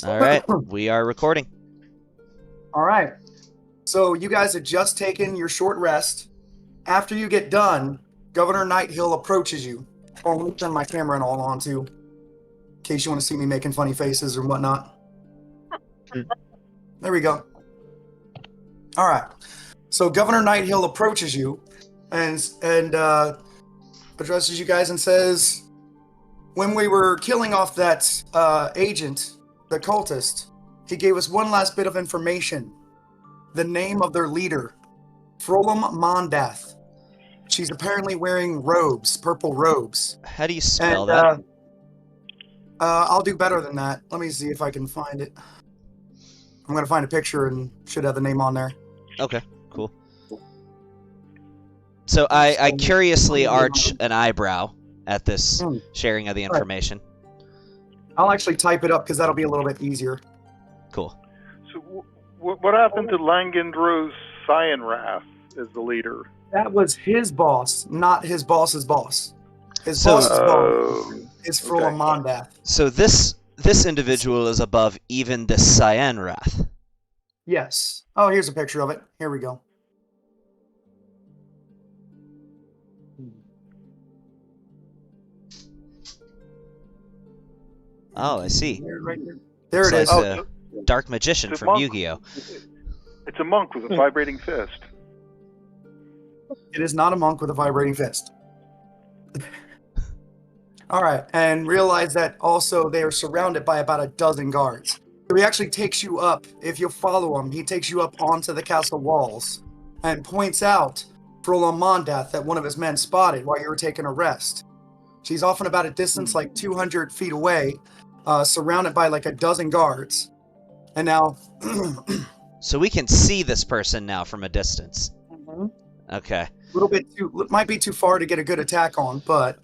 All right, we are recording. All right. So you guys had just taken your short rest. After you get done, Governor Nighthill approaches you. Oh, let me turn my camera and all on too, in case you want to see me making funny faces or whatnot. There we go. All right. So Governor Nighthill approaches you and addresses you guys and says, "When we were killing off that agent, the cultist, he gave us one last bit of information. The name of their leader, Frolam Mondath. She's apparently wearing robes, purple robes. How do you spell And that? I'll do better than that. Let me see if I can find it. I'm going to find a picture and should have the name on there. Okay, cool. So I curiously arch an eyebrow at this sharing of the information. I'll actually type it up because that'll be a little bit easier. Cool. So what happened to Langandro's Cyanrath as the leader? That was his boss, not his boss's boss. His So- boss's boss is Frolam okay. Mondath. So this individual is above even the Cyanrath. Yes. Oh, here's a picture of it. Here we go. Oh, I see. Right there. There So it it's is. a dark magician It's a from monk. Yu-Gi-Oh. It's a monk with a vibrating fist. It is not a monk with a vibrating fist. All right, and realize that also they are surrounded by about a dozen guards. So he actually takes you up, if you follow him, he takes you up onto the castle walls and points out Frolam Mondath that one of his men spotted while you were taking a rest. She's off in about a distance like 200 feet away, surrounded by like a dozen guards. And now... So we can see this person now from a distance. Okay. little bit too, might be too far to get a good attack on, but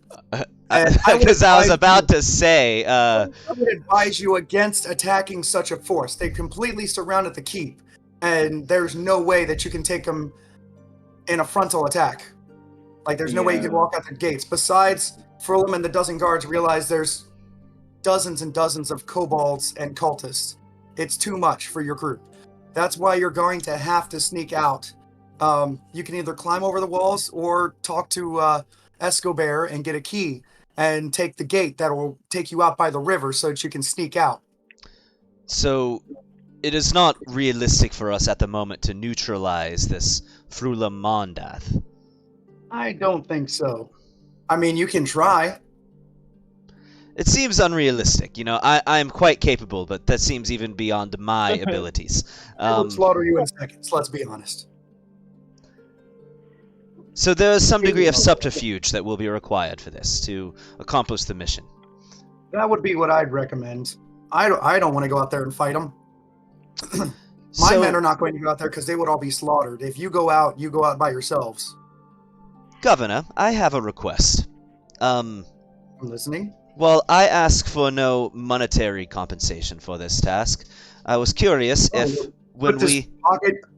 And I would Because I was advise about to say, I would advise you against attacking such a force. They completely surrounded the keep, and there's no way that you can take them in a frontal attack. Like, there's no way you can walk out the gates. Besides, Frolam and the dozen guards realize there's dozens and dozens of kobolds and cultists. It's too much for your group. That's why you're going to have to sneak out. You can either climb over the walls or talk to Escobar and get a key and take the gate that will take you out by the river so that you can sneak out. so it is not realistic for us at the moment to neutralize this Frula Mondath. I don't think so. I mean, you can try. It seems unrealistic. You know, I am quite capable, but that seems even beyond my abilities. I would slaughter you in seconds, let's be honest. So there is some degree of subterfuge that will be required for this to accomplish the mission. That would be what I'd recommend. I don't want to go out there and fight them. My So, men are not going to go out there because they would all be slaughtered. If you go out by yourselves. Governor, I have a request. I'm listening. Well, I ask for no monetary compensation for this task. I was curious if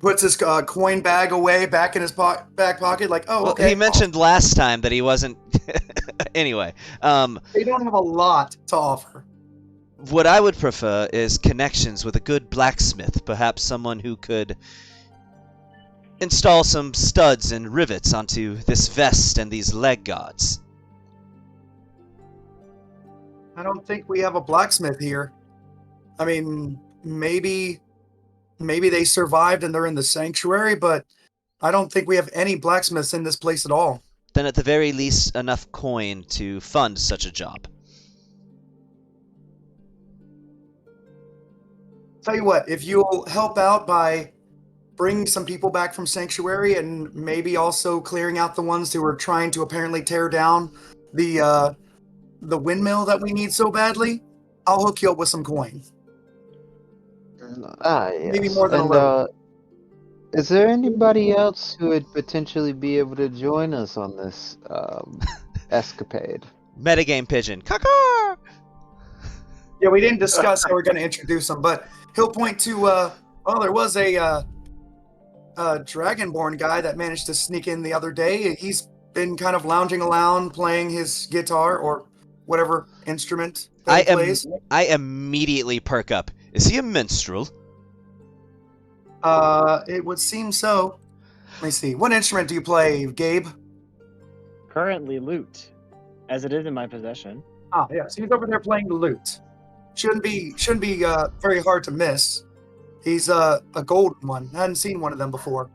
Puts his coin bag away back in his back pocket, like, oh, Well, okay. he mentioned last time that he wasn't. Anyway, They don't have a lot to offer. what I would prefer is connections with a good blacksmith, perhaps someone who could install some studs and rivets onto this vest and these leg guards. I don't think we have a blacksmith here. I mean, maybe they survived and they're in the sanctuary, but I don't think we have any blacksmiths in this place at all. Then at the very least, enough coin to fund such a job. Tell you what, if you'll help out by bringing some people back from sanctuary and maybe also clearing out the ones who are trying to apparently tear down the windmill that we need so badly, I'll hook you up with some coin. Yes. Maybe more than a little. Is there anybody else who would potentially be able to join us on this escapade? Metagame pigeon. Caca! Yeah, we didn't discuss how we're going to introduce him, but he'll point to, there was a Dragonborn guy that managed to sneak in the other day. He's been kind of lounging around playing his guitar or whatever instrument that he plays. I immediately perk up. Is he a minstrel? It would seem so. Let me see. What instrument do you play, Gabe? Currently lute, as it is in my possession. Ah, yeah. So he's over there playing the lute. Shouldn't be very hard to miss. He's a golden one. I hadn't seen one of them before.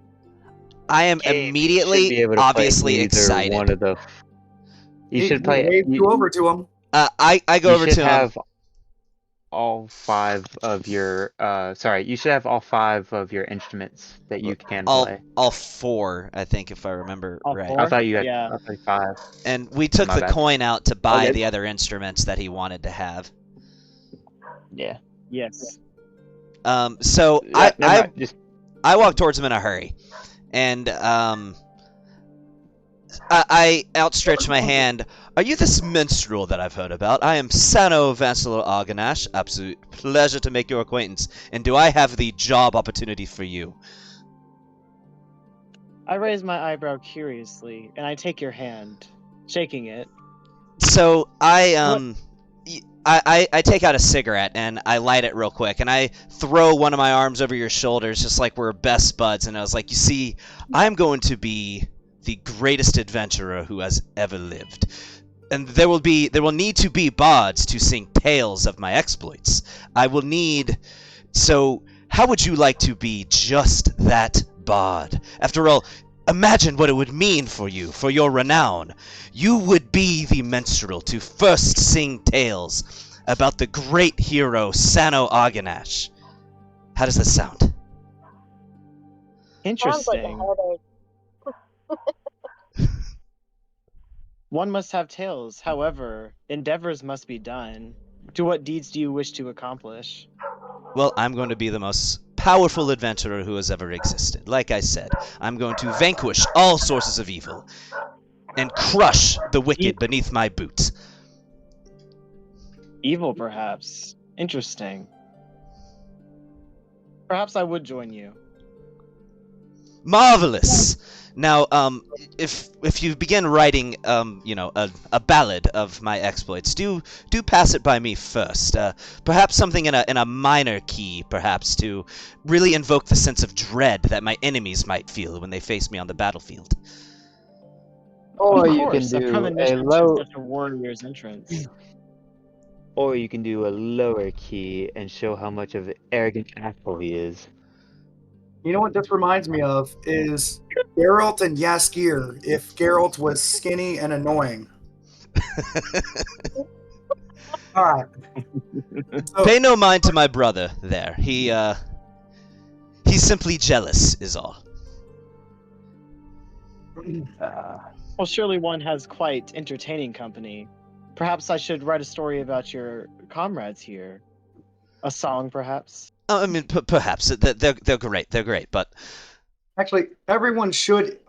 I am Gabe, you should be immediately, able to play obviously either excited. One of the. You should play. Wave you over to him. I go You over should to him. have all 5 of your. You should have all 5 of your instruments that you can play. All 4, I think, if I remember All right. 4? I thought you had. Yeah. I thought 5. And we took My the bad. coin out to buy Okay. the other instruments that he wanted to have. Yeah. Yes. So Yeah, never mind, just I walk towards him in a hurry, and I outstretch my hand. Are you this minstrel that I've heard about? I am Sano Vancelo Arganash. Absolute pleasure to make your acquaintance. And do I have the job opportunity for you? I raise my eyebrow curiously, and I take your hand, shaking it. So I take out a cigarette and I light it real quick, and I throw one of my arms over your shoulders just like we're best buds, and I was like, you see, I'm going to be the greatest adventurer who has ever lived. And there will need to be bards to sing tales of my exploits. So how would you like to be just that bard? After all, imagine what it would mean for you, for your renown. You would be the minstrel to first sing tales about the great hero Sano Arganash. How does this sound? Sounds like a Interesting. headache. One must have tales. However, endeavors must be done. To what deeds do you wish to accomplish? Well, I'm going to be the most powerful adventurer who has ever existed. Like I said, I'm going to vanquish all sources of evil and crush the wicked beneath my boot. Evil, perhaps. Interesting. Perhaps I would join you. Marvelous. Now, if you begin writing, a ballad of my exploits, do pass it by me first. Perhaps something in a minor key, perhaps, to really invoke the sense of dread that my enemies might feel when they face me on the battlefield. Or Of you can course, a do a premonition low. to such a warrior's entrance. Or you can do a lower key and show how much of an arrogant asshole he is. You know what this reminds me of is Geralt and Yaskir if Geralt was skinny and annoying. Alright. So, Pay no mind to my brother there. He's simply jealous, is all. Well, surely one has quite entertaining company. Perhaps I should write a story about your comrades here. A song, perhaps? I mean, perhaps. They're great. They're great, but actually, everyone should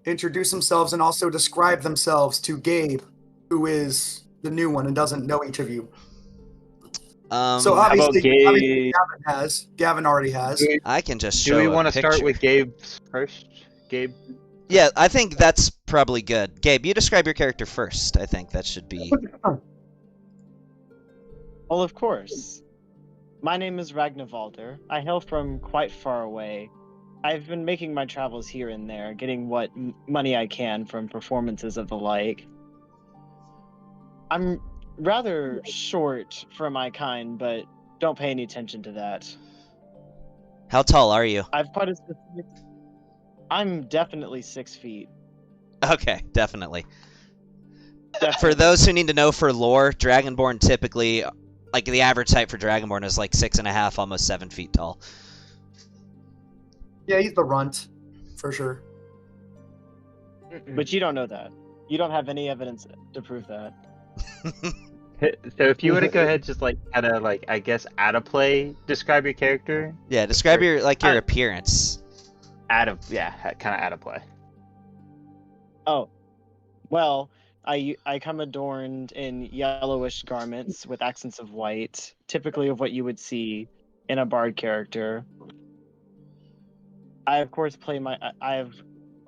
introduce themselves and also describe themselves to Gabe, who is the new one and doesn't know each of you. So about obviously Gabe? Gavin already has. I can just show Do we a want to start picture. with Gabe first? Gabe? Yeah, I think that's probably good. Gabe, you describe your character first. I think that should be... Well, of course. My name is Ragnvalder. I hail from quite far away. I've been making my travels here and there, getting what money I can from performances of the like. I'm rather short for my kind, but don't pay any attention to that. How tall are you? I've quite a specific... I'm definitely 6 feet. Okay, definitely. For Definitely. those who need to know for lore, Dragonborn typically, like the average height for Dragonborn is like 6.5, almost 7 feet tall. Yeah, he's the runt, for sure. But you don't know that. You don't have any evidence to prove that. So if you were to go ahead, just like kind of like I guess out of play, describe your character. Yeah, describe your appearance. Kind of out of play. Oh, well, I come adorned in yellowish garments with accents of white, typically of what you would see in a bard character. I of course I've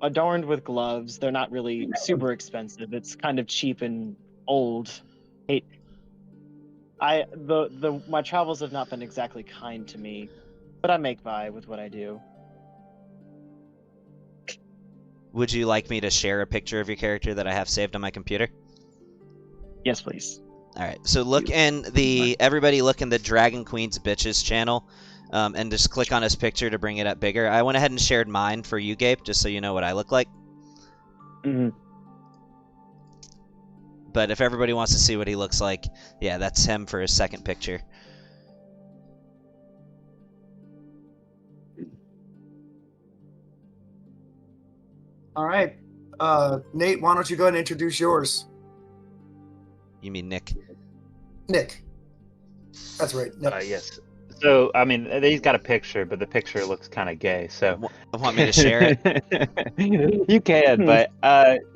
adorned with gloves. They're not really super expensive. It's kind of cheap and old. My travels have not been exactly kind to me, but I make by with what I do. Would you like me to share a picture of your character that I have saved on my computer? Yes, please. All right. So everybody look in the Dragon Queen's Bitches channel, and just click on his picture to bring it up bigger. I went ahead and shared mine for you, Gabe, just so you know what I look like. Mm-hmm. But if everybody wants to see what he looks like, yeah, that's him for his second picture. All right. Nate, why don't you go ahead and introduce yours? You mean Nick? Nick. That's right. Nick. Yes. So, I mean, he's got a picture, but the picture looks kind of gay. So, Want me to share it? You can, but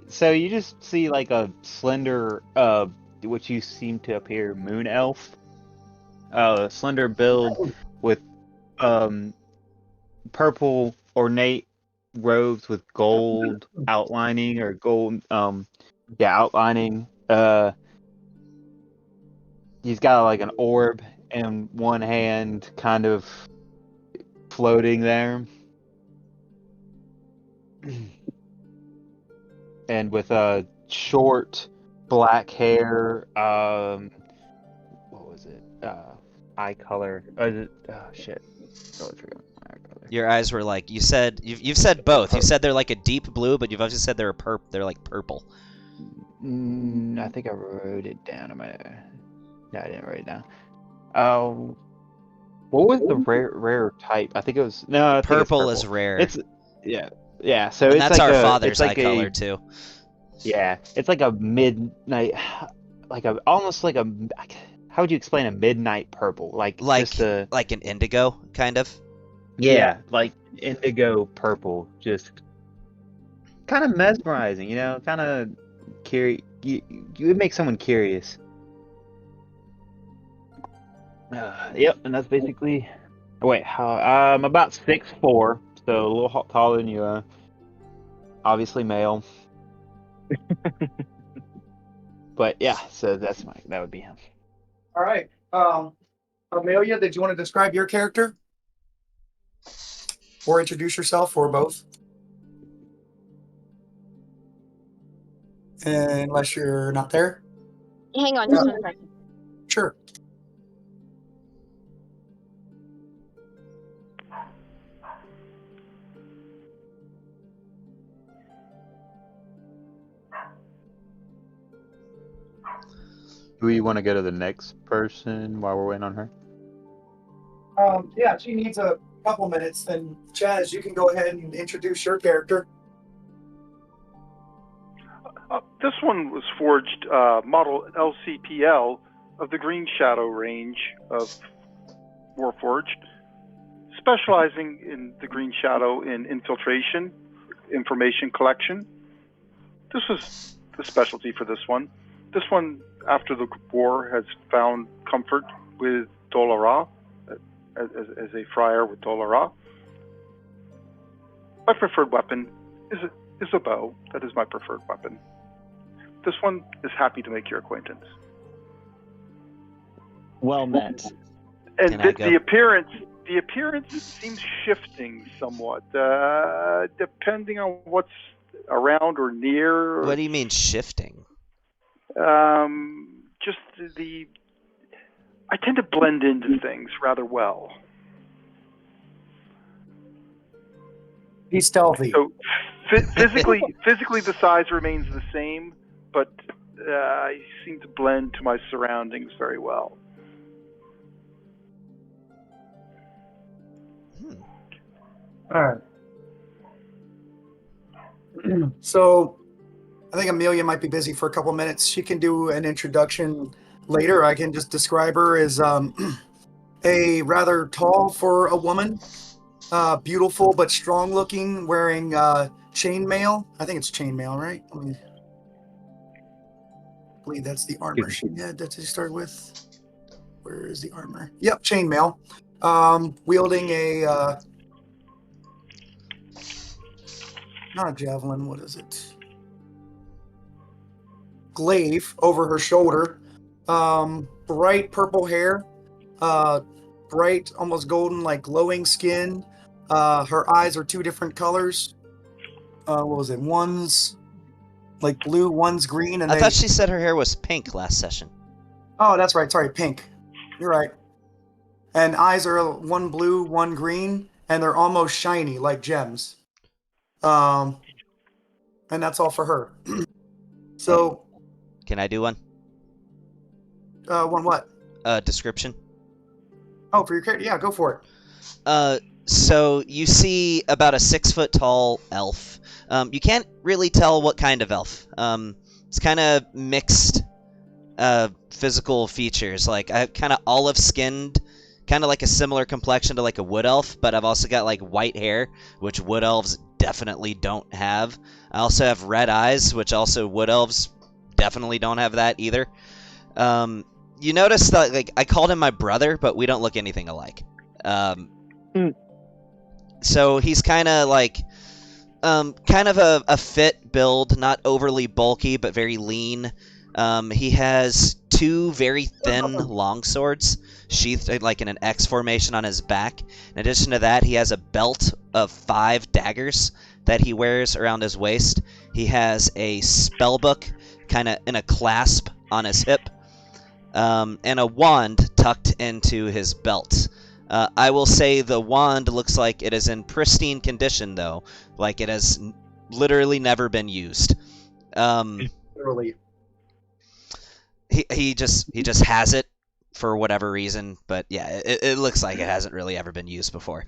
so you just see like a slender, what you seem to appear moon elf, slender build with purple ornate robes with gold outlining or gold, outlining. He's got like an orb in one hand, kind of floating there. And with short black hair, what was it? Eye color. Shit. Totally forgot my eye color. Your eyes were like you've said both. You said they're like a deep blue, but you've also said they're they're like purple. I think I wrote it down. No, I didn't write it down. What was the rare type? I think it was I think it's Purple is rare. It's yeah. So and it's that's like our father's like eye color too. Yeah, it's like a midnight, almost like a. How would you explain a midnight purple? Like just like an indigo kind of. Yeah, like indigo purple, just kind of mesmerizing. Kind of curious. You would make someone curious. Yep, and that's basically. Wait, I'm about 6'4", so a little taller than you. Obviously male. But yeah, so that would be him. All right. Amelia, did you want to describe your character? Or introduce yourself, or both? Unless you're not there. Hang on just 1 second. Sure. Do you want to go to the next person while we're waiting on her? Yeah, she needs a couple minutes. Then, Chaz, you can go ahead and introduce your character. This one was forged model LCPL of the Green Shadow range of Warforged, specializing in the Green Shadow in infiltration, information collection. This was the specialty for this one. This one, after the war, has found comfort with Dolara, as a friar with Dolara. My preferred weapon is a bow. That is my preferred weapon. This one is happy to make your acquaintance. Well met. And the appearance seems shifting somewhat, depending on what's around or near. What do you mean shifting? Just I tend to blend into things rather well. He's stealthy. So physically, the size remains the same, but I seem to blend to my surroundings very well. All right. So, I think Amelia might be busy for a couple minutes. She can do an introduction later. I can just describe her as a rather tall for a woman, beautiful but strong looking, wearing chainmail. I think it's chainmail, right? I believe that's the armor she had that she started with. Where is the armor? Yep, chainmail. Wielding a not a javelin. What is it? Glaive over her shoulder. bright purple hair, bright, almost golden, like glowing skin. Her eyes are two different colors. What was it? One's like blue, one's green, and I they. thought she said her hair was pink last session. Oh, that's right. Sorry, pink. You're right. And eyes are one blue, one green, and they're almost shiny like gems. And that's all for her. So, Can I do one? one what? Description. Oh, for your character? Yeah, go for it. So you see about a 6 foot tall elf. You can't really tell what kind of elf. It's kind of mixed physical features. Like kind of olive skinned, kind of like a similar complexion to like a wood elf, but I've also got like white hair, which wood elves definitely don't have. I also have red eyes, which also wood elves definitely don't have that either. You notice that like I called him my brother, but we don't look anything alike. So he's kind of like, kind of a fit build, not overly bulky, but very lean. He has two very thin longswords sheathed like in an X formation on his back. In addition to that, he has a belt of 5 daggers that he wears around his waist. He has a spellbook kind of in a clasp on his hip, and a wand tucked into his belt. I will say the wand looks like it is in pristine condition, though, like it has literally never been used. Literally. He just has it for whatever reason, but yeah, it looks like it hasn't really ever been used before.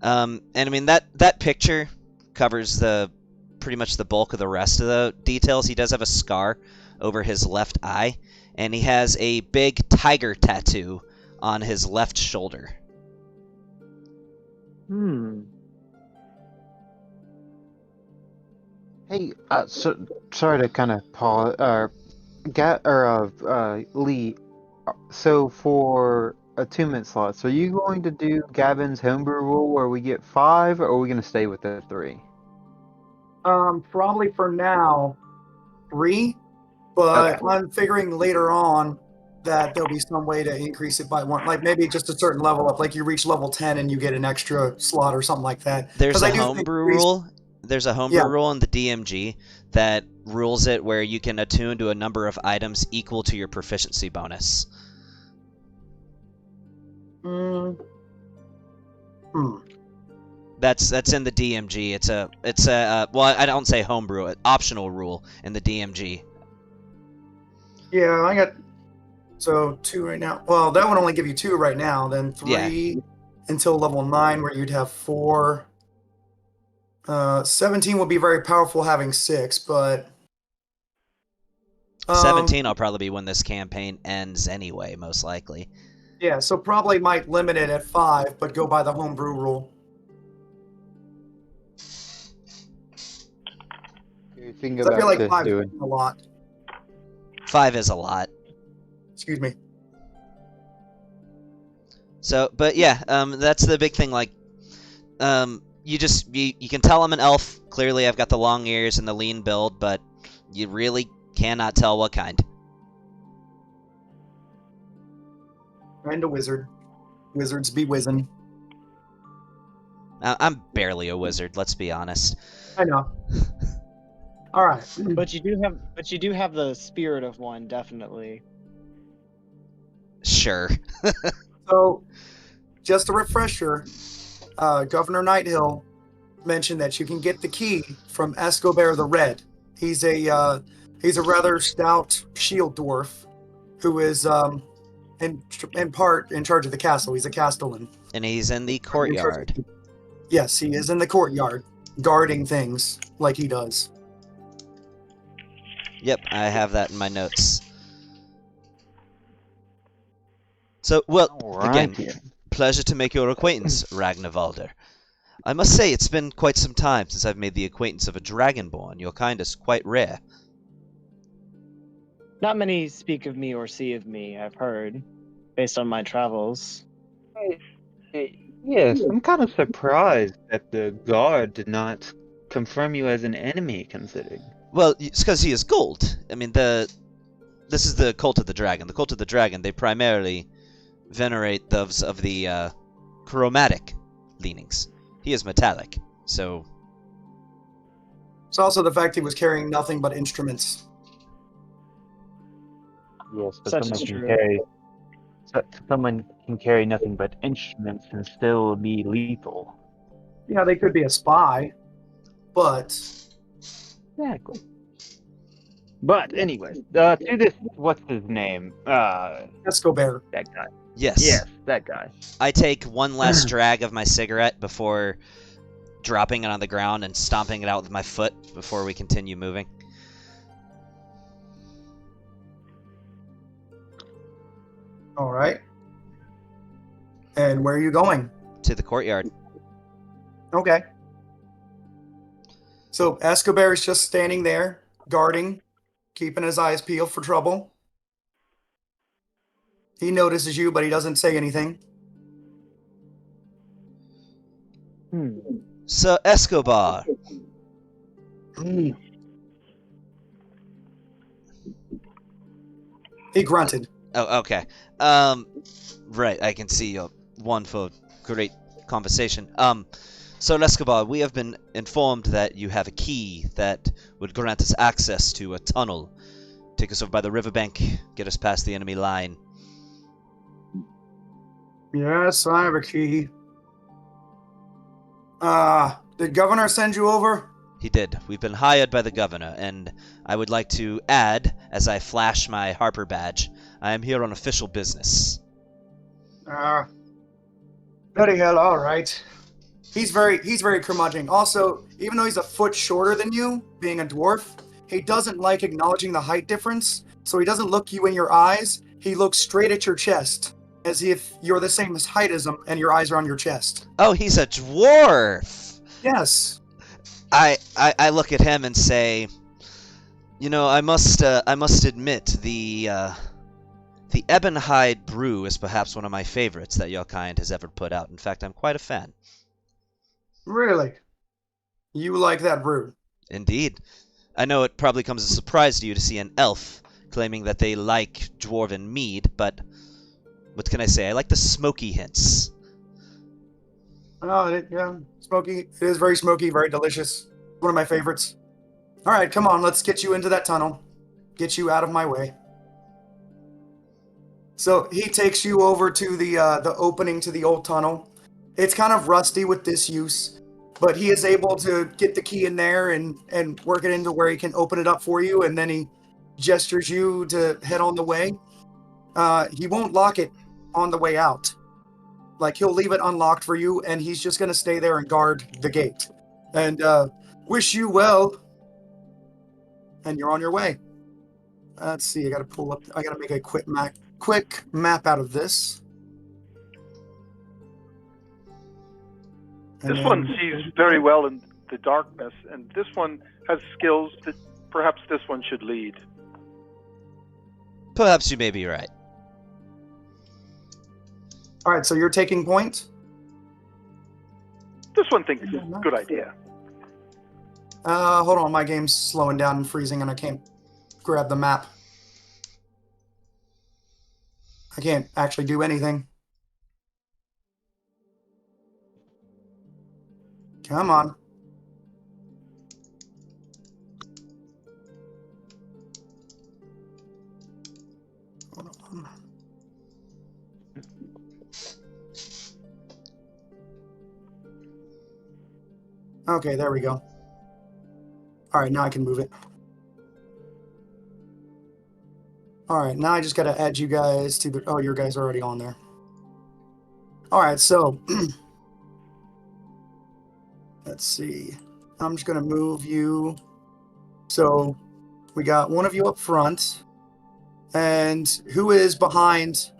And I mean that picture covers pretty much the bulk of the rest of the details. He does have a scar over his left eye, and he has a big tiger tattoo on his left shoulder. Hey, so sorry to kind of pause. Lee. So for attunement slots, are you going to do Gavin's homebrew rule where we get 5, or are we going to stay with the 3? Probably for now, 3. But I'm figuring later on that there'll be some way to increase it by 1, like maybe just a certain level up, like you reach level 10 and you get an extra slot or something like that. There's a I do think homebrew three's- rule. There's a homebrew rule in the DMG that rules it where you can attune to a number of items equal to your proficiency bonus. That's in the DMG. It's a well, I don't say homebrew, optional rule in the DMG. Yeah, I got 2 right now. Well, that would only give you 2 right now. Then 3 until level 9, where you'd have 4. 17 would be very powerful having 6, but 17 will probably be when this campaign ends anyway, most likely. Yeah, so probably might limit it at 5, but go by the homebrew rule. You think I about feel like this 5 is doing? a lot. 5 is a lot. Excuse me. So, but yeah, that's the big thing. Like, you can tell I'm an elf. Clearly, I've got the long ears and the lean build, but you really cannot tell what kind. And a wizard. Wizards be whizzing. I'm barely a wizard. Let's be honest. I know. All right. But you do have the spirit of one, definitely. Sure. So, just a refresher, Governor Nighthill mentioned that you can get the key from Escobar the Red. He's a rather stout shield dwarf who is in part in charge of the castle. He's a castellan. And he's in the courtyard. Yes, he is in the courtyard, guarding things like he does. Yep, I have that in my notes. So, well, again, pleasure to make your acquaintance, Ragnarvalder. I must say, it's been quite some time since I've made the acquaintance of a dragonborn. Your kind is quite rare. Not many speak of me or see of me, I've heard, based on my travels. Yes, I'm kind of surprised that the guard did not confirm you as an enemy, considering. Well, it's because he is gold. I mean, this is the Cult of the Dragon. The Cult of the Dragon, they primarily venerate those of the chromatic leanings. He is metallic, so... It's also the fact he was carrying nothing but instruments. Yes, but Such someone is can true. carry. Someone can carry nothing but instruments and still be lethal. Yeah, they could be a spy, but Exactly. But anyway, to this, what's his name? Escobar. That guy. Yes. Yes, that guy. I take one last drag of my cigarette before dropping it on the ground and stomping it out with my foot before we continue moving. All right. And where are you going? To the courtyard. Okay. So Escobar is just standing there, guarding, keeping his eyes peeled for trouble. He notices you, but he doesn't say anything. So, Escobar, He grunted. oh, okay. Right, I can see one for great conversation. So Escobar, we have been informed that you have a key that would grant us access to a tunnel. Take us over by the riverbank, get us past the enemy line. Yes, I have a key. Did Governor send you over? He did. We've been hired by the governor, and I would like to add, as I flash my Harper badge, I am here on official business. Bloody hell, all right. He's very curmudgeon. Also, even though he's a foot shorter than you, being a dwarf, he doesn't like acknowledging the height difference, so he doesn't look you in your eyes. He looks straight at your chest, as if you're the same height as him and your eyes are on your chest. Oh, he's a dwarf! Yes. I look at him and say, you know, I must admit the Ebonhide brew is perhaps one of my favorites that your kind has ever put out. In fact, I'm quite a fan. Really? You like that brew? Indeed. I know it probably comes as a surprise to you to see an elf claiming that they like dwarven mead, but what can I say? I like the smoky hints. Oh, yeah, smoky. It is very smoky, very delicious. One of my favorites. All right, come on, let's get you into that tunnel. Get you out of my way. So he takes you over to the opening to the old tunnel. It's kind of rusty with disuse, but he is able to get the key in there and work it into where he can open it up for you, and then he gestures you to head on the way. He won't lock it on the way out. Like, he'll leave it unlocked for you, and he's just going to stay there and guard the gate. And wish you well. And you're on your way. Let's see, I got to make a quick map out of this. And This one sees very well in the darkness, and this one has skills that perhaps this one should lead. Perhaps you may be right. All right, so you're taking point? This one thinks it's a good idea. Hold on, my game's slowing down and freezing, and I can't grab the map. I can't actually do anything. Come on. Hold on. Okay, there we go. All right, now I can move it. All right, now I just got to add you guys to the... Oh, your guys are already on there. All right, so... let's see. I'm just going to move you. So we got one of you up front. And who is behind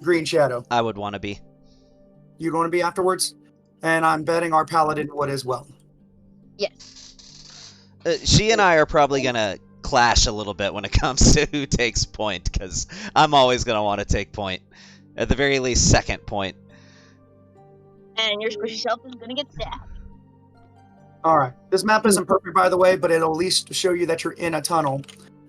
Green Shadow? I would want to be. You going to be afterwards? And I'm betting our paladin would as well. Yes. She and I are probably going to clash a little bit when it comes to who takes point, because I'm always going to want to take point. At the very least, second point. And your squishy self is gonna get stabbed. All right. This map isn't perfect, by the way, but it'll at least show you that you're in a tunnel.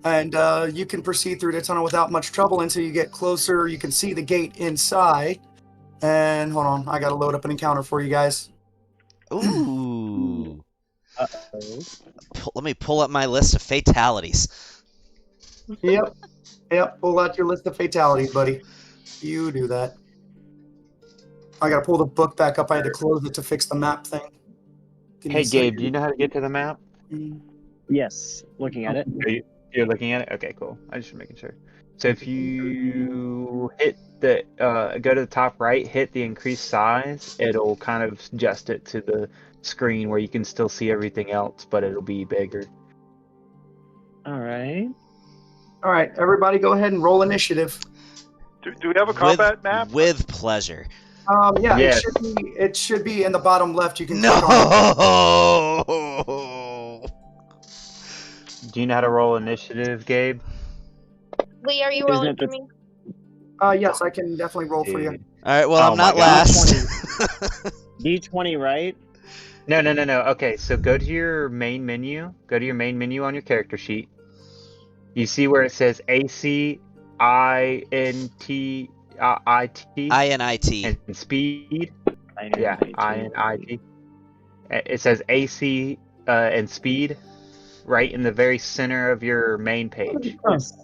and you can proceed through the tunnel without much trouble until you get closer. You can see the gate inside. And hold on, I gotta load up an encounter for you guys. Ooh. Uh-oh. Let me pull up my list of fatalities. Yep. Pull out your list of fatalities, buddy. You do that. I gotta pull the book back up. I had to close it to fix the map thing. Give me Hey a second. Gabe, do you know how to get to the map? Yes, looking at it. You're looking at it? Okay, cool. I just making sure. So if you hit the go to the top right, hit the increased size, it'll kind of adjust it to the screen where you can still see everything else, but it'll be bigger. All right. All right, everybody, go ahead and roll initiative. Do we have a combat map? With pleasure. Yeah, Yeah. it should be in the bottom left. You can click on No. Do you know how to roll initiative, Gabe? Wait, are you Isn't rolling it for the- me? it. Yes, I can definitely roll for you. Dude. All right. Well, Oh I'm my not God. last. D20, right? No. Okay, so go to your main menu. Go to your main menu on your character sheet. You see where it says ACINT IT INIT. and speed. I Yeah, INIT. It says AC and speed right in the very center of your main page. You see,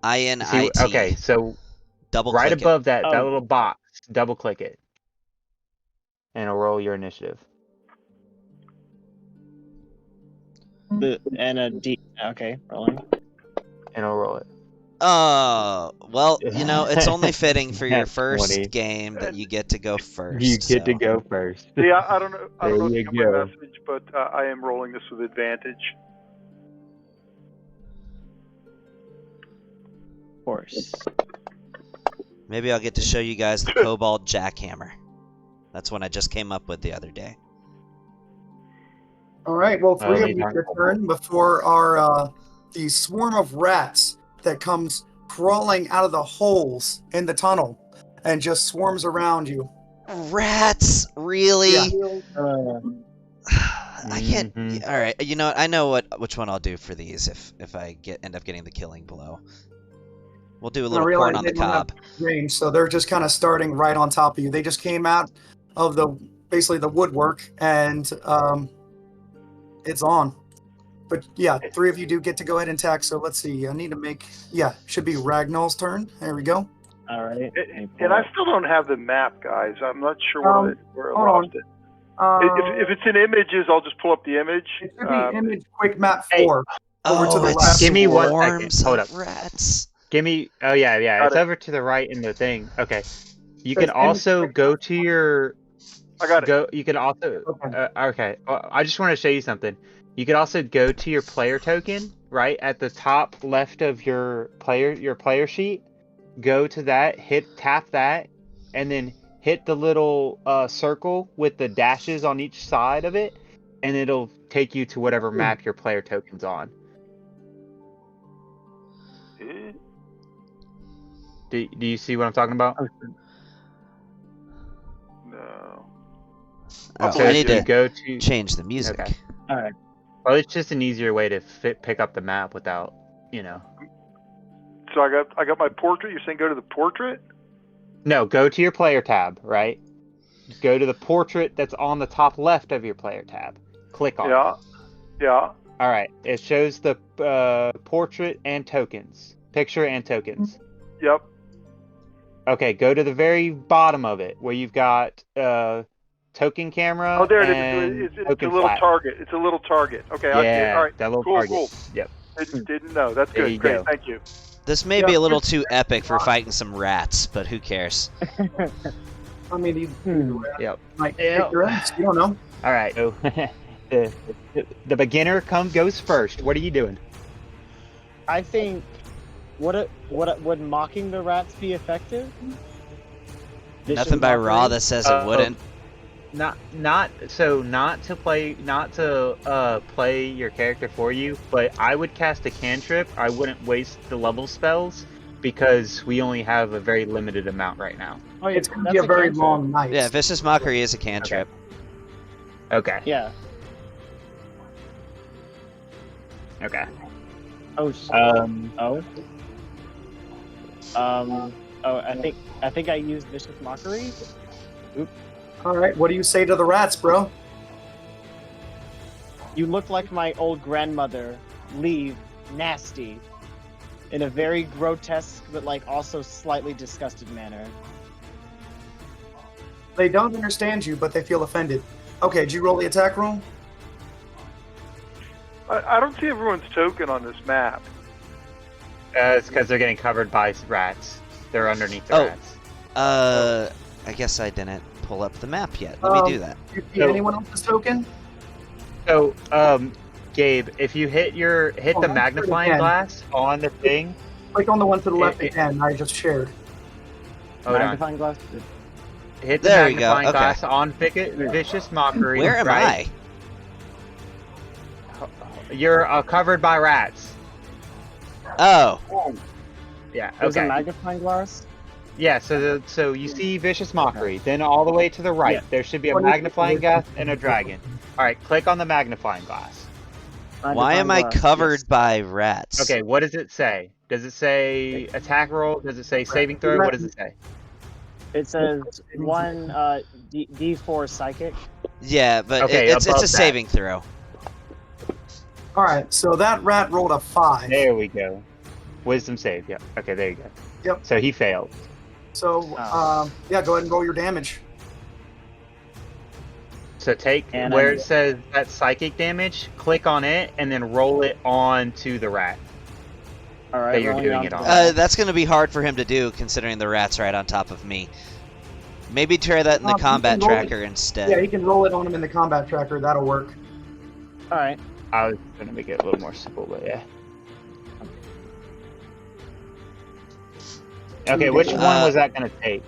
INIT. okay, so Double right click above that Oh. little box, double click it, and it'll roll your initiative. And a D. Okay, rolling. And it'll roll it. Oh, well, you know, it's only fitting for your Nat first 20. game that you get to go first. You get to so. go first. Yeah, I don't know. I don't know There if you you got my go. message, but I am rolling this with advantage. Of course. Maybe I'll get to show you guys the Cobalt Jackhammer. That's one I just came up with the other day. All right, well, three of these you aren't return before our the swarm of rats that comes crawling out of the holes in the tunnel and just swarms around you. Rats? Really? Yeah. I can't. Mhm. All right. You know what? I know which one I'll do for these if I end up getting the killing blow. We'll do a I little realize corn on they the don't have cob. range, so they're just kind of starting right on top of you. They just came out of basically the woodwork, and it's on. But yeah, three of you do get to go ahead and attack. So let's see. I need to make should be Ragnall's turn. There we go. All right. And I still don't have the map, guys. I'm not sure where I hold lost on. it. If it's in images, I'll just pull up the image. It should be image quick map Hey. 4 over to Oh, the it's left. Give me 1 swarms second. Hold of up. rats. Give me. Oh yeah. Got It's it. over to the right in the thing. Okay. You Says can also image go to your. I got it. You can also. Okay. Okay. Well, I just want to show you something. You can also go to your player token right at the top left of your player sheet. Go to that. Tap that, and then hit the little circle with the dashes on each side of it, and it'll take you to whatever map your player token's on. Eh? Do you see what I'm talking about? No. Oh, So I if need you to go to. change the music. Okay. All right. Well, it's just an easier way to pick up the map without, you know. So I got my portrait. You're saying go to the portrait? No, go to your player tab, right? Go to the portrait that's on the top left of your player tab. Click on it. Yeah. All right. It shows the portrait and tokens, picture and tokens. Yep. Okay, go to the very bottom of it where you've got token camera. Oh, there it and is. It's a token little flat. target. It's a little target. Okay. I see it. Yeah, All right. that little Cool. target. Cool. Yep. Didn't know. That's There good. you Great. go. Thank you. This may be a little too epic for fighting some rats, but who cares? I mean, these Yep. might kick your ass. You don't know. All right. So the beginner goes first. What are you doing? I think. Would mocking the rats be effective? Nothing by Raw that says it wouldn't. Not to play your character for you, but I would cast a cantrip. I wouldn't waste the level spells because we only have a very limited amount right now. Oh, yeah, It's going to be a very cantrip. long night. Yeah, Vicious Mockery is a cantrip. Okay. Yeah. Okay. Oh. I think I used vicious mockery. All right, what do you say to the rats, bro? You look like my old grandmother. Leave nasty. In a very grotesque, but like also slightly disgusted manner. They don't understand you, but they feel offended. Okay, did you roll the attack roll? I don't see everyone's token on this map. It's because they're getting covered by rats. They're underneath the rats. I guess I didn't pull up the map yet. Let me do that. Do you see anyone else's token? So, Gabe, if you hit the magnifying glass on the thing, Click on the one to the left again. I just shared. Magnifying glass. Hit the There we go, magnifying okay. glass on Vicious Mockery. Where am right? You're covered by rats. Oh, Yeah. There's a Okay. magnifying glass. Yeah. So you see Vicious Mockery. Then all the way to the right, Yeah. there should be a magnifying glass and a dragon. All right. Click on the magnifying glass. why am I covered by rats? Okay. What does it say? Does it say attack roll? Does it say saving throw? What does it say? It says one D4 psychic. Yeah, but Okay, it's above a that. saving throw. All right, so that rat rolled a 5. There we go. Wisdom save. Yep. Okay. There you go. Yep. So he failed. So, yeah, go ahead and roll your damage. So take And where I'm- it says that psychic damage, click on it, and then roll it onto the rat. All right. That you're rolling doing down it to on. the- That's going to be hard for him to do, considering the rat's right on top of me. Maybe try that in the You combat can roll it. tracker instead. Yeah, you can roll it on him in the combat tracker. That'll work. All right. I was gonna make it a little more simple, but yeah. Okay, which one was that gonna take?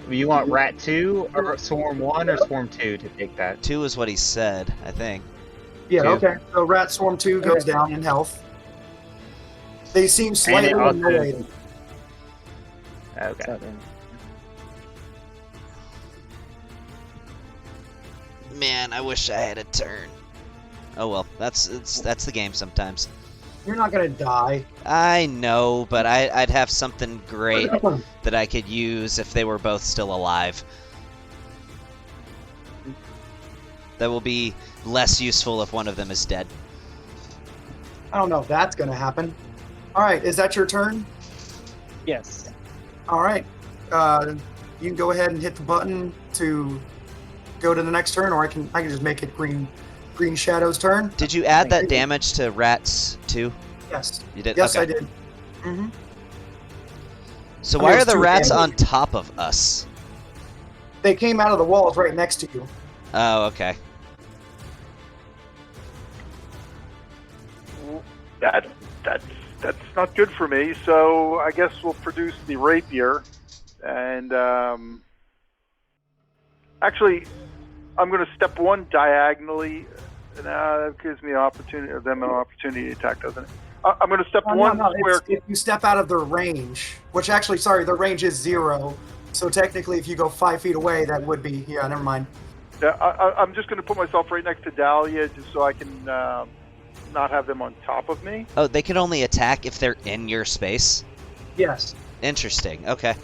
You want Rat 2 or Swarm 1 or Swarm 2 to take that? 2 is what he said, I think. Yeah, 2. okay. So Rat Swarm 2 goes down in health. They seem slightly also- annoyed. Okay. 7. Man, I wish I had a turn. Oh well, that's the game sometimes. You're not gonna die. I know, but I'd have something great that I could use if they were both still alive. That will be less useful if one of them is dead. I don't know if that's gonna happen. All right, is that your turn? Yes. All right. You can go ahead and hit the button to go to the next turn, or I can just make it Green Shadow's turn. Did you add that damage to rats too? Yes. You did. Yes, okay. I did. Mm-hmm. So I why mean, are it's the two rats damage. on top of us? They came out of the walls right next to you. Oh, okay. That's not good for me. So I guess we'll produce the rapier, and actually, I'm going to step 1 diagonally. That gives me an opportunity to attack, doesn't it? I'm going to step Oh, one no, square. if you step out of their range, which actually, sorry, the range is 0. So technically, if you go 5 feet away, that would be, yeah, never mind. Yeah, I'm just going to put myself right next to Dahlia, just so I can not have them on top of me. Oh, they can only attack if they're in your space? Yes. Interesting. Okay.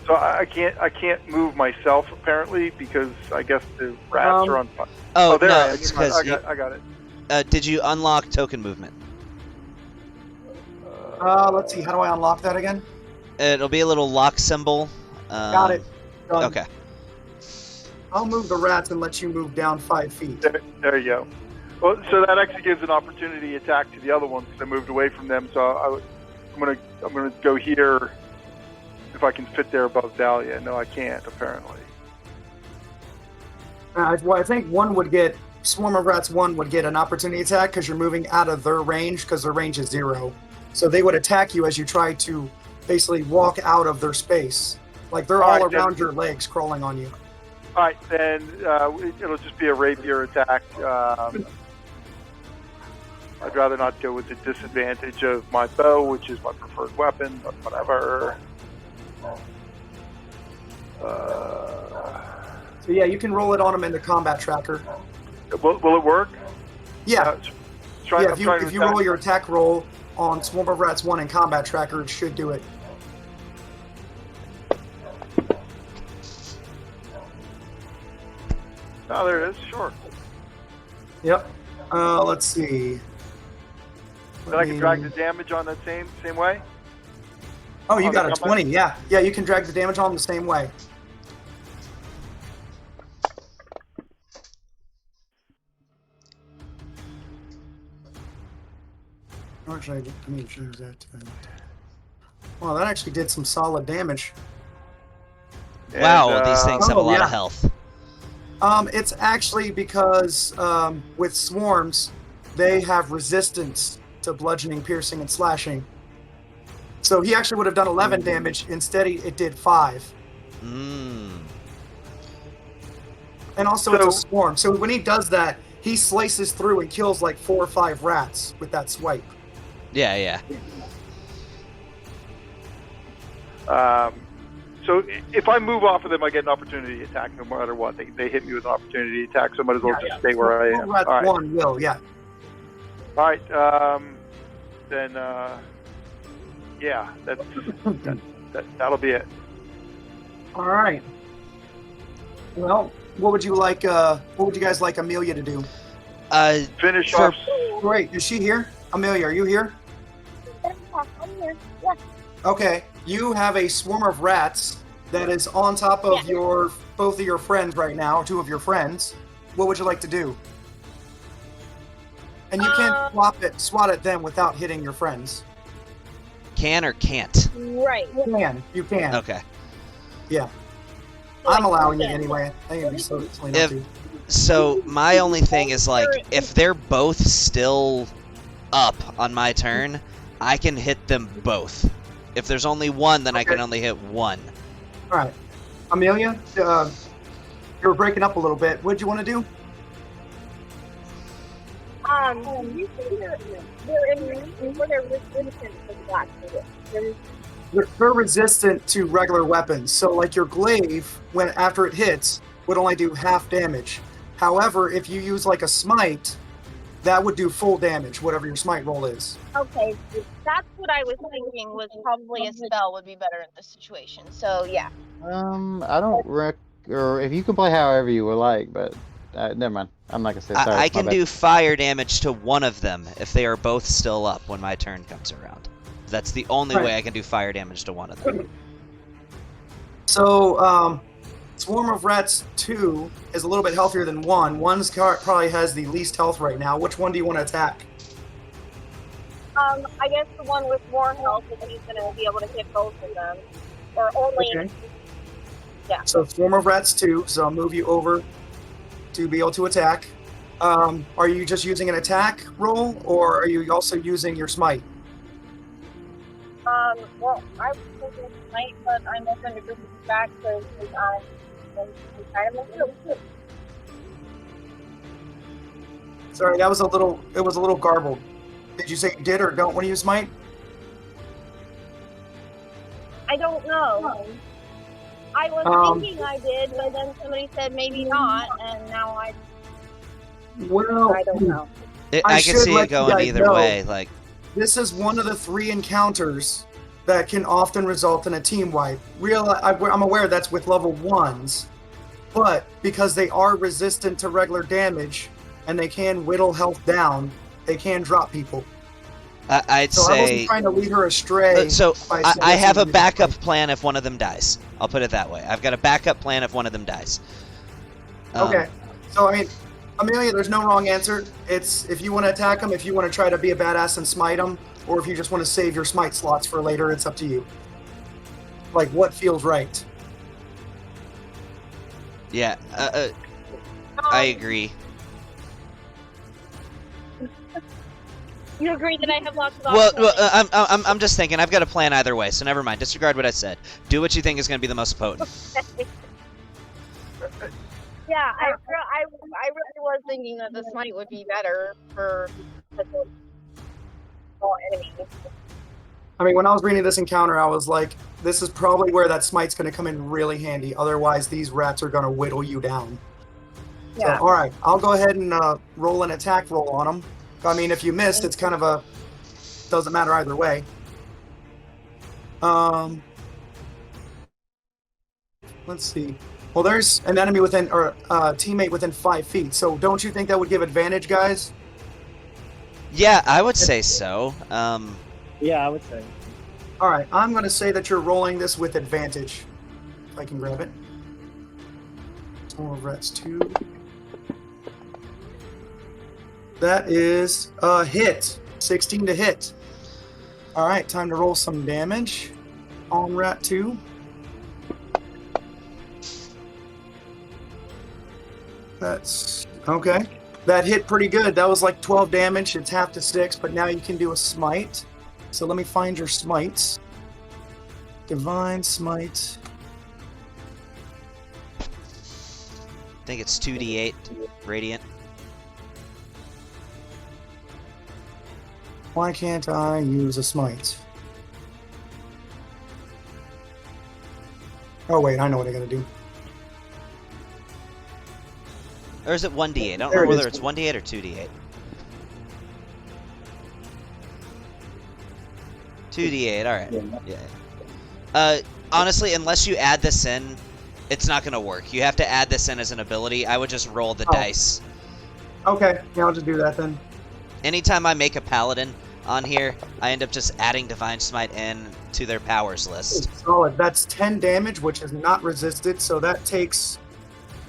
So I can't move myself apparently because I guess the rats are on. Oh, there. no, it's because I got it. did you unlock token movement? Let's see. How do I unlock that again? It'll be a little lock symbol. Got it. Done. Okay. I'll move the rats and let you move down 5 feet. There you go. Well, so that actually gives an opportunity attack to the other ones because I moved away from them. So I'm gonna go here if I can fit there above Dahlia. No, I can't apparently. Well, I think one would get Swarm of Rats. 1 would get an opportunity attack because you're moving out of their range because their range is 0. So they would attack you as you try to basically walk out of their space. Like they're all Alright, around your legs, crawling on you. All right, then it'll just be a rapier attack. I'd rather not go with the disadvantage of my bow, which is my preferred weapon, but whatever. So yeah, you can roll it on them in the combat tracker. Will it work? Yeah. I'm If you trying to attack. roll your attack roll on Swarm of Rats 1 in combat tracker, it should do it. Oh, there it is. Sure. Yep. Let's see. Then I can drag the damage on that same way. Oh, you on got the a combat? 20. Yeah. Yeah, you can drag the damage on the same way. Actually, let me change that. Wow, that actually did some solid damage. Wow, And, these things have a oh, lot yeah. of health. It's actually because with swarms, they have resistance to bludgeoning, piercing, and slashing. So he actually would have done 11 damage. Instead, it did 5. Mmm. And also, it's a swarm. So when he does that, he slices through and kills like 4 or 5 rats with that swipe. Yeah, yeah. So if I move off of them, I get an opportunity to attack no matter what. They hit me with an opportunity to attack, so I might as well just stay where I am. Rat All right. 1 will, yeah. All right. Then, yeah, that'll be it. All right. Well, what would you like? What would you guys like Amelia to do? Finish For- off. Great. Is she here? Amelia, are you here? I'm here. Yeah. Okay. You have a swarm of rats that is on top of both of your friends right now, 2 of your friends. What would you like to do? And you can't swat at them without hitting your friends. Can or can't? Right. You can. Okay. Yeah. I'm allowing it anyway. I think it'd be so silly not If- to. So my only thing is like, if they're both still up on my turn, I can hit them both. If there's only one, then I can only hit one. All right. Amelia, you're breaking up a little bit. What do you want to do? You say they're in where they're resistant to black. They're resistant to regular weapons. So like your glaive, when after it hits, would only do half damage. However, if you use like a smite, that would do full damage, whatever your smite roll is. Okay, that's what I was thinking. Was probably a spell would be better in this situation. So yeah. I don't or if you can play however you would like, but never mind. I'm not gonna say sorry. I can do fire damage to one of them if they are both still up when my turn comes around. That's the only way I can do fire damage to one of them. So, Swarm of Rats 2 is a little bit healthier than 1. One's probably has the least health right now. Which one do you want to attack? I guess the one with more health, if he's gonna be able to hit both of them, or only. Okay. Yeah. So Swarm of Rats 2, so I'll move you over to be able to attack. Are you just using an attack roll, or are you also using your smite? Well, I was thinking tonight, but I'm open to bringing it back because I'm kind of a Sorry, it was a little garbled. Did you say you did or don't want to use smite? I don't know. I was thinking I did, but then somebody said maybe not, and now I don't know. I can should see let it you going guys either know. way. Like, This is one of the 3 encounters that can often result in a team wipe. I'm aware that's with level 1s, but because they are resistant to regular damage and they can whittle health down, they can drop people. I'd So I say. wasn't trying to lead her astray. So by I have a suggesting backup plan if one of them dies. I'll put it that way. I've got a backup plan if one of them dies. Okay. So I mean, Amelia, there's no wrong answer. It's if you want to attack them, if you want to try to be a badass and smite them, or if you just want to save your smite slots for later, it's up to you. Like what feels right. Yeah. I agree. You agree that I have lots of Well, options? I'm just thinking. I've got a plan either way, so never mind. Disregard what I said. Do what you think is going to be the most potent. Yeah, I really was thinking that the smite would be better for all enemies. I mean, when I was reading this encounter, I was like, this is probably where that smite's going to come in really handy. Otherwise, these rats are going to whittle you down. Yeah. So, all right, I'll go ahead and roll an attack roll on them. I mean, if you missed, it's kind of a doesn't matter either way. Let's see. Well, there's an enemy within, or a teammate within 5 feet. So, don't you think that would give advantage, guys? Yeah, I would say so. Yeah, I would say. All right, I'm going to say that you're rolling this with advantage. If I can grab it. Swarm of Rats 2. That is a hit. 16 to hit. All right, time to roll some damage on Rat 2. That's okay. That hit pretty good. That was like 12 damage. It's half to 6, but now you can do a smite. So let me find your smites. Divine Smite. I think it's 2d8 radiant. Why can't I use a smite? Oh wait, I know what I gotta do. Or is it 1d8? I don't There remember it whether is. it's 1d8 or 2d8. 2d8, alright. Yeah. Honestly, unless you add this in, it's not going to work. You have to add this in as an ability. I would just roll the Oh. dice. Okay, yeah, I'll just do that then. Anytime I make a paladin on here, I end up just adding Divine Smite in to their powers list. Solid. That's 10 damage, which is not resisted, so that takes,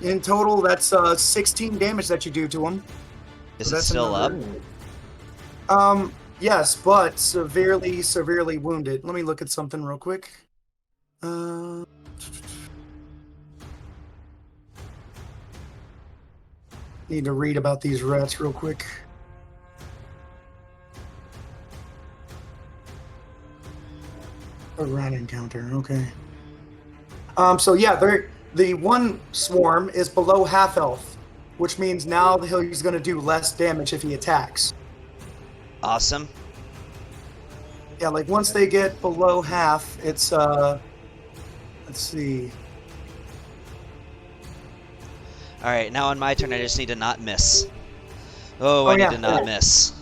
in total, that's 16 damage that you do to him. Is So it that's still up? another- Yes, but severely wounded. Let me look at something real quick. Need to read about these rats real quick. A rat encounter, okay. So yeah, the one swarm is below half health, which means now he's going to do less damage if he attacks. Awesome. Yeah, like once they get below half, it's let's see. Alright, now on my turn, I just need to not miss. Oh, I yeah, need to not miss.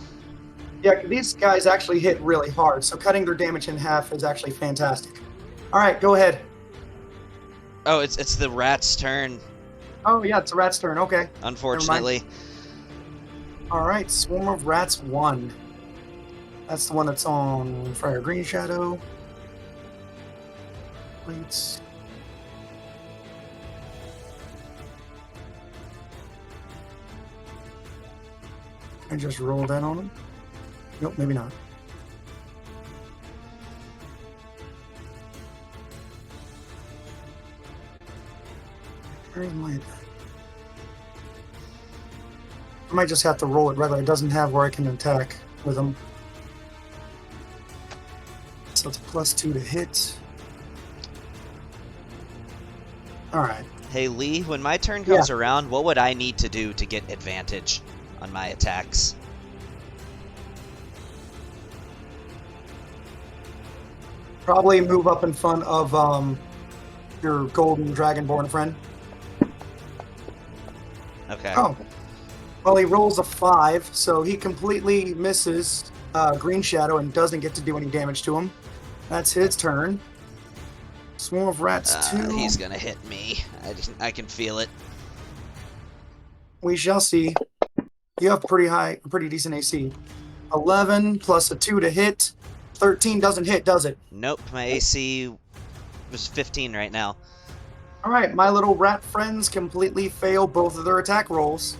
Yeah, these guys actually hit really hard, so cutting their damage in half is actually fantastic. All right, go ahead. Oh, it's the rat's turn, Oh yeah, it's a rat's turn. Okay. unfortunately. All right, Swarm of Rats 1. That's the one that's on Fire Green Shadow. Plates. I just roll that on him. Nope, maybe not. Where's my... I might just have to roll it regular. It doesn't have where I can attack with them. So it's a +2 to hit. Alright. Hey, Lee, when my turn comes around, what would I need to do to get advantage on my attacks? Probably move up in front of your golden dragonborn friend. Okay. Oh. Well, he rolls a 5, so he completely misses Green Shadow and doesn't get to do any damage to him. That's his turn. Swarm of Rats 2. He's gonna hit me. I can feel it. We shall see. You have pretty decent AC. 11 plus a 2 to hit. 13 doesn't hit, does it? Nope, my AC was 15 right now. All right, my little rat friends completely fail both of their attack rolls.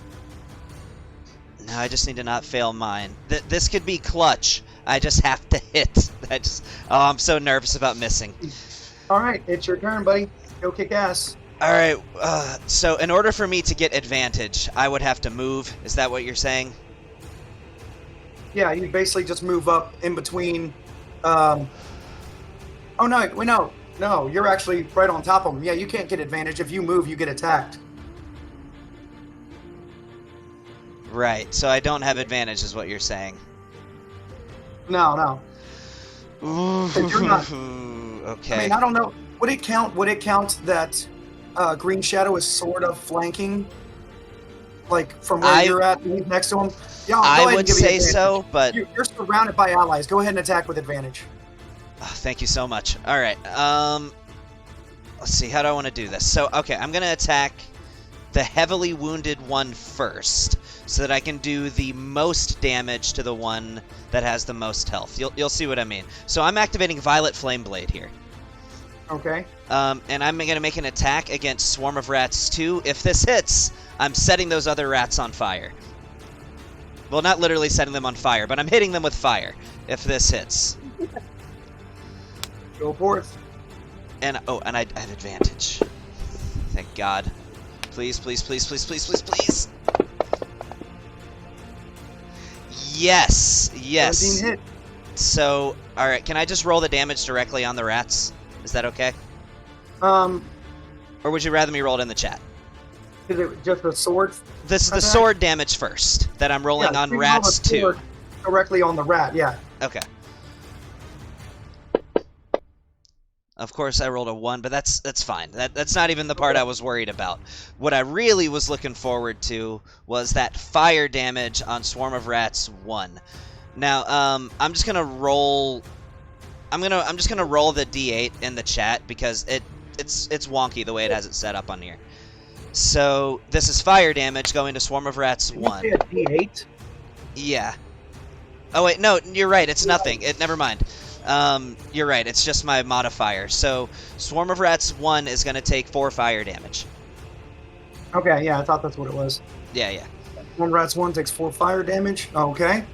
No, I just need to not fail mine. This could be clutch. I just have to hit. Oh, I'm so nervous about missing. All right, it's your turn, buddy. Go kick ass. All right, so in order for me to get advantage, I would have to move. Is that what you're saying? Yeah, you basically just move up in between. Oh no, you're actually right on top of them. Yeah, you can't get advantage. If you move, you get attacked. Right, so I don't have advantage is what you're saying. No. you're not- Okay. I mean, I don't know. Would it count that Green Shadow is sort of flanking, like from where you're at, next to him? Yeah, I'll go I ahead and would give you say advantage. so, but You're surrounded by allies. Go ahead and attack with advantage. thank you so much. All right. Let's see. How do I want to do this? So, okay, I'm gonna attack the heavily wounded one first, so that I can do the most damage to the one that has the most health. You'll see what I mean. So I'm activating Violet Flame Blade here. Okay. And I'm gonna make an attack against Swarm of Rats 2. If this hits, I'm setting those other rats on fire. Well, not literally setting them on fire, but I'm hitting them with fire if this hits. Go for it. And I have advantage. Thank God. Please, please, please, please, please, please, please. Yes, yes. 17 hit. So, all right, can I just roll the damage directly on the rats? Is that okay? Or would you rather me roll it in the chat? Is it just a sword? This is the attack? sword damage first that I'm rolling Yeah, on you roll rats a sword 2. Directly on the rat, yeah. Okay. Of course, I rolled a 1, but that's fine. That's not even the part I was worried about. What I really was looking forward to was that fire damage on Swarm of Rats 1. Now, I'm just gonna roll. I'm just gonna roll the D8 in the chat because it's wonky the way it has it set up on here. So this is fire damage going to Swarm of Rats 1. Did you say a D8? Yeah. Oh wait, no, you're right. It's nothing. Never mind. You're right. It's just my modifier. So Swarm of Rats 1 is going to take 4 fire damage. Okay, yeah, I thought that's what it was. Yeah. Swarm of Rats 1 takes 4 fire damage. Okay.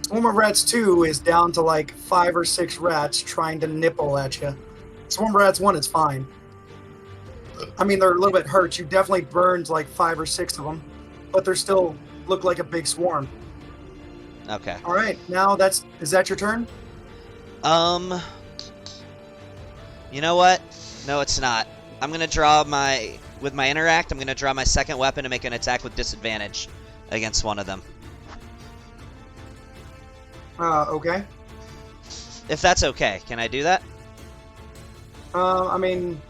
Swarm of Rats 2 is down to like 5 or 6 rats trying to nipple at you. Swarm of Rats 1 is fine. I mean, they're a little bit hurt. You definitely burned like 5 or 6 of them, but they still look like a big swarm. Okay. All right, now is that your turn? You know what? No, it's not. I'm gonna draw with my interact. I'm gonna draw my second weapon to make an attack with disadvantage against one of them. Okay. If that's okay, can I do that? I mean,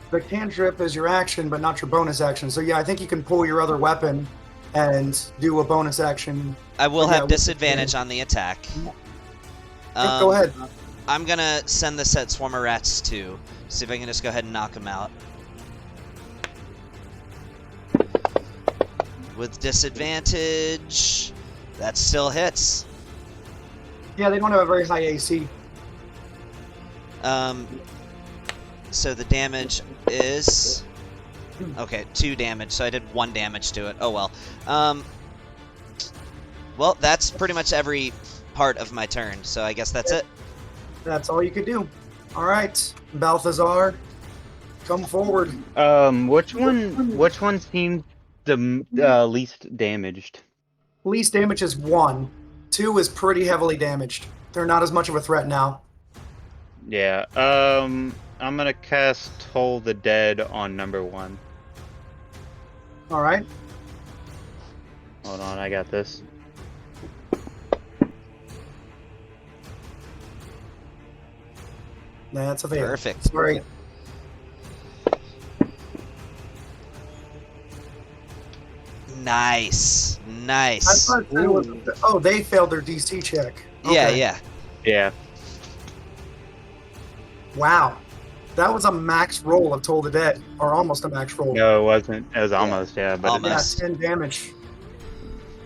the cantrip is your action, but not your bonus action. So yeah, I think you can pull your other weapon and do a bonus action. I will Yeah, have with disadvantage on the attack. Go ahead. I'm gonna send this at Swarm of Rats 2. See if I can just go ahead and knock him out. With disadvantage, that still hits. Yeah, they don't have a very high AC. So the damage is... Okay, 2 damage, so I did 1 damage to it. Oh well. Well, that's pretty much every part of my turn, so I guess that's it. That's all you could do. All right, Balthazar, come forward. Which one seemed the least damaged? Least damage is 1. 2 is pretty heavily damaged. They're not as much of a threat now. Yeah. I'm gonna cast Toll the Dead on number 1. All right. Hold on, I got this. That's a fail. Perfect. Sorry. Nice. I Nice. thought it was, oh, they failed their DC check. Okay. Yeah. Yeah. Wow. That was a max roll of Toll the Dead, or almost a max roll. No, it wasn't. It was almost, yeah, but Almost. Yeah, 10 damage.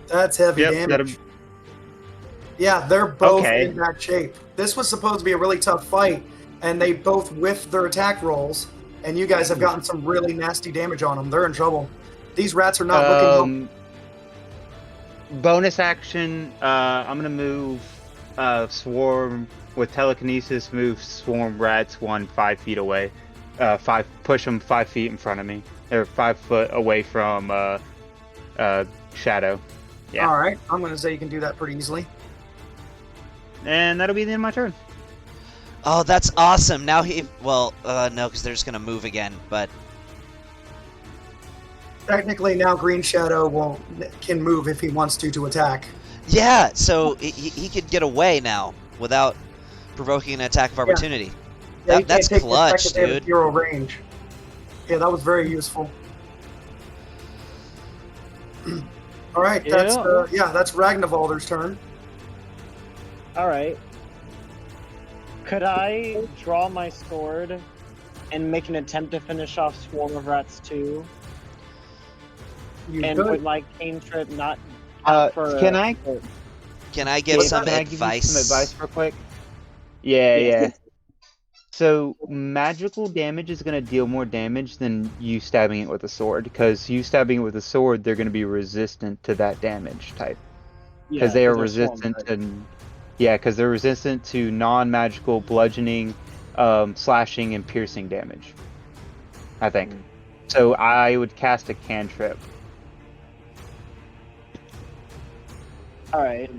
That's heavy Yep, damage. Yeah, they're both Okay. in bad shape. This was supposed to be a really tough fight, and they both whiffed their attack rolls, and you guys have gotten some really nasty damage on them. They're in trouble. These rats are not looking bonus action, I'm gonna move Swarm with telekinesis, move Swarm Rats 1 5 feet away. Push them 5 feet in front of me. They're 5 foot away from Shadow. Yeah. All right, I'm going to say you can do that pretty easily. And that'll be the end of my turn. Oh, that's awesome. Now no, because they're just going to move again, but... Technically, now Green Shadow can move if he wants to attack. Yeah, so he could get away now. without provoking an attack of opportunity. Yeah, you That's can't take the effect clutch, if they have a dude. 0 range. Yeah, that was very useful. All right, that's that's Ragnarvalder's turn. All right. Could I draw my sword and make an attempt to finish off Swarm of Rats 2? You And could. would my cantrip not count for Can I Can I give some can I give you advice? some advice real quick? Yeah, Yes. yeah. So magical damage is going to deal more damage than you stabbing it with a sword, because you stabbing it with a sword, they're going to be resistant to that damage type, because they are they're swarm, resistant right? to, yeah, because they're resistant to non-magical bludgeoning, slashing, and piercing damage. I think. So I would cast a cantrip. All right.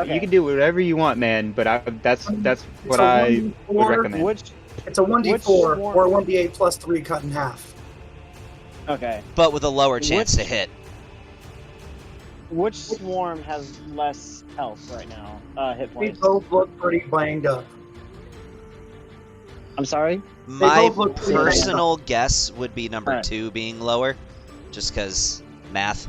You can do whatever you want, man, but that's what a I 1d4, would recommend. It's a 1d4 swarm- or a 1d8 plus 3 cut in half. Okay. But with a lower chance to hit. Which swarm has less health right now? Hit They points. both look pretty banged up. I'm sorry. My both look pretty bad. personal guess would be number Alright. 2 being lower, just because math.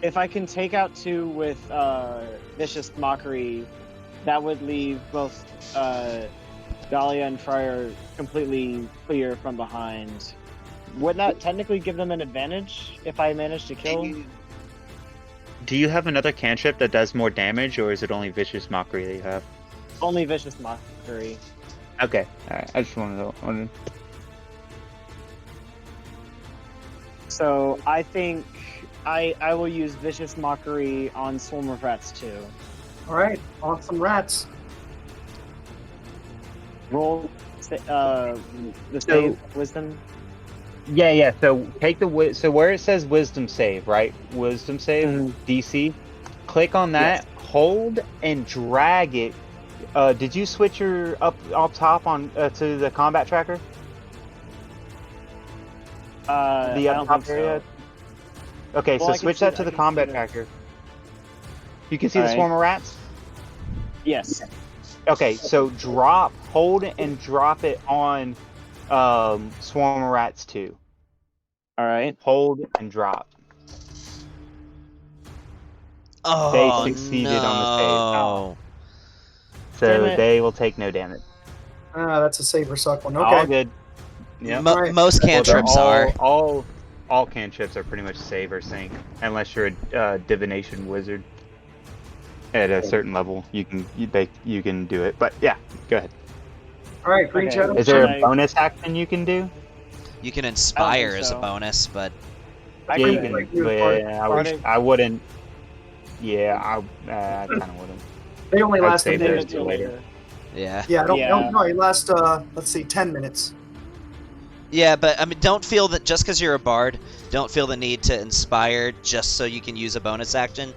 If I can take out 2 with Vicious Mockery, that would leave both Dahlia and Friar completely clear from behind. Would that technically give them an advantage if I manage to kill? Do you have another cantrip that does more damage, or is it only Vicious Mockery that you have? Only Vicious Mockery. Okay, alright, I just wanted to... So I think I will use Vicious Mockery on Swarm of Rats too. All right, on some rats. Roll the save wisdom. Yeah, so take the... So where it says Wisdom Save, right? Wisdom Save, DC. Click on that, hold, and drag it. Did you switch your up top on to the combat tracker? The I up don't top think area? so. Okay, Well, so I can switch see- that to I the can combat see that. tracker. You can see the Alright. swarm of rats? Yes. Okay, so hold and drop it on Swarm of Rats 2. All right. Hold and drop. Oh, They succeeded no. on the Oh. So Damn it. they will take no damage. That's a saber suck one. All Okay. good. Yep. Right. Most Well, they're cantrips are. all cantrips are pretty much save or sink, unless you're a divination wizard. At a certain level, you can do it. But yeah, go ahead. All right, Green Okay. Shadow. Is there Should a I- bonus action you can do? You can inspire as a so. bonus, but I Yeah, can- you can. like you But part- yeah, part I wouldn't. Yeah, I kind of wouldn't. They only I'd last a save save minute. it till later. yeah. Yeah, Yeah. don't no, he lasts let's see, 10 minutes. Yeah, but I mean, don't feel that just because you're a bard, don't feel the need to inspire just so you can use a bonus action.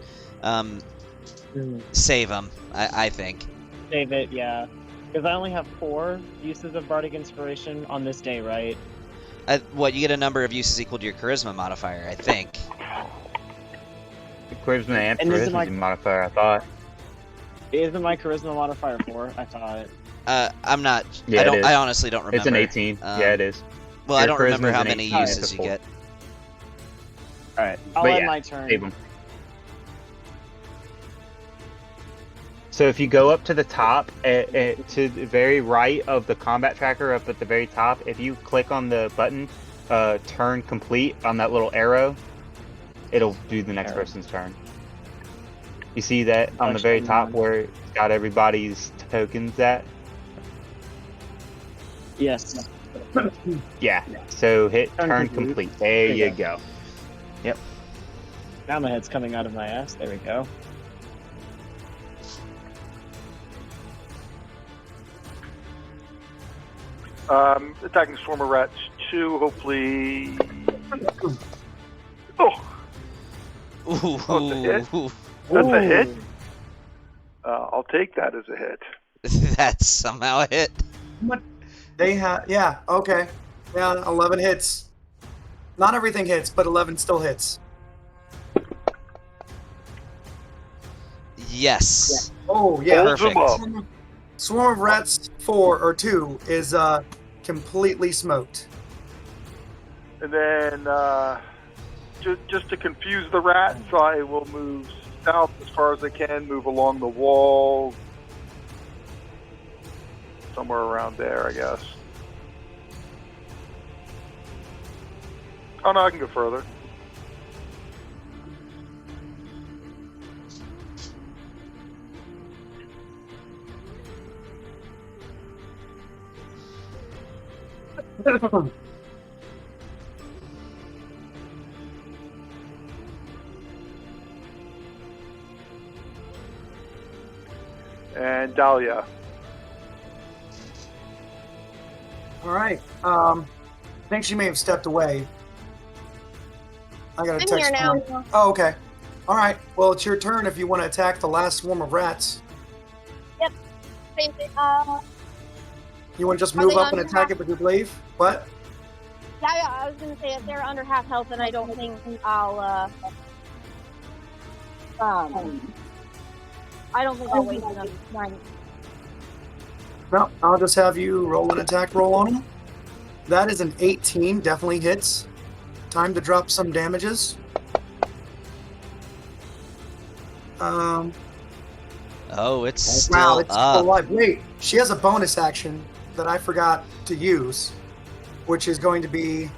Save them, I think. Save it, yeah. Because I only have 4 uses of Bardic Inspiration on this day, right? What, you get a number of uses equal to your charisma modifier, I think. Charisma and And isn't charisma like- modifier, I thought. Isn't my Charisma modifier 4? I thought. I'm not. Yeah, it is. I honestly don't remember. It's an 18. Yeah, it is. Well, I Your don't remember charisma's how an many 18, uses it's a you 4. get. Alright. I'll But end yeah, my turn. Save 'em. So if you go up to the top, to the very right of the combat tracker, up at the very top, if you click on the button, turn complete on that little arrow, it'll do the next person's turn. You see that on the very top where it's got everybody's tokens at? Yes. Yeah. So hit Turn turn complete. complete. There There you you go. Now my head's coming out of my ass. There we go. Attacking Swarm of Rats 2, hopefully. Oh, Ooh, Oh, it's a hit? ooh, that's a hit. Ooh. I'll take that as a hit. that's somehow a hit. They have, yeah, okay. Yeah, 11 hits. Not everything hits, but 11 still hits. Yes. Oh yeah. Holds them up. Swarm of Rats 4 or 2 is completely smoked. And then, just to confuse the rats, I will move south as far as I can, move along the wall, somewhere around there, I guess. Oh no, I can go further. And Dahlia. All right. I think she may have stepped away. I got a I'm text. here now. from her. Oh, okay. All right. Well, it's your turn if you want to attack the last swarm of rats. Same thing. You want to just Are move they up and under attack it with your glaive? What? Yeah, I was gonna say if they're under half health, then I don't think I'll I don't think I'll waste enough time. No, I'll just have you roll an attack roll on him. That is an 18. Definitely hits. Time to drop some damages. Oh, it's Wow, still it's up. still alive. Wait, she has a bonus action that I forgot to use, which is going to be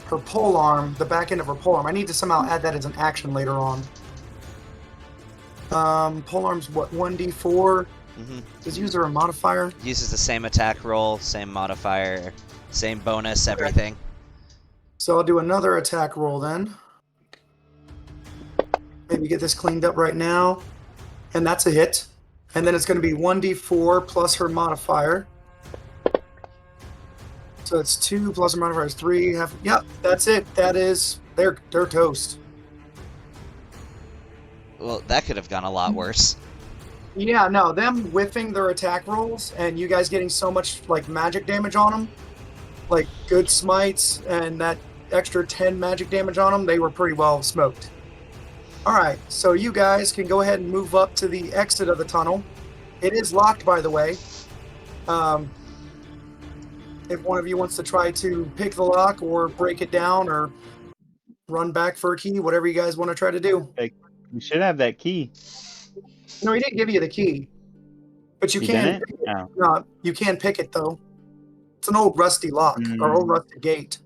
her pole arm, the back end of her pole arm. I need to somehow add that as an action later on. Pole arm's what, 1d4? Mm-hmm. Does user a modifier? Uses the same attack roll, same modifier, same bonus, everything. So I'll do another attack roll then. Maybe get this cleaned up right now. And that's a hit. And then it's going to be 1d4 plus her modifier. So it's 2 plus her modifier is 3. Yep, that's it. That is, they're toast. Well, that could have gone a lot worse. Yeah, no, them whiffing their attack rolls and you guys getting so much like magic damage on them, like good smites and that extra 10 magic damage on them, they were pretty well smoked. All right, so you guys can go ahead and move up to the exit of the tunnel. It is locked, by the way. If one of you wants to try to pick the lock or break it down or run back for a key, whatever you guys want to try to do. You should have that key. No, he didn't give you the key, but you You can. didn't? Pick it. No. No, you can pick it though. It's an old rusty lock or old rusty gate.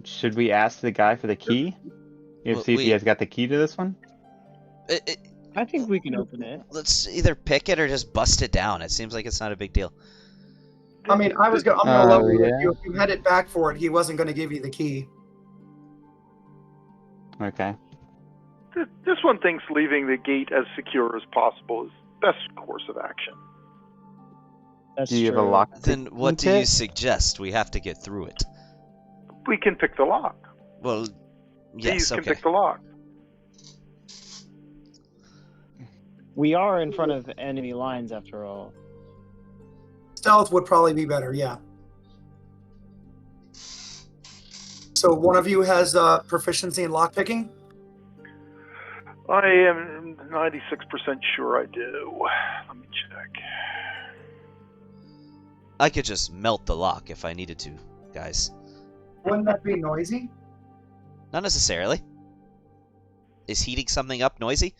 Should we ask the guy for the key? Well, See if he has got the key to this one? I think we can open it. Let's either pick it or just bust it down. It seems like it's not a big deal. I mean, I'm gonna love you. yeah. If you headed back for it, he wasn't gonna give you the key. Okay. This one thinks leaving the gate as secure as possible is best course of action. That's Do you have a true. lock? Then what do you suggest? We have to get through it. We can pick the lock. Well, These yes, can okay. pick the lock. We are in front of enemy lines after all. Stealth would probably be better, yeah. So one of you has proficiency in lockpicking? I am 96% sure I do. Let me check. I could just melt the lock if I needed to, guys. Wouldn't that be noisy? Not necessarily. Is heating something up noisy?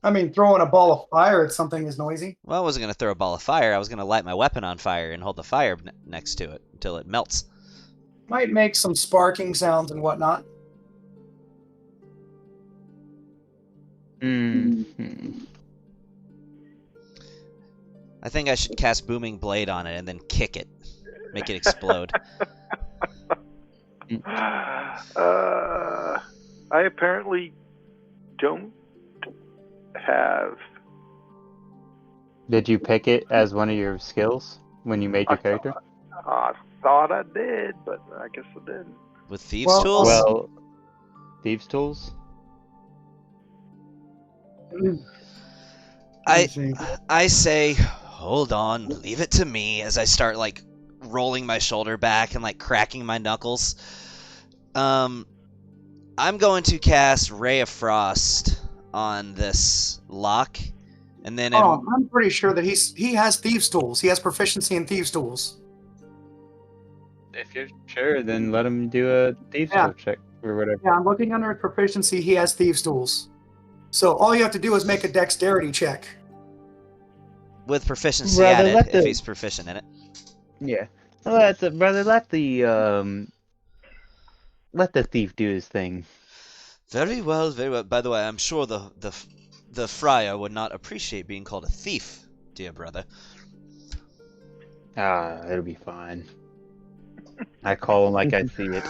I mean, throwing a ball of fire at something is noisy. Well, I wasn't going to throw a ball of fire. I was going to light my weapon on fire and hold the fire next to it until it melts. Might make some sparking sounds and whatnot. Mm-hmm. I think I should cast Booming Blade on it and then kick it. Make it explode. I apparently don't have. Did you pick it as one of your skills when you made your character? I thought I did, but I guess I didn't. With Thieves' Well, Tools? Well, Thieves' Tools? I say, hold on, leave it to me as I start, like, rolling my shoulder back and, like, cracking my knuckles. I'm going to cast Ray of Frost on this lock, and then I'm pretty sure that he has thieves' tools. He has proficiency in thieves' tools. If you're sure, then let him do a thieves Yeah. tool check or whatever. Yeah, I'm looking under his proficiency. He has thieves' tools. So all you have to do is make a dexterity check. with proficiency Rather added, let if the- he's proficient in it. Yeah. Brother, let the thief do his thing. Very well, very well. By the way, I'm sure the friar would not appreciate being called a thief, dear brother. It'll be fine. I call him like I see it.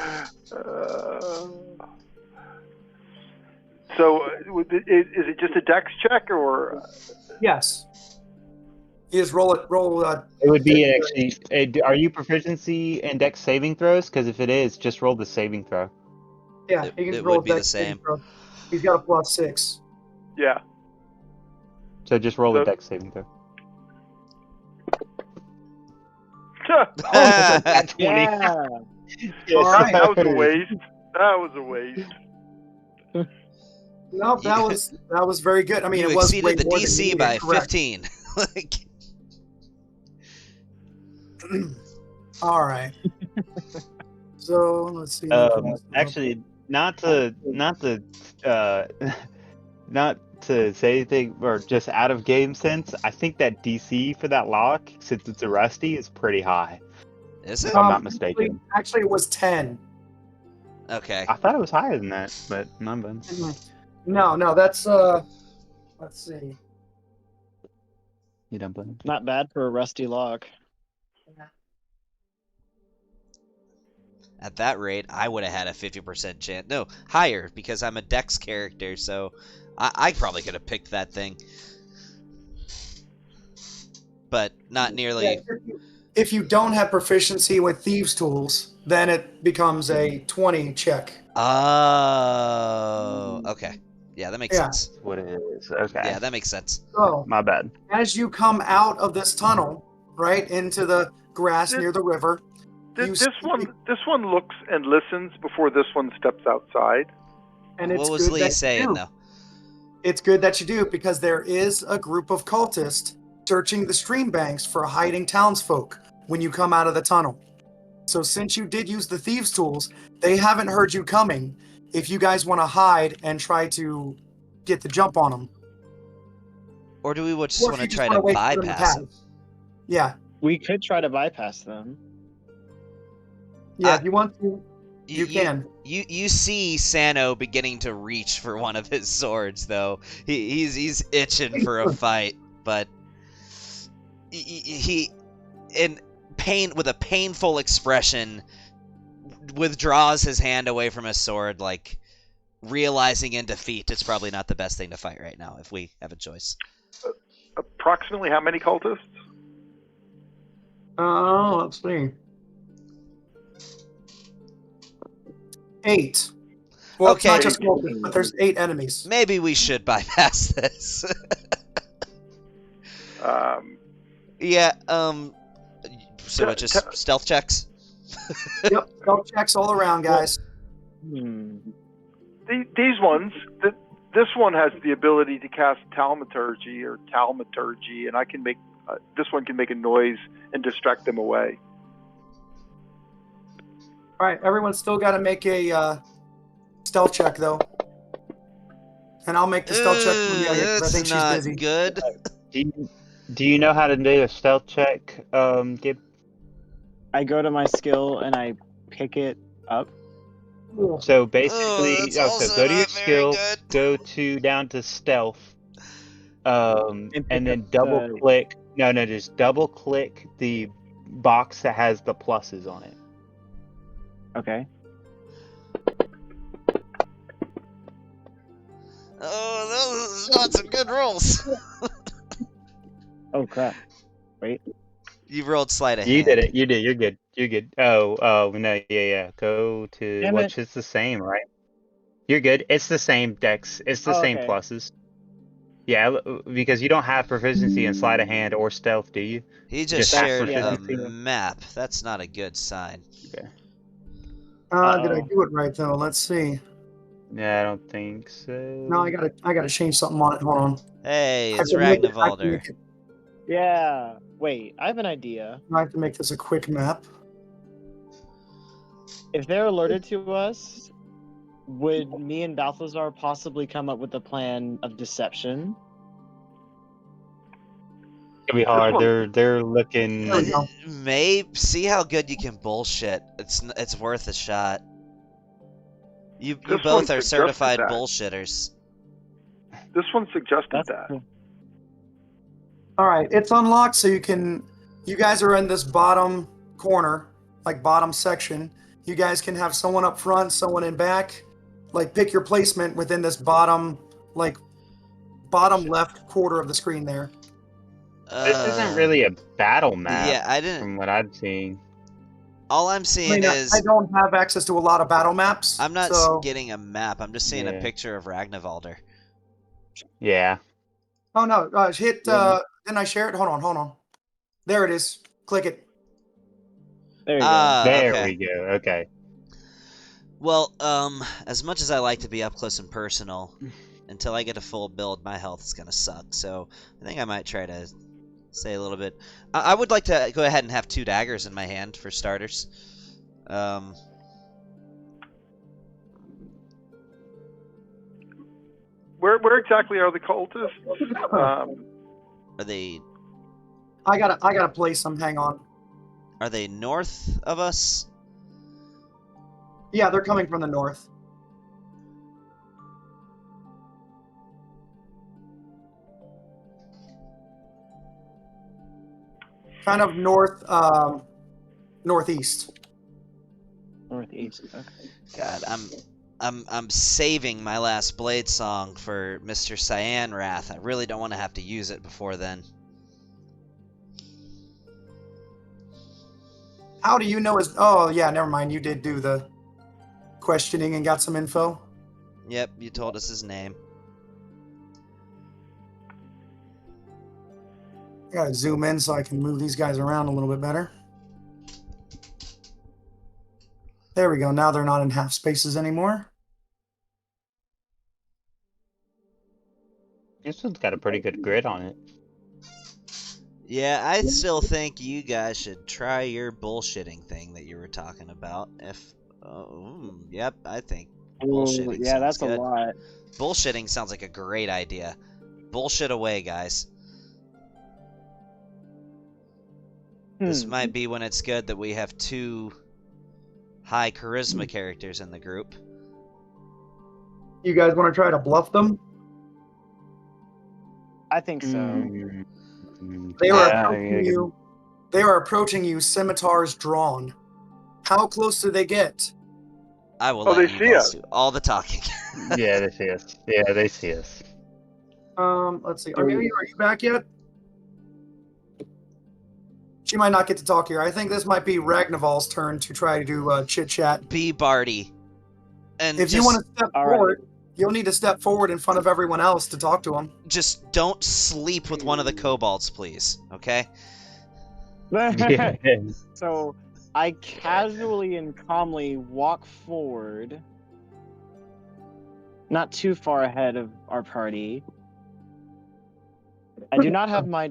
So, is it just a dex check, or? Yes. You just roll. It would be actually. Are you proficiency in dex saving throws? Because if it is, just roll the saving throw. Yeah, It- he can it roll would be the dex saving same. throw. He's got a +6. Yeah. So just roll So- a dex saving throw. Oh, That's 20. Yeah. All right. that was a waste. That was a waste. No, that was very good. I mean, You it was way exceeded the more than DC needed, by correct. 15. Like, All right. So let's see. Actually, not to not to say anything or just out of game sense, I think that DC for that lock, since it's a rusty, is pretty high. is it? If I'm not mistaken. Actually, it was 10. Okay. I thought it was higher than that, but none of them. No, that's let's see. You don't blame. Not bad for a rusty lock. At that rate, I would have had a 50% chance. No, higher, because I'm a Dex character, so I probably could have picked that thing. But not nearly. Yeah, if you don't have proficiency with thieves' tools, then it becomes a 20 check. Oh, okay. Yeah, that makes Yeah. sense. What it is? Okay. Yeah, that makes sense. So My bad. as you come out of this tunnel, right into the grass near the river, This one looks and listens before this one steps outside. and it's What was good Lee that you saying, do. though? It's good that you do because there is a group of cultists searching the stream banks for hiding townsfolk when you come out of the tunnel. So since you did use the thieves' tools, they haven't heard you coming. If you guys want to hide and try to get the jump on them, Or do we just or want if to you try just to want to wait for them to bypass pass. him? Yeah, We could try to bypass them. if you want to, you can. You see Sano beginning to reach for one of his swords, though. He's itching for a fight, but he in pain, with a painful expression, withdraws his hand away from his sword, like realizing in defeat it's probably not the best thing to fight right now if we have a choice. Approximately how many cultists? Oh, let's see. 8. Well, it's Okay. not just cultists, but there's 8 enemies. Maybe we should bypass this. Yeah. So it's just stealth checks. Yep, stealth checks all around, guys. These ones, this one has the ability to cast Thaumaturgy, and I can make this one can make a noise and distract them away. All right, everyone's still got to make a stealth check, though. And I'll make the stealth check for Amelia because I It's think she's not busy. good. Do you know how to do a stealth check, Gib? I go to my skill and I pick it up. So basically, that's so also go to your not very skill, good. go to down to stealth, and pick then up double the- click. No, just double click the box that has the pluses on it. Okay. Oh, those are not some good rolls. Oh crap. Wait. You rolled sleight of You hand. did it. You did. You're good. You're good. Oh no. Yeah. Go to Damn which is the same, right? You're good. It's the same dex. It's the same okay. pluses. Yeah, because you don't have proficiency in sleight of hand or stealth, do you? He just Just have shared a proficiency. map. That's not a good sign. Okay. Did I do it right, though? Let's see. Yeah, I don't think so. No, I gotta change something on it. Hold on. Hey, I have it's to make it- I have to Ragnvalder. make it- Yeah. Wait, I have an idea. I have to make this a quick map. If they're alerted to us, would me and Balthazar possibly come up with a plan of deception? It'll be hard. one- They're looking. There we go. Maybe see how good you can bullshit. It's worth a shot. You This both one are suggested certified that. bullshitters. This one suggested That's that. true. All right, it's unlocked, so you can. You guys are in this bottom corner, like bottom section. You guys can have someone up front, someone in back. Like pick your placement within this bottom, like bottom left quarter of the screen there. This isn't really a battle map. Yeah, I didn't. From what I'm seeing. All I'm I seeing mean, is I don't have access to a lot of battle maps. I'm not So, getting a map. I'm just seeing a Yeah. picture of Ragnvalder. Yeah. oh no, hit. Yeah. Didn't I share it? Hold on. There it is. Click it. There you Ah, There okay. we go. Okay. Well, as much as I like to be up close and personal, until I get a full build, my health is gonna suck. So I think I might try to say a little bit. I would like to go ahead and have 2 daggers in my hand for starters. Where exactly are the cultists? Are they I gotta place them. Hang on. north of us? Yeah, they're coming from the north. Kind of northeast. go. Northeast. Okay. God, I'm saving my last blade song for Mr. Cyan Wrath. I really don't want to have to use it before then. How do you know his? Oh yeah, never mind. You did do the questioning and got some info. Yep, you told us his name. I gotta zoom in so I can move these guys around a little bit better. There we go. Now they're not in half spaces anymore. This one's got a pretty good grid on it. Yeah, I still think you guys should try your bullshitting thing that you were talking about. Yep, I think bullshitting Yeah, sounds that's good. a lot. Bullshitting sounds like a great idea. Bullshit away, guys. This might be when it's good that we have 2 high charisma characters in the group. You guys want to try to bluff them? I think so. They are Yeah, approaching you. They are approaching you, scimitars drawn. How close do they get? I will Oh, let they you see guys us. do all the talking. Yeah, they see us. Yeah, they see us. Let's see. Are you back yet? She might not get to talk here. I think this might be Ragnaval's turn to try to do chit chat. Be Barty. And If just, you want to step All right. forward, you'll need to step forward in front of everyone else to talk to him. just don't sleep with one of the kobolds, please. Okay? Yeah. So I casually and calmly walk forward, not too far ahead of our party. I do not have my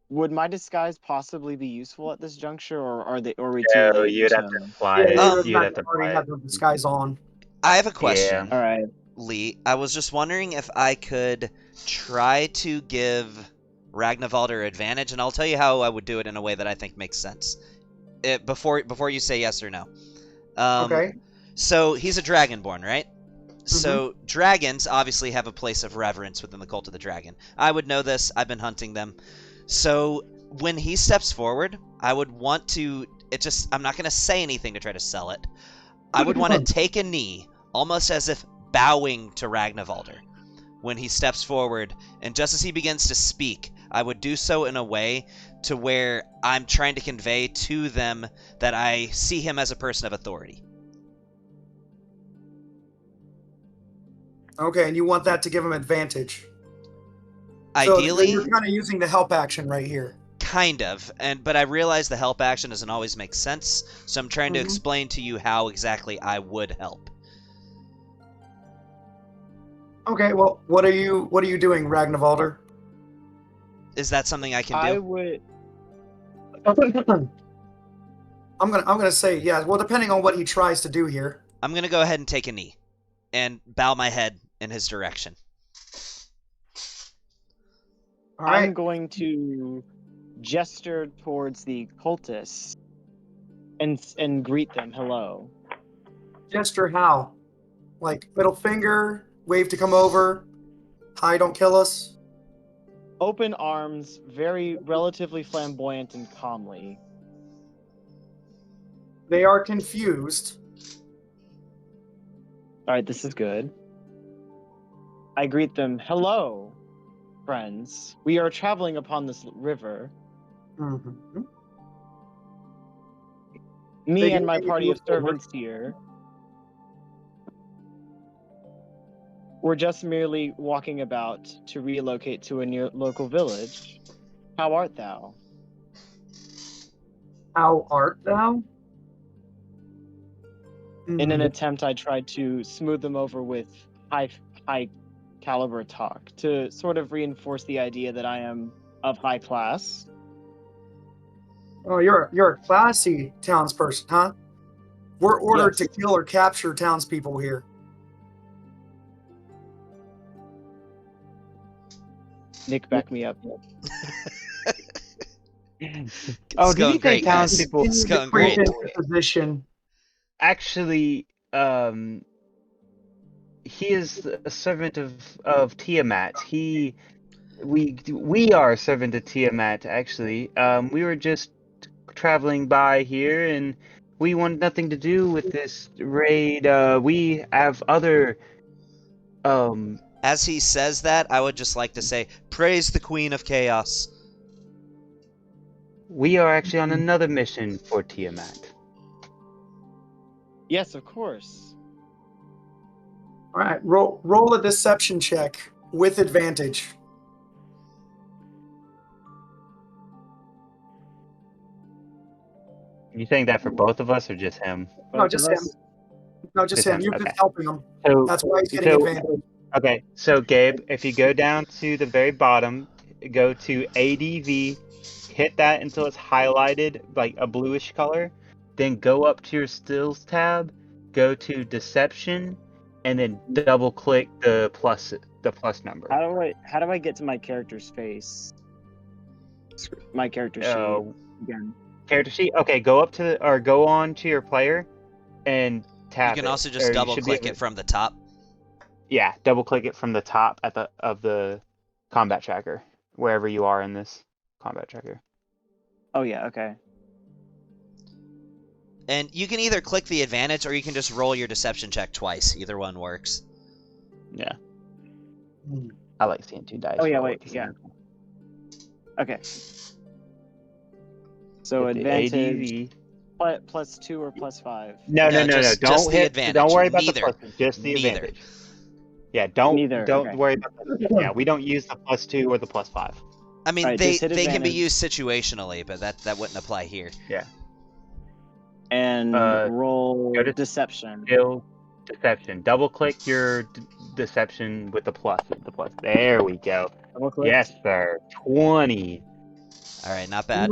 Would my disguise possibly be useful at this juncture, or are we too No, late? you'd have to apply Yeah, it. you You'd have to already apply have it. the disguise on. I have a question. All right. Lee, I was just wondering if I could try to give Ragnvalder advantage, and I'll tell you how I would do it in a way that I think makes sense. Before you say yes or no. Okay. So he's a dragonborn, right? So dragons obviously have a place of reverence within the cult of the dragon. I would know this. I've been hunting them. So when he steps forward, I would want to. I'm not going to say anything to try to sell it. I would want to take a knee, almost as if bowing to Ragnvalder when he steps forward, and just as he begins to speak, I would do so in a way to where I'm trying to convey to them that I see him as a person of authority. Okay, and you want that to give him advantage. Ideally, So you're kind of using the help action right here. kind of, but I realize the help action doesn't always make sense, so I'm trying to explain to you how exactly I would help. Okay, well, what are you doing, Ragnvalder? Is that something I can I do? would. I'm gonna say yeah. Well, depending on what he tries to do here. I'm gonna go ahead and take a knee, and bow my head in his direction. All right. I'm going to gesture towards the cultists and greet them. Hello. Gesture how? Like middle finger, wave to come over. Hi, don't kill us. Open arms, very relatively flamboyant and calmly. They are confused. All right, this is good. I greet them. Hello, friends. We are traveling upon this river. Mm-hmm. Me They and my can party move of servants here. We're just merely walking about to relocate to a near local village. How art thou? How art thou? In an Mhm. attempt, I tried to smooth them over with high caliber talk to sort of reinforce the idea that I am of high class. Oh, you're a classy townsperson, huh? We're ordered to Yes. kill or capture townspeople here. Nick, back me up. It's Oh, did going you say great, guys. townspeople? It's going Creep great. into position. Actually, he is a servant of Tiamat. We are a servant of Tiamat. Actually, we were just traveling by here, and we want nothing to do with this raid. We have other As he says that, I would just like to say, praise the Queen of Chaos. we are actually on another mission for Tiamat. Yes, of course. All right, roll a deception check with advantage. You saying that for both of us or just him? No, Both just of him. us? No, just Just him. him, You're okay. just helping him. So, That's why he's getting so advantage. okay, so Gabe, if you go down to the very bottom, go to ADV, hit that until it's highlighted like a bluish color, then go up to your stills tab, go to deception, and then double click the plus number. How do I get to my character's face? My character sheet again. Character sheet. Okay, go up to go on to your player and tap You can it, also or just you double should be click able it to- from the top. Yeah, double click it from the top of the combat tracker, wherever you are in this combat tracker. Oh yeah, okay. And you can either click the advantage or you can just roll your deception check twice. Either one works. Yeah, Hmm. I like seeing two dice. Oh, yeah, roll wait, at the same yeah. time. Okay. So Hit the advantage ADV. +2 or +5? No. just Don't the hit. advantage. Don't worry about Neither. the plus. Just the Neither. advantage. Yeah, don't Neither, okay. worry about that. Yeah, we don't use the +2 or the +5. I mean, Alright, they just hit can be advantage. used situationally, but that wouldn't apply here. Yeah. And roll go to deception. Skill deception. Double click your deception with the plus. There we go. Double click. Yes, sir. 20. All right, not bad.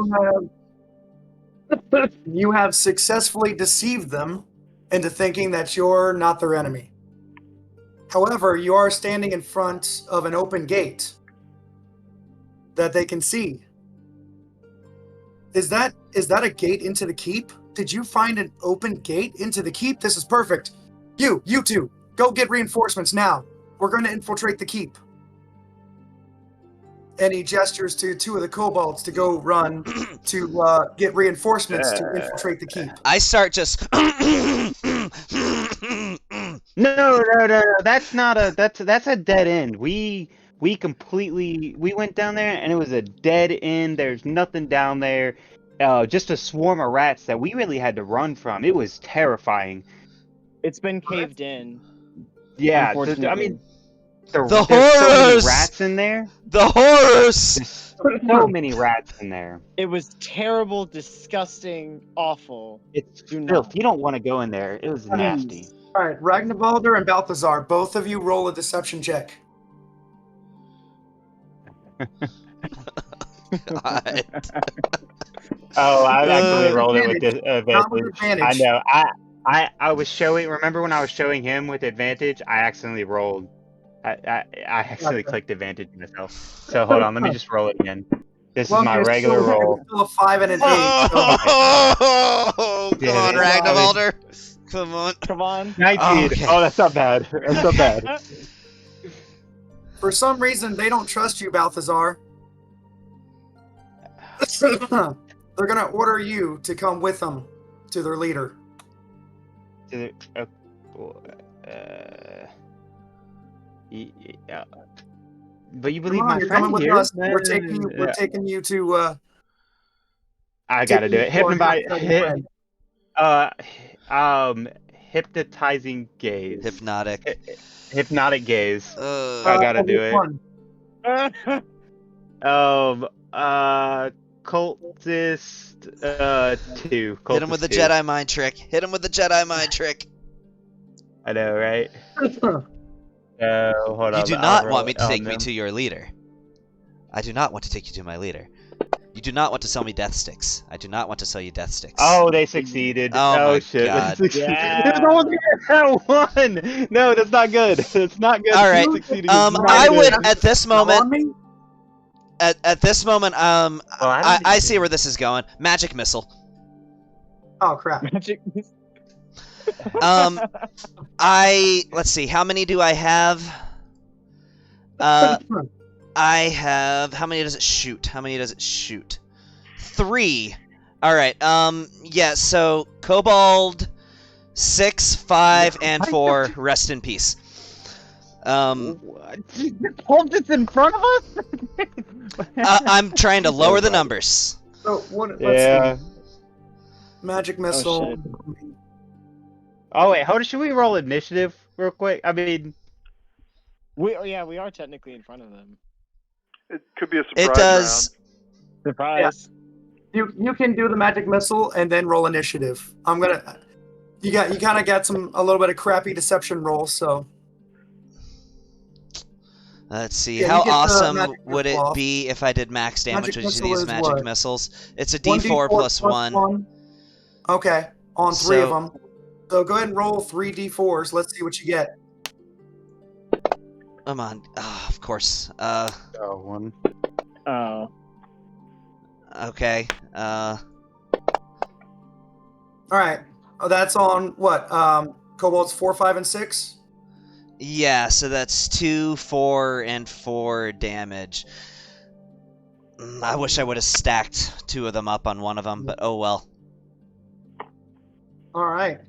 You have successfully deceived them into thinking that you're not their enemy. However, you are standing in front of an open gate that they can see. Is that a gate into the keep? Did you find an open gate into the keep? This is perfect. You two, go get reinforcements now. We're going to infiltrate the keep. And he gestures to two of the kobolds to go run to get reinforcements to infiltrate the keep. I start just. No. That's not a that's a dead end. We went down there and it was a dead end. There's nothing down there. Just a swarm of rats that we really had to run from. It was terrifying. It's been caved in. Yeah, Unfortunately. I mean, The there's so many horrors! rats in there. The horrors! So many rats in there. It was terrible, disgusting, awful. It's Do filth. not. You don't want to go in there. It was nasty. All All right, Ragnvalder and Balthazar, both of you roll a deception check. God. Oh, I actually rolled it with Advantage, not with advantage. I advantage. know. I was showing. Remember when I was showing him with advantage? I accidentally rolled. I accidentally Gotcha. clicked advantage myself. So hold on. Let me just roll it again. This Well, is my it's regular roll. still a 5 and an 8. So Oh, come on, Damn it. I was- Ragnvalder. Come on. Come on. 19. Okay. Oh, that's not bad. That's not bad. for some reason, they don't trust you, Balthazar. They're gonna order you to come with them to their leader. Yeah. But you Come believe on, my you're friend coming with here? us. We're taking you to. I gotta do it. Hypnotizing gaze. Hypnotic. Hypnotic gaze. I Uh, gotta do which it. one? Cultist 2. hit him with the Cultist 2. Jedi mind trick. Hit him with the Jedi mind trick. I know, right? Hold You on. do I'll not roll want me it to on take me them. to your leader. I do not want to take you to my leader. You do not want to sell me death sticks. I do not want to sell you death sticks. Oh, they succeeded. Oh my shit. God. They succeeded. Yeah. There's only that one. No, that's not good. It's not good. All right. Succeeding is not I good. would at this moment. On me? At this moment, Well, I see where this is going. Magic missile. Oh crap! Magic. Let's see. How many do I have? I have. How many does it shoot? How many does it shoot? 3. All right. Yeah. So Kobold, 6, 5, and 4. Rest in peace. Hold this in front of us. I'm trying to lower the numbers. So what? Yeah. Let's see. Magic missile. Oh wait, should we roll initiative real quick? I mean, we are technically in front of them. It could be a surprise It does. Surprise. You can do the magic missile and then roll initiative. I'm gonna. You kind of got a little bit of crappy deception rolls, so. Let's see. Yeah, How you get the awesome magic would it missile off. be if I did max damage Magic with missile these is magic what? missiles? It's a 1d4 D4 plus 1. Okay, on 3 of So- them. So go ahead and roll 3 d4s. Let's see what you get. Come on. Of course. 1. Oh. Okay. All right. Oh, that's on what? Kobolds 4, 5, and 6. Yeah, so that's 2, 4, and 4 damage. I wish I would have stacked 2 of them up on one of them, but oh well. All right.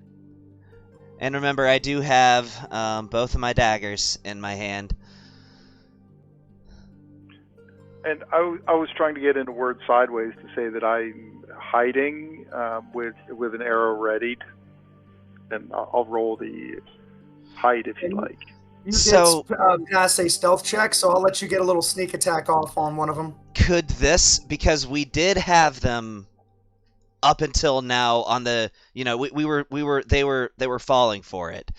And remember, I do have both of my daggers in my hand. And I was trying to get into word sideways to say that I'm hiding with an arrow readied, and I'll roll the hide if you like. You So- did pass a stealth check, so I'll let you get a little sneak attack off on one of them. Could this, because we did have them up until now on the, they were falling for it.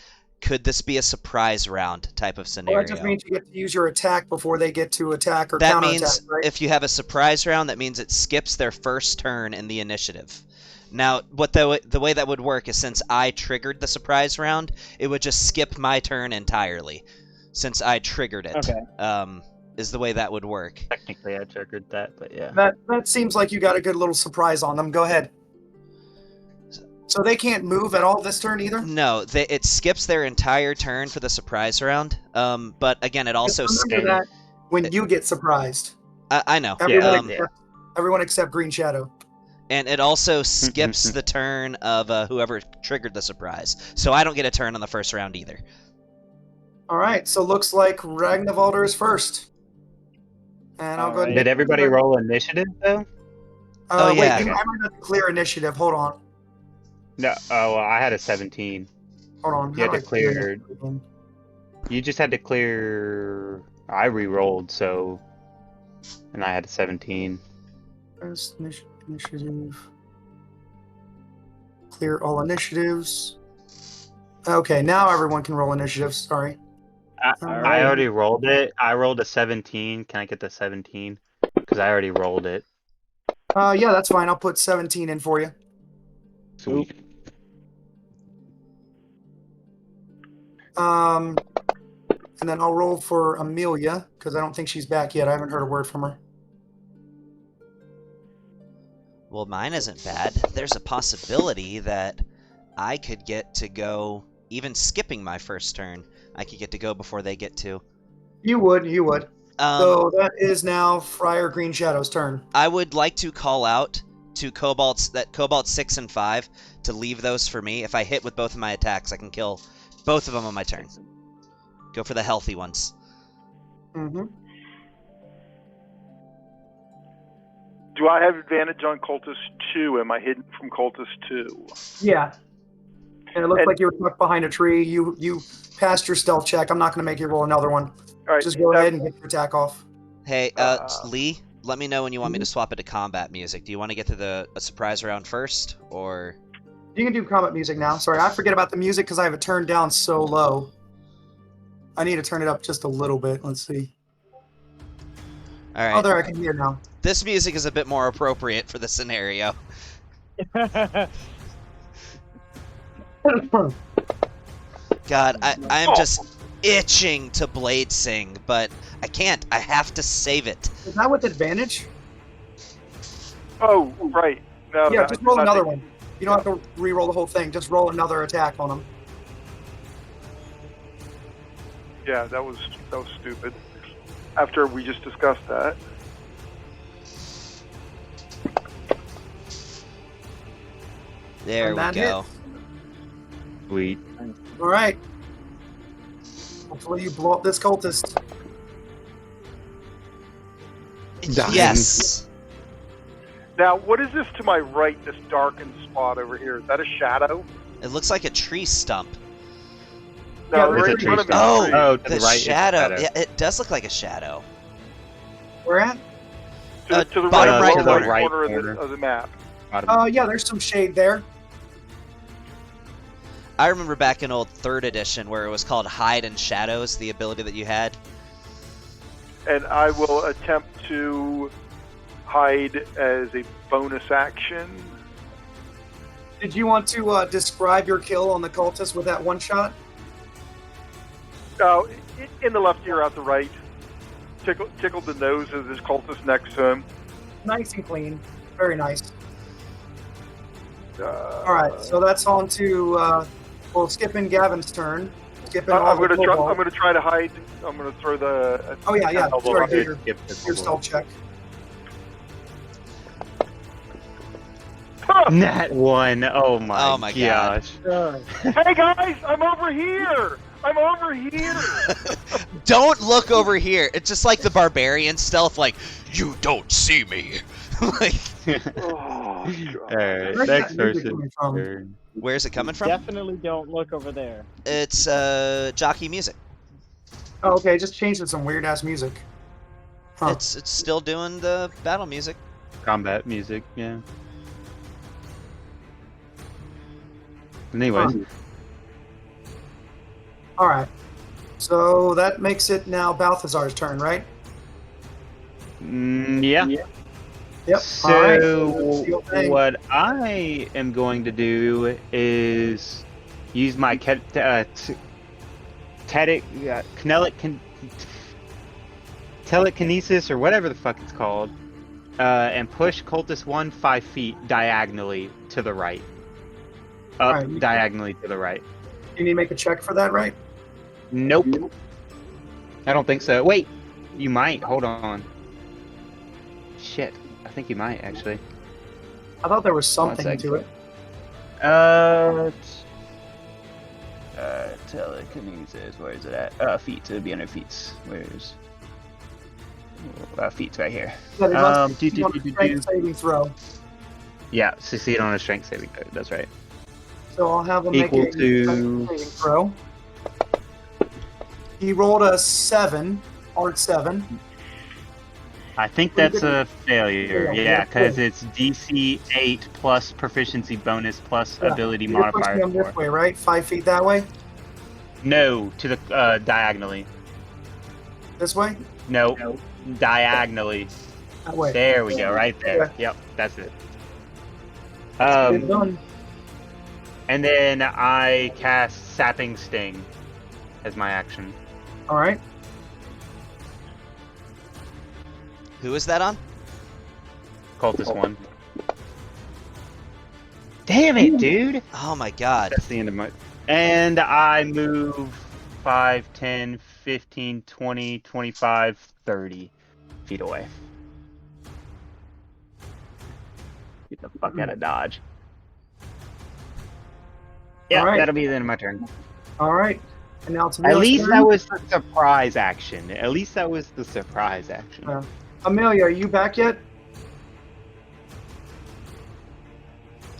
Could this be a surprise round type of Well, scenario? that just means you get to use your attack before they get to attack or That counterattack, means right? if you have a surprise round, that means it skips their first turn in the initiative. Now, what the way that would work is since I triggered the surprise round, it would just skip my turn entirely, since I triggered it. Okay. Is the way that would work. Technically, I triggered that, but yeah. That seems like you got a good little surprise on them. Go ahead. So they can't move at all this turn either? No, it skips their entire turn for the surprise round. But again, it also Just remember that when you get surprised. I know. Everyone except Green Shadow. And it also skips the turn of whoever triggered the surprise. So I don't get a turn on the first round either. All right, so looks like Ragnvalder is first. And I'll go ahead and... Did everybody roll initiative though? Oh, yeah. Wait, I might have to clear initiative. Hold on. No. Oh, well, I had a 17. Hold on. You had How to do I clear clear. initiative again? You just had to clear. I re-rolled, so, and I had a 17. First initiative. Clear all initiatives. Okay, now everyone can roll initiative. Sorry. I Alright. already rolled it. I rolled a 17. Can I get the 17? Because I already rolled it. Yeah, that's fine. I'll put 17 in for you. Sweet. And then I'll roll for Amelia because I don't think she's back yet. I haven't heard a word from her. Well, mine isn't bad. There's a possibility that I could get to go, even skipping my first turn, I could get to go before they get to. You would. Um, So that is now Friar Green Shadow's turn. I would like to call out to Cobalt 6 and 5 to leave those for me. If I hit with both of my attacks, I can kill both of them on my turn. Go for the healthy ones. Mm-hmm. Do I have advantage on Cultist 2? Am I hidden from Cultist 2? Yeah. And it looks like you were tucked behind a tree. You passed your stealth check. I'm not going to make you roll another one. All right. Just go ahead and get your attack off. Hey, Lee, let me know when you want me to swap it to combat music. Do you want to get to a surprise round first, or...? You can do combat music now. Sorry, I forget about the music because I have it turned down so low. I need to turn it up just a little bit. Let's see. All right. Oh, there, I can hear now. This music is a bit more appropriate for the scenario. God, I'm just itching to blade sing, but I can't. I have to save it. Is that with advantage? Oh, right. No, Yeah, no, just roll I'm not another thinking- one. You don't have to re-roll the whole thing. Just roll another attack on them. Yeah, that was stupid. After we just discussed that. There And we that go. Sweet. All right. Hopefully you blow up this cultist. Dying. Yes. Now, what is this to my right, this darkened spot over here? Is that a shadow? It looks like a tree stump. No, Yeah, right there's in a tree front of me. stump. is a tree. Oh, to The the right is a shadow. shadow. Yeah, it does look like a shadow. Where at? To the bottom right, right lower corner. corner of the map. Yeah, there's some shade there. I remember back in old 3rd edition where it was called Hide and Shadows, the ability that you had. And I will attempt to hide as a bonus action. Did you want to describe your kill on the cultist with that one shot? Oh, in the left ear, out the right. Tickled the nose of this cultist next to him. Nice and clean. Very nice. All All right, so that's on to well, skipping Gavin's turn. Skipping I'm all going the to try. cobalt. I'm going to try to hide. I'm going to throw the. Oh yeah. elbow Sorry, right. do your stealth check. Nat 1. Oh my, Oh my God. gosh. Hey guys, I'm over here. I'm over here. Don't look over here. It's just like the barbarian stealth, like, you don't see me. Like, Oh, God. Alright, Where's next that music person. coming from? Turn. where's it coming from? Definitely don't look over there. It's jockey music. Oh, okay, just changed to some weird ass music. Huh. It's still doing the battle music. Combat music, yeah. Anyways, All right. So that makes it now Balthazar's turn, right? yeah. Yep. So what I am going to do is use my telekinesis or whatever the fuck it's called, and push Cultist 1 5 feet diagonally to the right. Up Alright. diagonally to the right. You need to make a check for that, right? Nope. I don't think so. Wait, you might. Hold on. Shit. I think you might actually. I thought there was something sec. to it. Telekinesis. Where is it at? Feet. It would be under feet. Where's feet's right here. Yeah, they must be on a do. strength saving throw. Yeah, succeed on a strength saving throw. That's right. So I'll have him Equal make a to- strength saving throw. He rolled a 7, hard 7. I think Pretty that's good. a failure. Yeah, Yeah, because yeah. it's DC 8 plus proficiency bonus plus Yeah. ability You're pushing modifier them this 4. way, right? 5 feet that way? No, to the diagonally. This way? No, diagonally. That way. There we go, right there. Okay. Yep, that's it. Good done. And then I cast Sapping Sting as my action. All right. Who is that on? Cultist 1. Damn it, dude! Oh my god. That's the end of my... And I move 5, 10, 15, 20, 25, 30 feet away. Get the fuck out of Dodge. Yeah, Alright. that'll be the end of my turn. All right. And now to At least that was the surprise action. At least that was the surprise action. Amelia, are you back yet?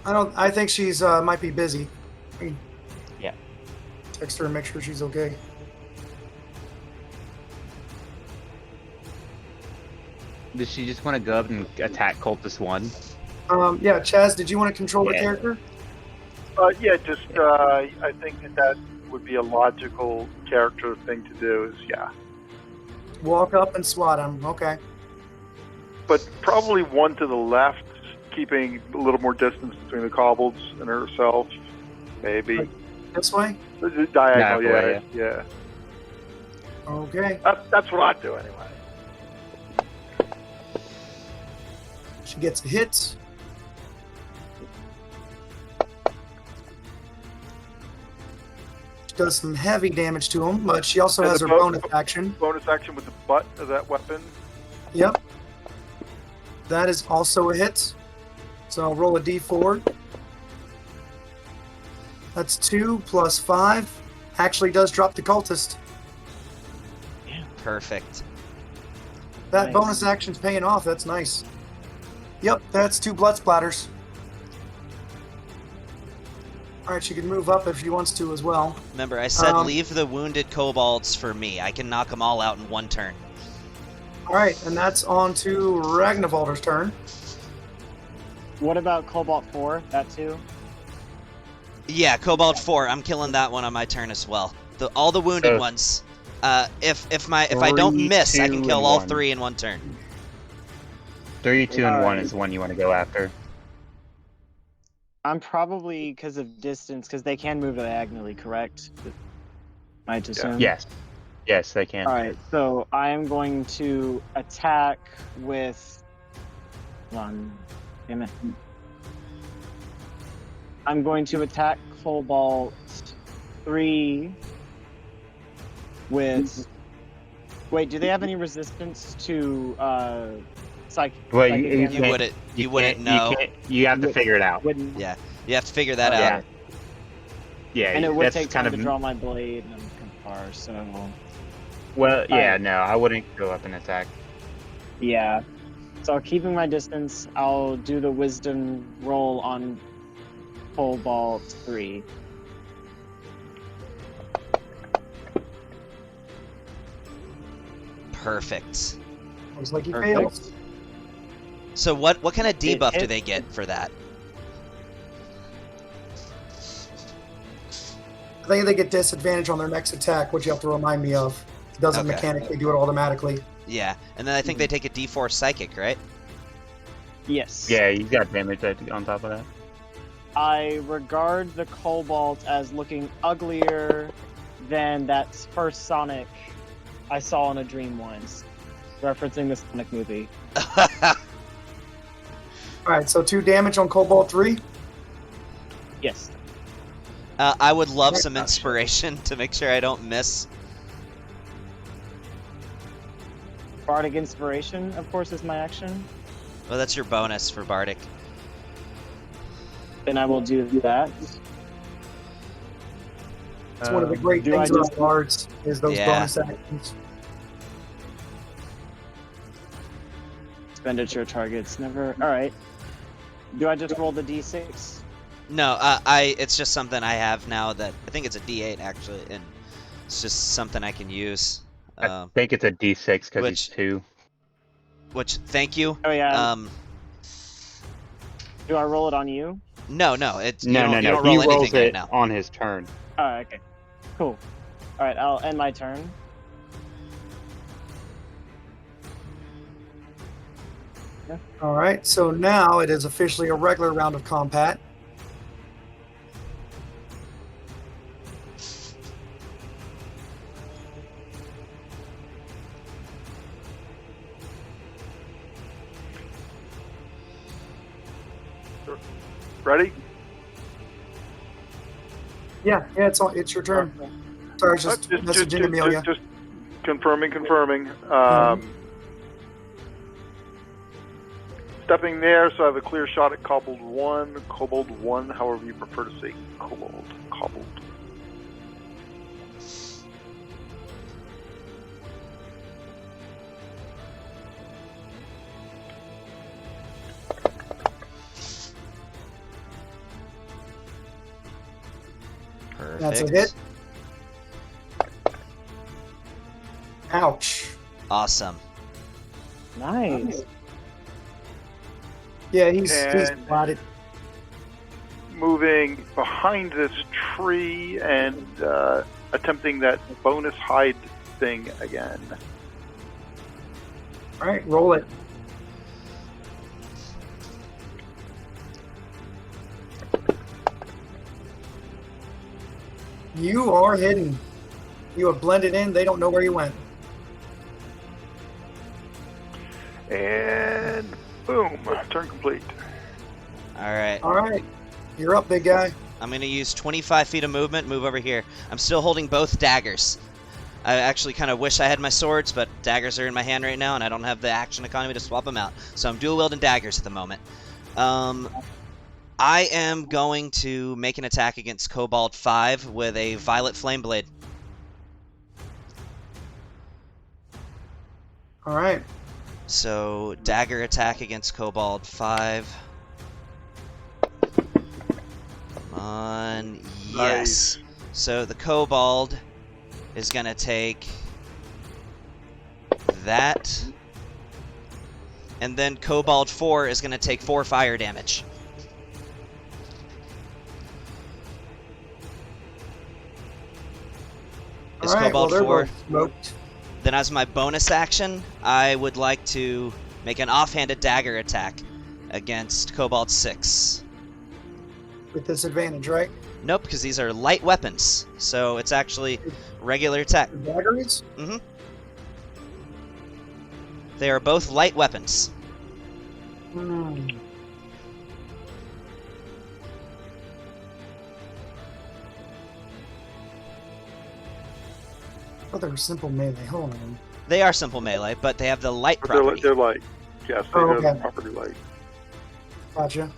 I think she's might be busy. Yeah. Text her and make sure she's okay. Does she just want to go up and attack Cultist 1? Yeah, Chaz, did you want to control the Yeah. character? Yeah, just I think that would be a logical character thing to do. Is Walk up and swat him. Okay. but probably one to the left, keeping a little more distance between the kobolds and herself. Maybe This way? diagonal. Yeah, Yeah. Okay. That's what I'd do anyway. She gets a hit. She does some heavy damage to him, but she also And has the her bo- bonus action. Bonus action with the butt of that weapon. Yep. That is also a hit. So I'll roll a d4. That's 2 plus 5. Actually does drop the cultist. Perfect. That Nice. bonus action's paying off. That's nice. Yep, that's 2 blood splatters. Alright, she can move up if she wants to as well. Remember, I said Um, leave the wounded kobolds for me. I can knock them all out in one turn. Alright, and that's on to Ragnavaldr's turn. What about Cobalt 4? That too? Yeah, Cobalt 4. I'm killing that one on my turn as well. All the wounded So- ones. If I don't 3, miss, I 2, can kill and all 1. 3 in one turn. 3, 2, and 1 Alright. is the one you want to go after. I'm probably because of distance, because they can move diagonally, correct? Might assume. Yes. Yes, they can. All right, so I am going to attack with. Hold on, damn it. I'm going to attack Cobalt 3 with. Wait, do they have any resistance to psychic? Well, psychic you damage? You wouldn't can't- know. You have to figure it out. Wouldn't. Yeah, you have to figure that Okay. out. Yeah, And it would that's take kind time of. to draw my blade and far, so Well, yeah, Alright. no, I wouldn't go up and attack. yeah. So keeping my distance, I'll do the wisdom roll on Cobalt 3. Perfect. Looks like he Perfect. fails. So what kind of debuff do hit- they get for that? I think they get disadvantage on their next attack, which you have to remind me of. It doesn't Okay. mechanically do it automatically. Yeah, and then I think they take a D4 psychic, right? Yes. Yeah, you got damage on top of that. I regard the Cobalt as looking uglier than that first Sonic I saw in a dream once, referencing the Sonic movie. Alright, so 2 damage on Cobalt 3. Yes. I would love some inspiration to make sure I don't miss. Bardic Inspiration, of course, is my action. Well, that's your bonus for Bardic. Then I will do that. It's one of the great do I things about just- bards is those Yeah. bonus actions. Expenditure targets never. All right. Do I just roll the d6? No, it's just something I have now that I think it's a D8 actually, and it's just something I can use. I think it's a D6 because which- he's 2. Which, thank you. Oh yeah. Um, Do I roll it on you? no, it's you No, don't, no, you no. don't He roll rolls anything right it now. on his turn. Oh, okay. Cool. All right, I'll end my turn. All right, so now it is officially a regular round of combat. Ready? Yeah, it's your turn. Sorry, I was just messaging Amelia. Just confirming. Stepping there, so I have a clear shot at Kobold 1, however you prefer to say Kobold. Perfect. That's a hit. Ouch. Awesome. Nice. Yeah, he's And- spotted. Moving behind this tree and attempting that bonus hide thing again. All right, roll it. You are hidden. You have blended in. They don't know where you went. And boom, turn complete. All right. All right, you're up, big guy. I'm going to use 25 feet of movement, move over here. I'm still holding both daggers. I actually kind of wish I had my swords, but daggers are in my hand right now, and I don't have the action economy to swap them out. So I'm dual wielding daggers at the moment. I am going to make an attack against Cobalt 5 with a Violet Flame Blade. All right. So, dagger attack against Cobalt 5. Come on. Yes. So, the Kobold is going to take that. And then Kobold 4 is going to take 4 fire damage. Is All right, well, Kobold they're 4? both smoked. Then as my bonus action, I would like to make an offhanded dagger attack against Cobalt 6. With disadvantage, right? Nope, because these are light weapons, so it's actually regular attack. Daggers? Mm-hmm. They are both light weapons. Hmm. Oh, they're simple melee. Hold on. They are simple melee, but they have the light But property. they're light. Yes, they Oh, have okay. property light. Gotcha.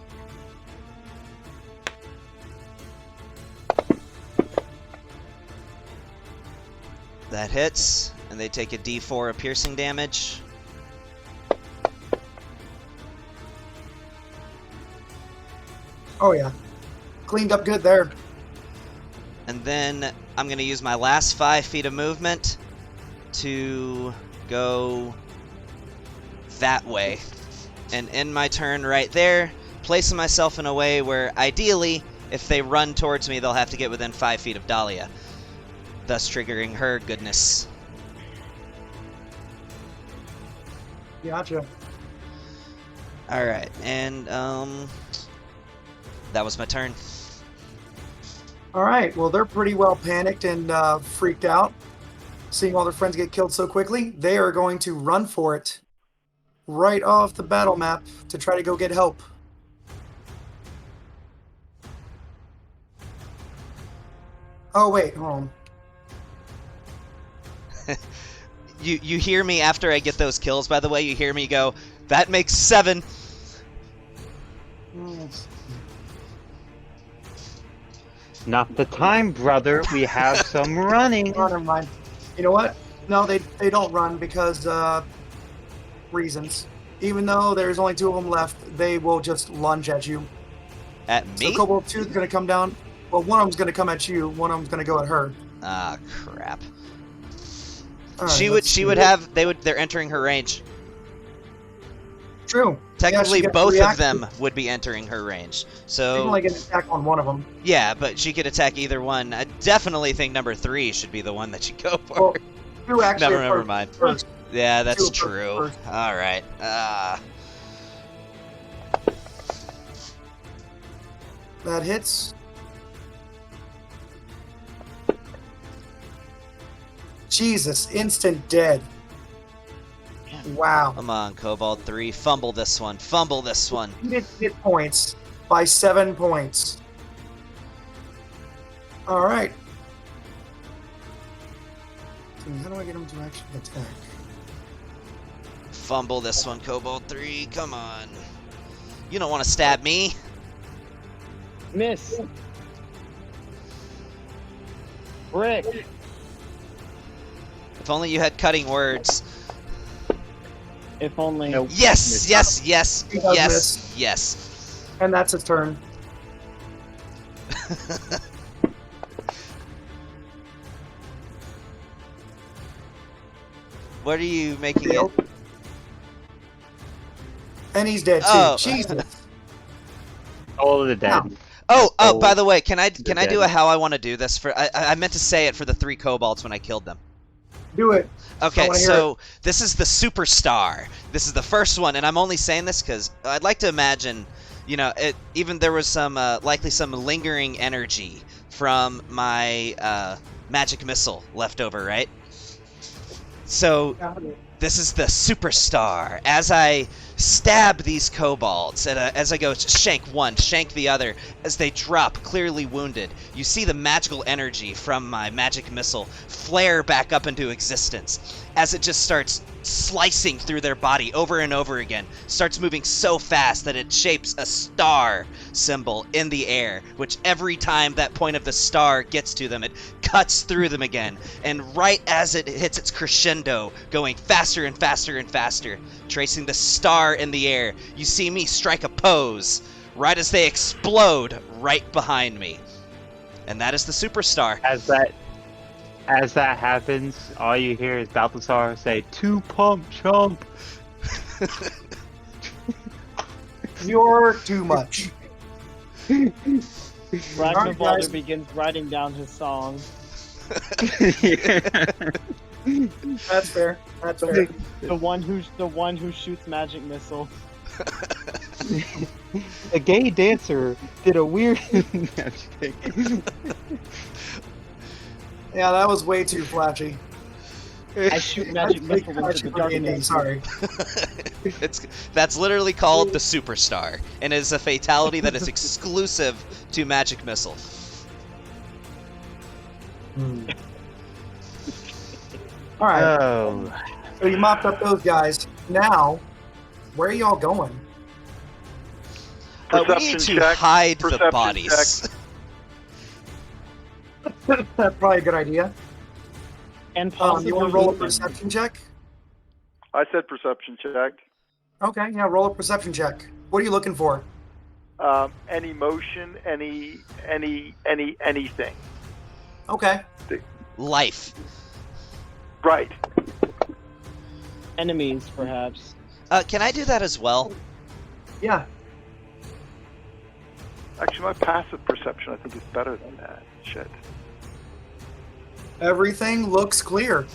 That hits, and they take a d4 of piercing damage. Oh, yeah. Cleaned up good there. And then I'm going to use my last 5 feet of movement to go that way. And end my turn right there, placing myself in a way where, ideally, if they run towards me, they'll have to get within 5 feet of Dahlia, thus triggering her goodness. Gotcha. Alright, and, that was my turn. All right. Well, they're pretty well panicked and freaked out, seeing all their friends get killed so quickly. They are going to run for it right off the battle map to try to go get help. Oh, wait. Hold on. You hear me after I get those kills, by the way, you hear me go, that makes 7. Not the time, brother. We have some running. Oh, never mind. You know what? No, they don't run because reasons. Even though there's only 2 of them left, they will just lunge at you. At me? So Kobold 2 is going to come down. Well, one of them's going to come at you. One of them's going to go at her. Ah, crap. All right, She let's would see. they're entering her range. true. Technically, gets both of react- them would be entering her range. She can So, only get an attack on one of them. yeah, but she could attack either one. I definitely think number 3 should be the one that you go for. Well, two actually. Never approach mind. First. Yeah, that's Two approach true. first. All right. That hits. Jesus, instant dead. Wow. Come on, Cobalt 3. Fumble this one. Fumble this one. He did hit points by 7 points. All right. How do I get him to actually attack? Fumble this one, Cobalt 3. Come on. You don't want to stab me. Miss. Brick. If only you had cutting words. If only. Nope. Yes, yes, yes, He does yes, miss. yes. And that's his turn. What are you making it? And he's dead too. Oh. Jesus. All of the dead. Oh, Oh, by the way, can I do dead. a how I want to do this for? I meant to say it for the 3 kobolds when I killed them. Do it. Okay, wanna hear so this is the superstar. This is the first one, and I'm only saying this because I'd like to imagine, you know, even there was some likely some lingering energy from my magic missile left over, right? So this is the superstar. As I stab these kobolds, and as I go shank one, shank the other, as they drop, clearly wounded, you see the magical energy from my magic missile flare back up into existence as it just starts slicing through their body over and over again, starts moving so fast that it shapes a star symbol in the air, which every time that point of the star gets to them, it cuts through them again, and right as it hits its crescendo, going faster and faster and faster, tracing the star in the air, you see me strike a pose right as they explode right behind me. And that is the superstar. As that happens, all you hear is Balthasar say, "2 pump chump." You're too much. Ragnar guys. begins writing down his song. That's fair. That's fair. The one who shoots magic missiles. A gay dancer did a weird. I'm just kidding. Yeah, that was way too flashy. I shoot magic missile into the darkness. Sorry. That's literally called the superstar, and it is a fatality that is exclusive to magic missile. All right. Oh. So you mopped up those guys. Now, where are y'all going? We need Perception to check. hide the Perception bodies. That's probably a good idea. And possibly You want to roll a Windmill. perception check? I said perception check. Okay, yeah, roll a perception check. What are you looking for? Any motion, anything. Okay. Life. Right. Enemies, perhaps. Can I do that as well? Yeah. Actually, my passive perception, I think, is better than that. Shit. Everything looks clear.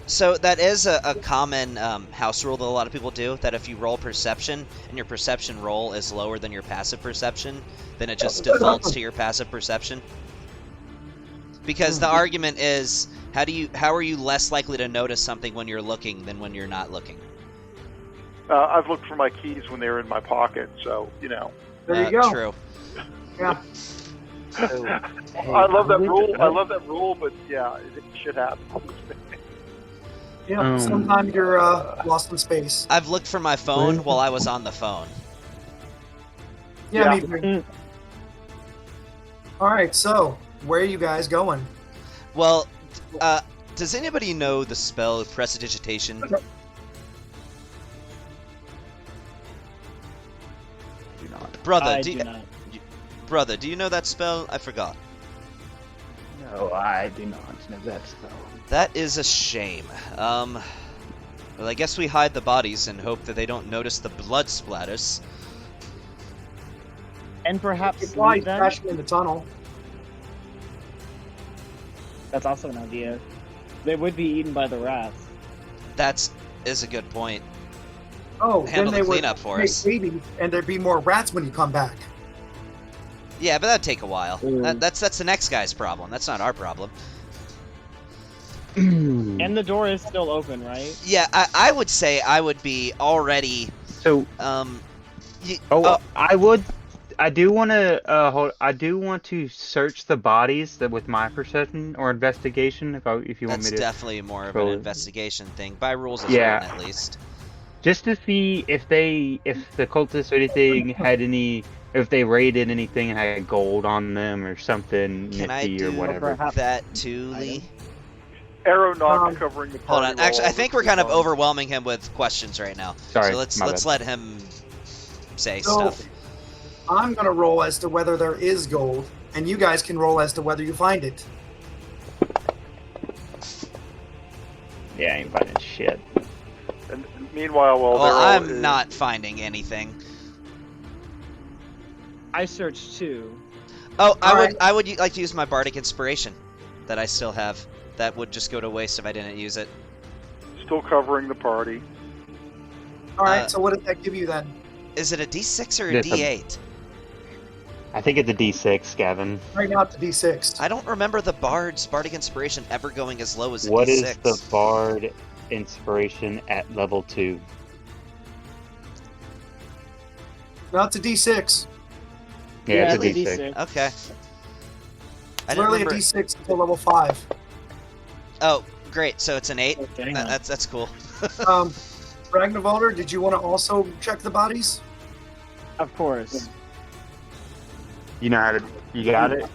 So that is a common house rule that a lot of people do, that if you roll perception and your perception roll is lower than your passive perception, then it just defaults to your passive perception. Because the argument is, how are you less likely to notice something when you're looking than when you're not looking? I've looked for my keys when they were in my pocket, so, you know. There you go. True. Yeah. I love that rule, but yeah, it should happen. Yeah. Sometimes you're lost in space. I've looked for my phone while I was on the phone. Yeah, Yeah. me too. All right, so where are you guys going? Well, does anybody know the spell Prestidigitation? Do not. Brother, I do do not. Brother, do you know that spell? I forgot. No, I do not know that spell. That is a shame. Well, I guess we hide the bodies and hope that they don't notice the blood splatters. And perhaps It's why leave them. crashing in the tunnel. That's also an idea. They would be eaten by the rats. Is a good point. Oh, Handle then the they would cleanup for make us. babies, and there'd be more rats when you come back. Yeah, but that'd take a while. Ooh. That's the next guy's problem. That's not our problem. And the door is still open, right? Yeah, I would say I would be already. So, I do want to I do want to search the bodies with my perception or investigation if you want That's me to. definitely more of an roll it. investigation thing. By rules as Yeah. written, at least. Just to see if the cultists or anything had if they raided anything and had gold on them or something Can I nifty or do whatever. that too, Lee? Aeronaut covering the Hold party. on. Actually, I while think the we're kind of phone. overwhelming him with questions right now. Sorry, So let's my bad. let him say So, stuff. I'm gonna roll as to whether there is gold, and you guys can roll as to whether you find it. Yeah, I ain't finding shit. And meanwhile, while Well, they're all I'm not finding anything. I searched too. Oh, Alright. I would like to use my bardic inspiration that I still have. That would just go to waste if I didn't use it. still covering the party. All right. Uh, So what does that give you then? Is it a D6 or a It's a- D8? I think it's a D6, Gavin. Right now it's a D6. I don't remember the bard's bardic inspiration ever going as low as a What D6. is the bard inspiration at level 2? No, it's a D6. Yeah, it's a it's D6. Okay. I It's didn't literally a remember. D6 until level 5. Oh, great. So it's an 8. Okay, That's cool. Ragnarvalder, did you want to also check the bodies? of course. You know how to. You got it?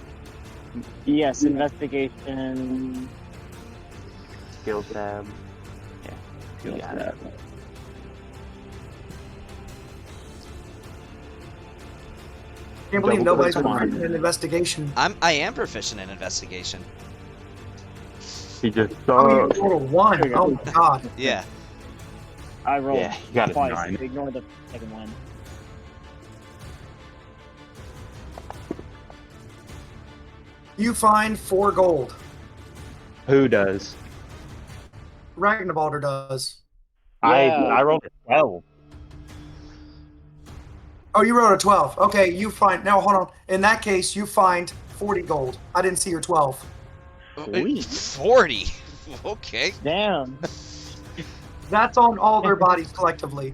Yes, investigation. Skill tab. Yeah. You got it. Can't believe Double nobody's click on been it. in an investigation. I am proficient in investigation. He just Oh, you sucks. rolled a 1. Oh my god. Yeah. I rolled Yeah, you got a twice. 9. Ignore the second one. You find 4 gold. Who does? Ragnarvalder does. Yeah. I rolled a 12. Oh, you rolled a 12. Okay, you find. Now, hold on. In that case, you find 40 gold. I didn't see your 12. Sweet. 40. Okay. Damn. That's on all their bodies collectively.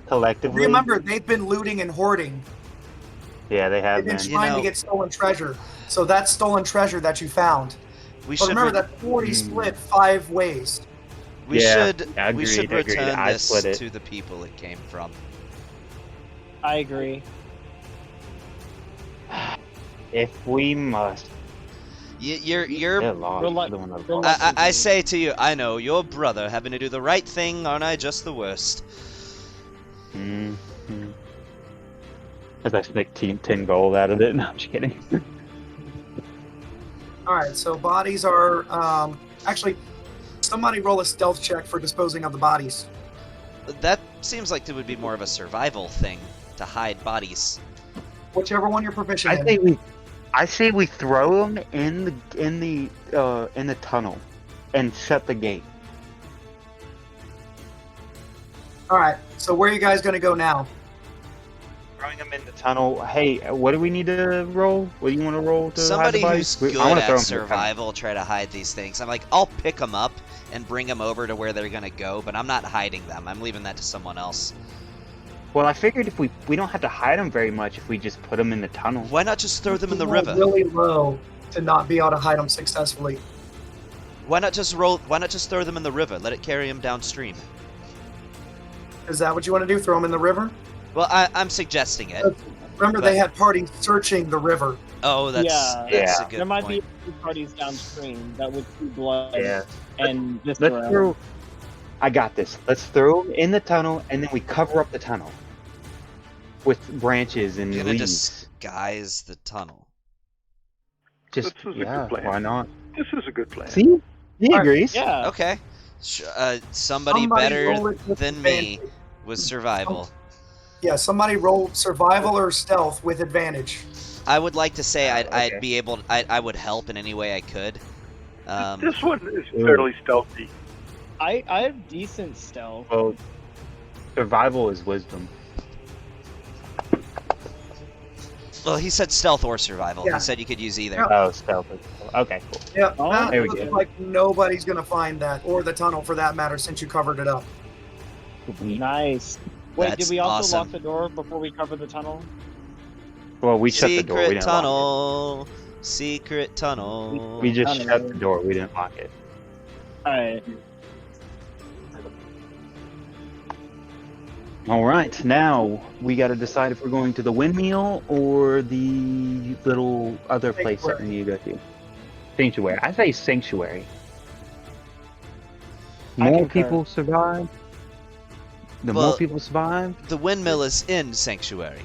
Collectively. Remember, they've been looting and hoarding. Yeah, they have They've been been. You trying know- to get stolen treasure. So that's stolen treasure that you found. We But should remember re- that 40 split 5 ways. we Yeah, should we should agreed. return I this split it. to the people it came from. I agree. If we must. You're They're lost. Relu- The one that relu- lost. I say to you, I know, your brother having to do the right thing, aren't I just the worst? Mm-hmm. As I snicked 10 gold out of it. No, I'm just kidding. Alright, so bodies are. Actually, somebody roll a stealth check for disposing of the bodies. That seems like it would be more of a survival thing, to hide bodies. Whichever one you're proficient in. I say we throw them in the tunnel and shut the gate. Alright, so where are you guys going to go now? Throwing them in the tunnel. Hey, what do we need to roll? What do you want to roll to Somebody hide the who's bodies? good I wanna throw at 'em in the tunnel. survival try to hide these things. I'm like, I'll pick them up and bring them over to where they're gonna go, but I'm not hiding them. I'm leaving that to someone else. Well, I figured if we don't have to hide them very much if we just put them in the tunnel. Why not just throw them in the You roll river? really low to not be able to hide them successfully. Why not just throw them in the river? Let it carry them downstream. Is that what you want to do? Throw them in the river? Well, I'm suggesting it. Remember, they had parties searching the river. Oh, that's Yeah. that's Yeah. a good There might point. be parties downstream that would see blood Yeah. and just Let's throw. I got this. Let's throw them in the tunnel and then we cover up the tunnel with branches and You're gonna leaves. disguise the tunnel. Just This is a yeah, good plan. why not? This is a good plan. See, he Alright, agrees. Yeah. Okay. Somebody roll better it with than me advantage. was survival. Yeah, somebody roll survival or stealth with advantage. I would like to say okay. I'd be able. I would help in any way I could. This one is fairly stealthy. I have decent stealth. Well, survival is wisdom. Well, he said stealth or survival. Yeah. He said you could use either. Yeah. Oh, stealth. Okay, cool. Yeah, Oh, that there we looks go. like nobody's gonna find that, or the tunnel for that matter, since you covered it up. Nice. Wait, That's did we also awesome. lock the door before we covered the tunnel? Well, we shut the door. We Secret didn't lock tunnel. Secret tunnel. it. We just Tunnel. shut the door. We didn't lock it. Alright. All right, now we got to decide if we're going to the Windmill or the little other place that we need to go to. Sanctuary. I say Sanctuary. I More concur. people survive. The Well- more people survive. The windmill is in Sanctuary.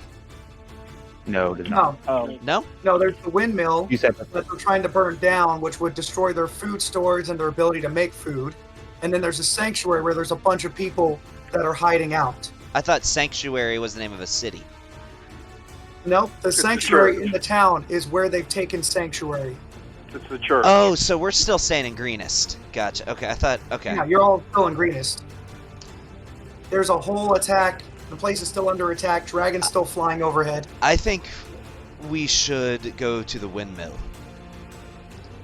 No, it does not. No, Oh, No? no, there's the windmill You said that they're trying to burn down, which would destroy their food stores and their ability to make food. And then there's a sanctuary where there's a bunch of people that are hiding out. I thought Sanctuary was the name of a city. Nope, the It's the sanctuary church. in the town is where they've taken sanctuary. It's the church. Oh, so we're still staying in Greenest. Gotcha. Okay, I thought. Okay. Yeah, you're all still in greenest. There's a whole attack. The place is still under attack. Dragons still flying overhead. I think we should go to the windmill.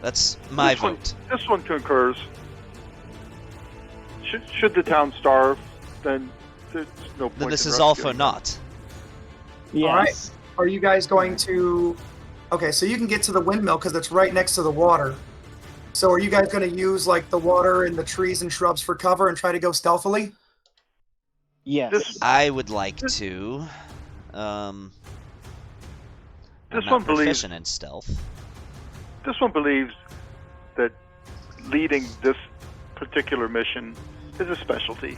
That's my This one- vote. This one concurs. Should the town starve, then there's no point Then this in is all for rescuing naught. yes. Are you guys going to? Okay, so you can get to the windmill because it's right next to the water. So are you guys going to use like the water and the trees and shrubs for cover and try to go stealthily? Yes. This- I would like to. I'm This not one believes- proficient in stealth. This one believes that leading this particular mission is a specialty.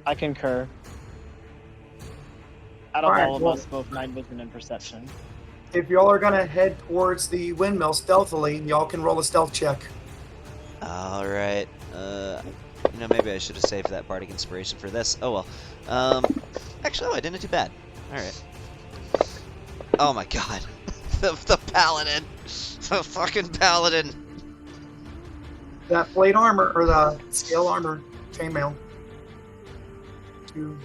I concur. Out of Alright, all of well- us, both night vision and perception. If y'all are going to head towards the windmill stealthily, y'all can roll a stealth check. All right. Maybe I should have saved that bardic inspiration for this. Oh well. Actually, I didn't do bad. All right. Oh my god. the paladin. The fucking paladin. That plate armor or the scale armor chainmail. 2.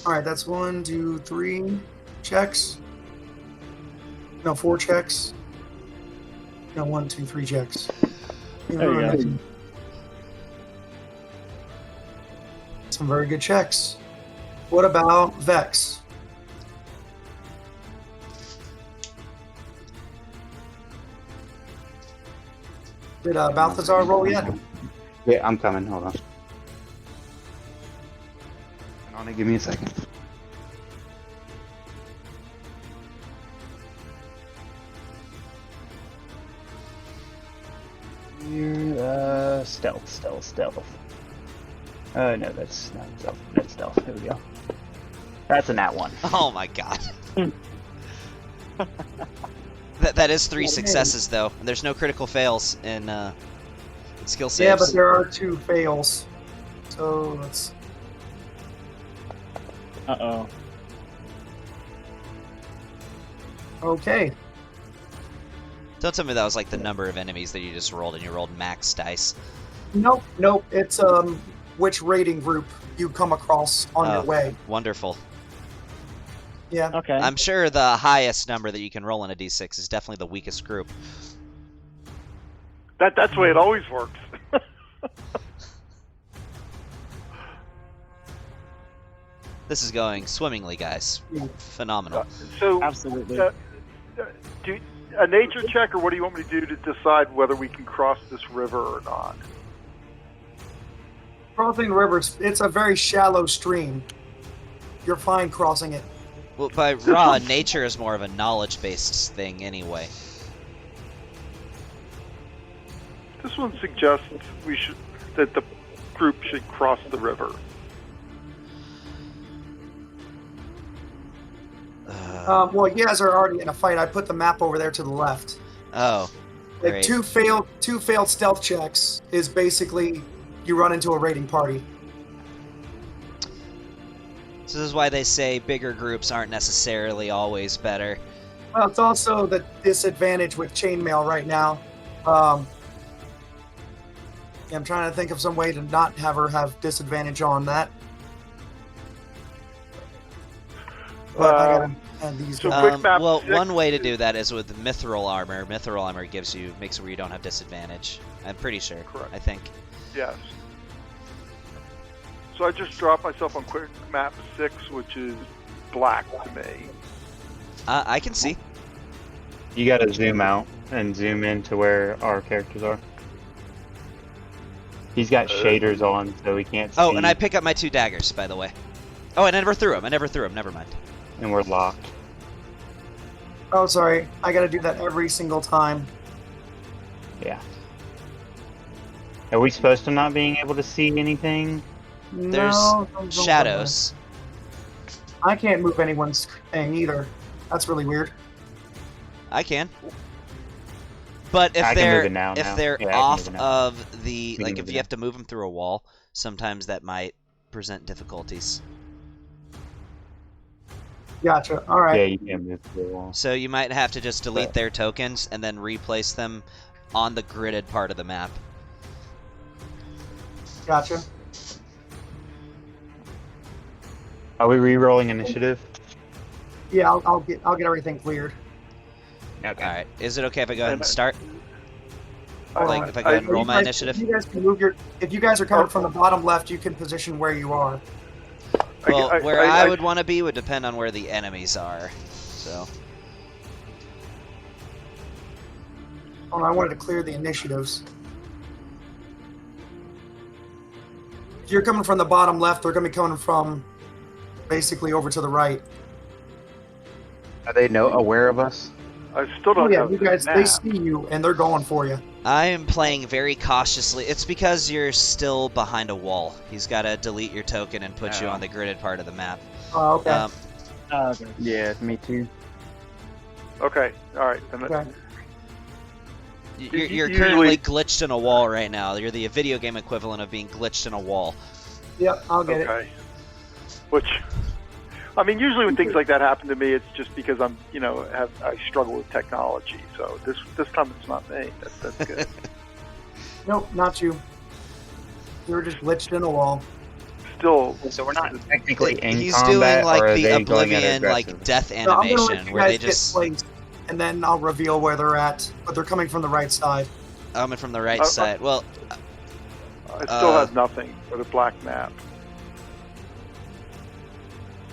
All right, that's 1, 2, 3 checks. No, 4 checks. No, 1, 2, 3 checks. There you go. Some very good checks. What about Vex? Did Balthazar roll yet? Yeah, I'm coming. Hold on. Hang on, give me a second. Stealth. No, that's not stealth. That's stealth. Here we go. That's a nat one. Oh my god. That is 3 successes though. And there's no critical fails in skill saves. Yeah, but there are 2 fails. So let's. Uh-oh. Okay. Don't tell me that was like the number of enemies that you just rolled and you rolled max dice. Nope. It's which rating group you come across on your Oh. way. Wonderful. Yeah. Okay. I'm sure the highest number that you can roll in a d6 is definitely the weakest group. That's the way it always works. This is going swimmingly, guys. Phenomenal. So, Absolutely. do a nature check, or what do you want me to do to decide whether we can cross this river or not? Crossing the river, it's a very shallow stream. You're fine crossing it. Well, by raw, nature is more of a knowledge-based thing anyway. This one suggests that the group should cross the river. Well, you guys are already in a fight. I put the map over there to the left. Oh. Like Great. two failed stealth checks is basically you run into a raiding party. So this is why they say bigger groups aren't necessarily always better. Well, it's also the disadvantage with chainmail right now. Yeah, I'm trying to think of some way to not have her have disadvantage on that. But I gotta add these. So quick map well, 6 one way to do that is with mithril armor. Mithril armor makes it where you don't have disadvantage. I'm pretty sure. Correct. I think. Yes. So I just dropped myself on quick map 6, which is black to me. I can see. You gotta zoom out and zoom in to where our characters are. He's got shaders on, so we can't see. Oh, and I pick up my 2 daggers, by the way. Oh, I never threw them. Never mind. And we're locked. Oh, sorry. I gotta do that every single time. Yeah. Are we supposed to not being able to see anything? There's No, don't go shadows. there. I can't move anyone's thing either. That's really weird. I can. But if I can move it they're now. if they're Yeah, I can off move it now. of the can like move if it you have to move them through a wall, sometimes that might present difficulties. Gotcha. All right. Yeah, you can move through the wall. So you might have to just delete Right. their tokens and then replace them on the gridded part of the map. Gotcha. Are we re-rolling initiative? Yeah, I'll get everything cleared. Okay. All right. Is it okay if I go ahead and start? Hold Like on. if I go ahead and roll You my guys- initiative? If you guys can move if you guys are coming from the bottom left, you can position where you are. Well, where I would want to be would depend on where the enemies are. So. Oh, I wanted to clear the initiatives. If you're coming from the bottom left, they're going to be coming from basically over to the right. Are they aware of us? I still don't Oh yeah, have you the guys, they map. see you and they're going for you. I am playing very cautiously. It's because you're still behind a wall. He's got to delete your token and put you Oh. on the gridded part of the map. Oh, okay. Okay. Yeah, me too. Okay, all right. And Okay. You're Usually- currently glitched in a wall right now. You're the video game equivalent of being glitched in a wall. Yep, I'll get it. Okay. Which, I mean, usually when things like that happen to me, it's just because I'm, I struggle with technology. So this time it's not me. That's good. Nope, not you. You're just glitched in a wall. Still, So we're not technically in He's combat, doing or like are the they going at Oblivion like aggressive? death So I'm gonna let animation you where guys they get just placed, and then I'll reveal where they're at. But they're coming from the right side. coming from the right side. Well, I still have nothing for the black map.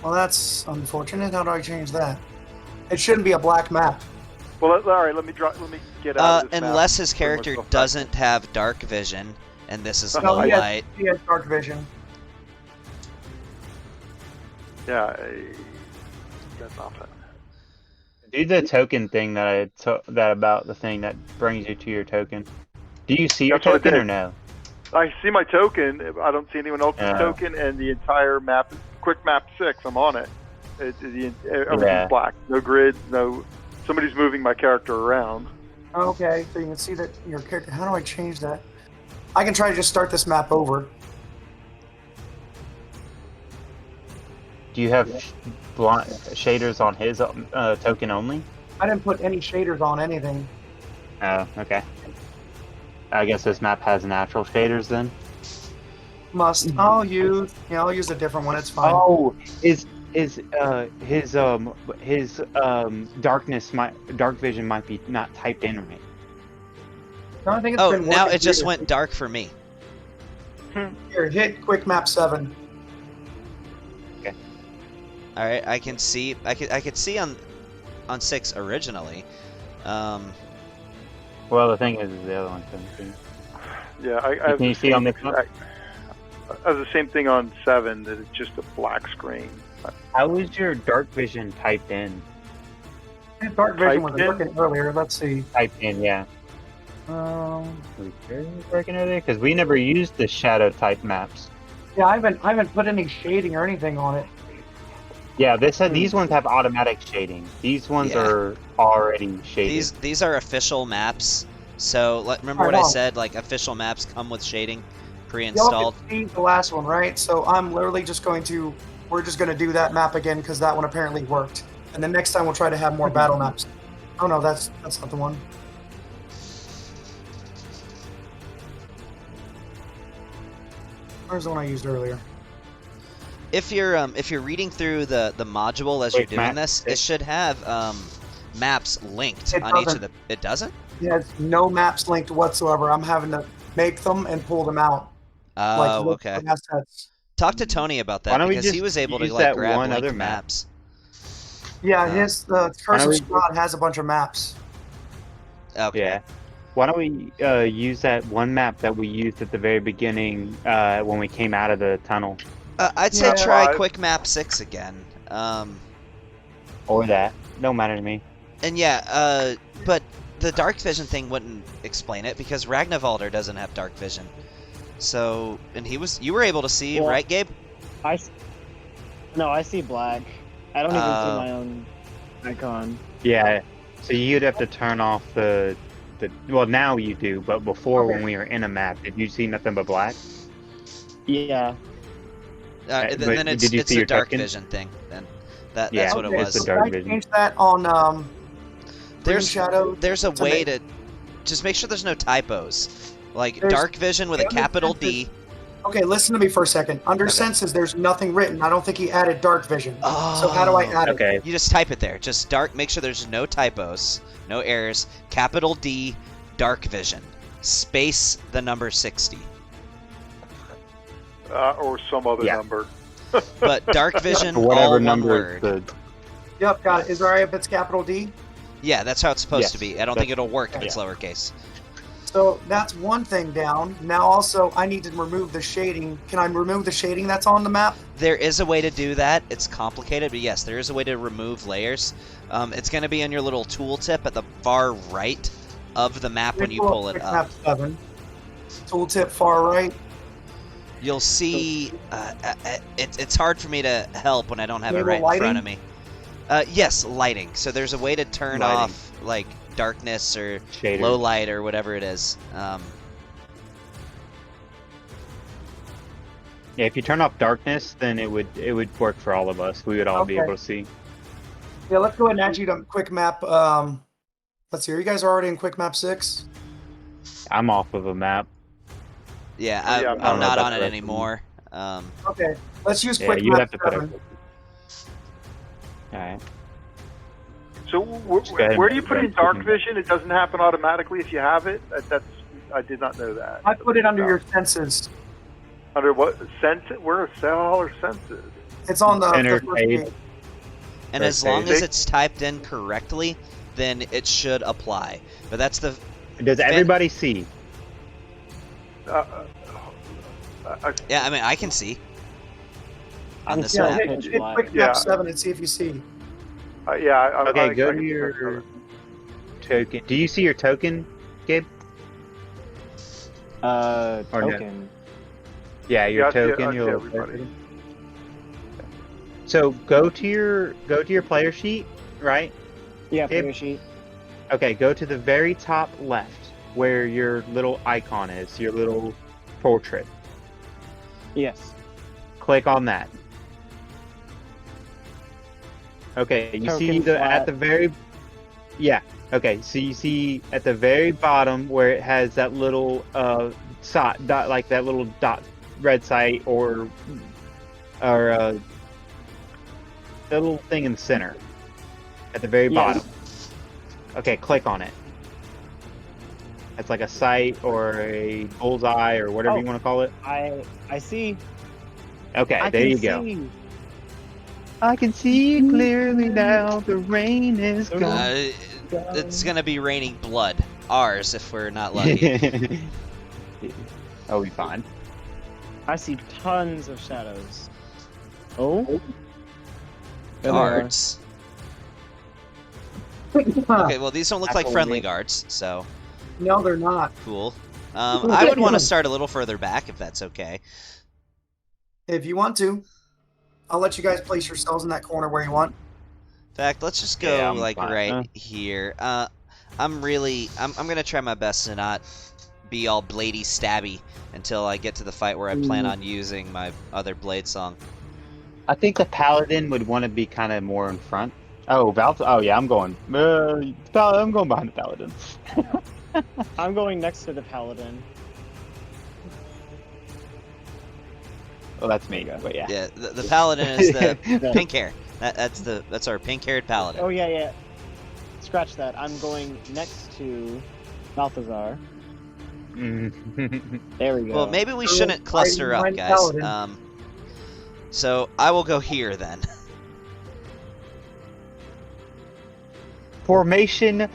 Well, that's unfortunate. How do I change that? It shouldn't be a black map. Well, all right. Let me get out of this map. unless his Bring character myself back. doesn't have dark vision, and this is No, low he has- light. He has dark vision. Yeah, I got nothing. Do the token thing that about the thing that brings you to your token. Do you see your That's what I token did. or no? I see my token. I don't see anyone else's Yeah. token, and the entire map, quick map 6. I'm on it. Everything's Yeah. black. No grid. No. Somebody's moving my character around. Okay, so you can see that your character. How do I change that? I can try to just start this map over. Do you have shaders on his token only? I didn't put any shaders on anything. Oh, okay. I guess this map has natural shaders then. Must. I'll use a different one. It's fine. Oh, his dark vision might be not typed in right. No, I think it's Oh, been now working it just here. went dark for me. Here, hit quick map 7. All right, I can see. I could see on 6 originally. Well, the thing is the other one couldn't see. Yeah, I have Can you the see on same- this one? I have the same thing on 7. That it's just a black screen. How was your dark vision typed in? Dark vision was Typed in? working earlier. Let's see. Typed in, yeah. Um, We sure it was working earlier because we never used the shadow type maps. yeah, I haven't put any shading or anything on it. Yeah, these ones have automatic shading. These ones Yeah. are already shaded. These are official maps. So remember what I said? Like official maps come with shading Y'all pre-installed. can see the last one, right? So I'm literally just going to, we're just going to do that map again because that one apparently worked. And then next time we'll try to have more battle maps. Oh no, that's not the one. Where's the one I used earlier? If you're reading through the module as you're doing this, it should have maps linked on each of the. It doesn't. It has no maps linked whatsoever. I'm having to make them and pull them out. Oh, okay. Assets. Talk to Tony about Why that don't we because he just was able to use like that grab one linked other map? maps. Yeah, his Curse of we- Strahd has a bunch of maps. Okay. Yeah. Why don't we use that one map that we used at the very beginning when we came out of the tunnel? I'd say Yeah. try quick map 6 again. Or that. Don't matter to me. And yeah, but the dark vision thing wouldn't explain it because Ragnavalder doesn't have dark vision. So, and you were able to see, Well, right, Gabe? No, I see black. I don't even see my own icon. Yeah. So you'd have to turn off the well, now you do, but before when we were in a map, did you see nothing but black? Yeah. Then it's did you see a your dark token? vision thing. Then that's Yeah, what it it's was. the dark I vision. changed that on Green Shadow. There's a to way make- to just make sure there's no typos. Like There's- dark vision with a the other capital senses- D. Okay, listen to me for a second. Under Okay. senses, there's nothing written. I don't think he added dark vision. Oh. So how do I add it? Okay. You just type it there. Just dark. Make sure there's no typos, no errors. Capital D, dark vision, space the number 60. Or some other Yeah. number. But dark vision, Or whatever all one number word. the Yep, got it. Is it alright if it's capital D? Yeah, that's how it's supposed Yes, to be. I don't think it'll work if it's lowercase. So that's one thing down. Now also, I need to remove the shading. Can I remove the shading that's on the map? There is a way to do that. It's complicated, but yes, there is a way to remove layers. It's going to be on your little tooltip at the far right of the map when you pull it up. Map 7. Tooltip far right. You'll see. It's hard for me to help when I don't have it Enable right in lighting? front of me. Yes, lighting. So there's a way to turn Lighting. off like darkness or shader. low light or whatever it is. Yeah, if you turn off darkness, then it would work for all of us. We would all be Okay. able to see. Yeah, let's go ahead and add you to quick map. Let's see. Are you guys already in quick map 6? I'm off of a map. Yeah, Oh, yeah, I I'm don't know not about on the it rest of them. anymore. Okay, let's use Yeah, quick you'd map have to put 7. it. All right. So Just go ahead where and do you put go in dark ahead. vision? It doesn't happen automatically if you have it. I did not know that. I put it under your senses. Under what sense? Where are all our senses? It's on the Center first page. page. And as Okay. long as it's typed in correctly, then it should apply. But that's the Does everybody see? yeah. I mean, I can see on I'm this still map. Hit pitch black. quick Yeah. map 7 and see if you see. Okay, go I to can- your token. Do you see your token, Gabe? Or no? Token. Yeah, your Yeah, I see it. token. I see Your everybody. So go to your player sheet, right? Yeah, Gabe? player sheet. Okay, go to the very top left where your little icon is, your little portrait. Yes. Click on that. Okay, you see Token at flat. the very Okay, so you see at the very bottom where it has that little dot, like that little dot red site or that little thing in the center at the very Yes. bottom. Okay, click on it. It's like a sight or a bullseye or whatever Oh. you want to call it. I see. Okay, I there can you go. see. I can see clearly now. The rain is It's gonna be raining blood. Ours, if we're not lucky. I'll be fine. I see tons of shadows. Oh. There they are. Guards. Okay, well these don't look like Apple friendly Leaf. guards, so No, they're not. cool. I would want to start a little further back if that's okay. If you want to, I'll let you guys place yourselves in that corner where you want. In fact, let's just Yeah, go I'm like fine. right here. I'm gonna try my best to not be all bladey stabby until I get to the fight where I plan on using my other blade song. I think the paladin would want to be kind of more in front. Oh, oh yeah, I'm going behind the paladin. I'm going next to the paladin. Oh, that's me. But yeah. Yeah, the paladin is the pink hair. That's our pink-haired paladin. Oh yeah. Scratch that. I'm going next to Balthazar. There we go. Well, maybe we shouldn't cluster up, guys. So I will go here then. Formation,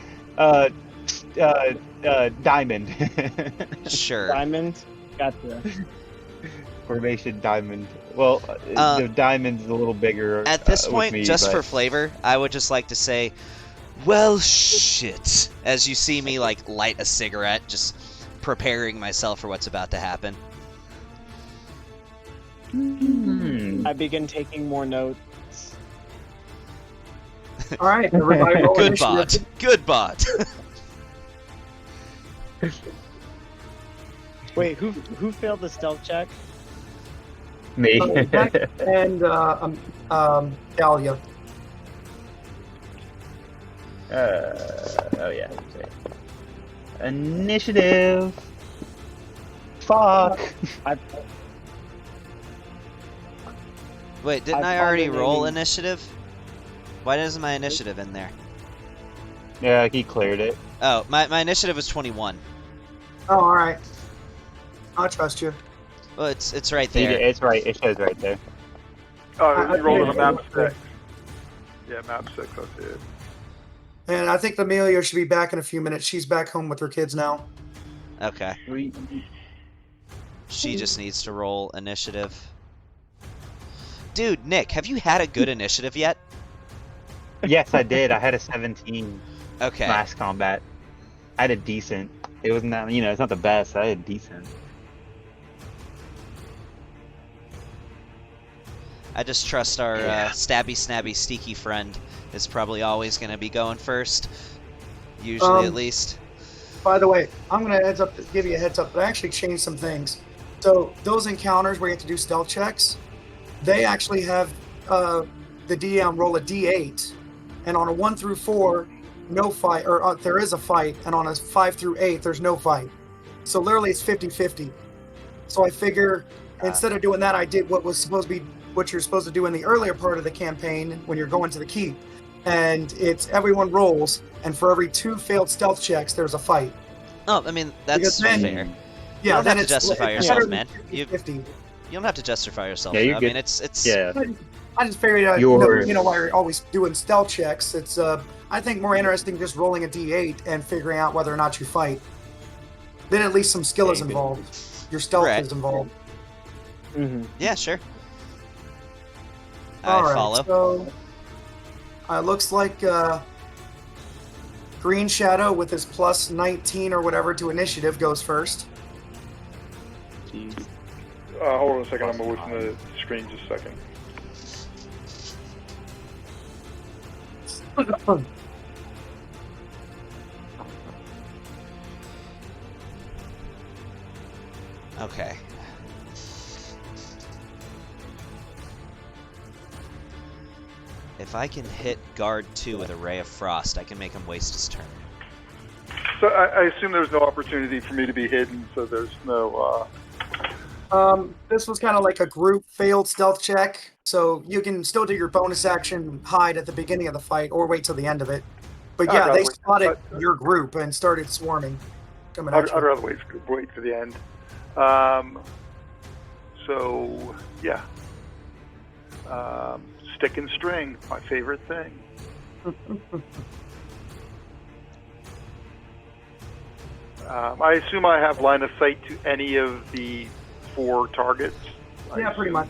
diamond. Sure. Diamond. Gotcha. Formation diamond. Well, the diamond's a little bigger. At this point, me, just but... for flavor, I would just like to say, well, shit. As you see me, like, light a cigarette, just preparing myself for what's about to happen. I begin taking more notes. All right, everybody. Roll Good initiative. bot. Good bot. Wait, who failed the stealth check? Me. Beck and Dahlia. Oh yeah. Initiative. Fuck. Wait, didn't I I already probably roll mean- initiative? Why isn't my initiative in there? Yeah, he cleared it. Oh, my initiative was 21. Oh, all right. I'll trust you. Well, it's right He there. did- It's right. It shows right there. Oh, you rolled on a map Yeah. 6. Yeah, map 6, I see it. And I think Amelia should be back in a few minutes. She's back home with her kids now. Okay. She just needs to roll initiative. Dude, Nick, have you had a good initiative yet? Yes, I did. I had a 17 Okay. last combat. I had a decent. It wasn't that, it's not the best. I had decent. I just trust our stabby, snabby, steaky friend is probably always going to be going first. Usually, at least. By the way, I'm going to give you a heads up, but I actually changed some things. So those encounters where you have to do stealth checks, they actually have the DM roll a D8, and on a 1 through 4, no fight, or there is a fight, and on a 5 through 8, there's no fight. So literally it's 50-50. So I figure instead of doing that, I did what was supposed to be what you're supposed to do in the earlier part of the campaign when you're going to the keep. And it's everyone rolls, and for every 2 failed stealth checks, there's a fight. Oh, I mean, that's Because then- fair. Yeah, don't then have to it's justify it's yourself, better man. than 50-50. You don't have to justify yourself. Yeah, you're I good. mean, it's Yeah. I just figured out, You're- while you're always doing stealth checks, it's I think more interesting just rolling a D8 and figuring out whether or not you fight. Then at least some skill is Yeah, you involved. Your stealth Right. is involved. Mm-hmm. Yeah, sure. All I right, follow. So looks like Green Shadow with his plus 19 or whatever to initiative goes first. Jeez. Hold on a second, I'm away from the screen just a second. Okay. If I can hit guard 2 with a ray of frost, I can make him waste his turn. So I assume there's no opportunity for me to be hidden, so there's no... This was kind of like a group failed stealth check, so you can still do your bonus action hide at the beginning of the fight or wait till the end of it. But yeah, I'd they rather- spotted your group and started swarming. Coming at I'd you. rather wait for the end. So, yeah. Stick and string, my favorite thing. I assume I have line of sight to any of the 4 targets. I Yeah, pretty assume. much.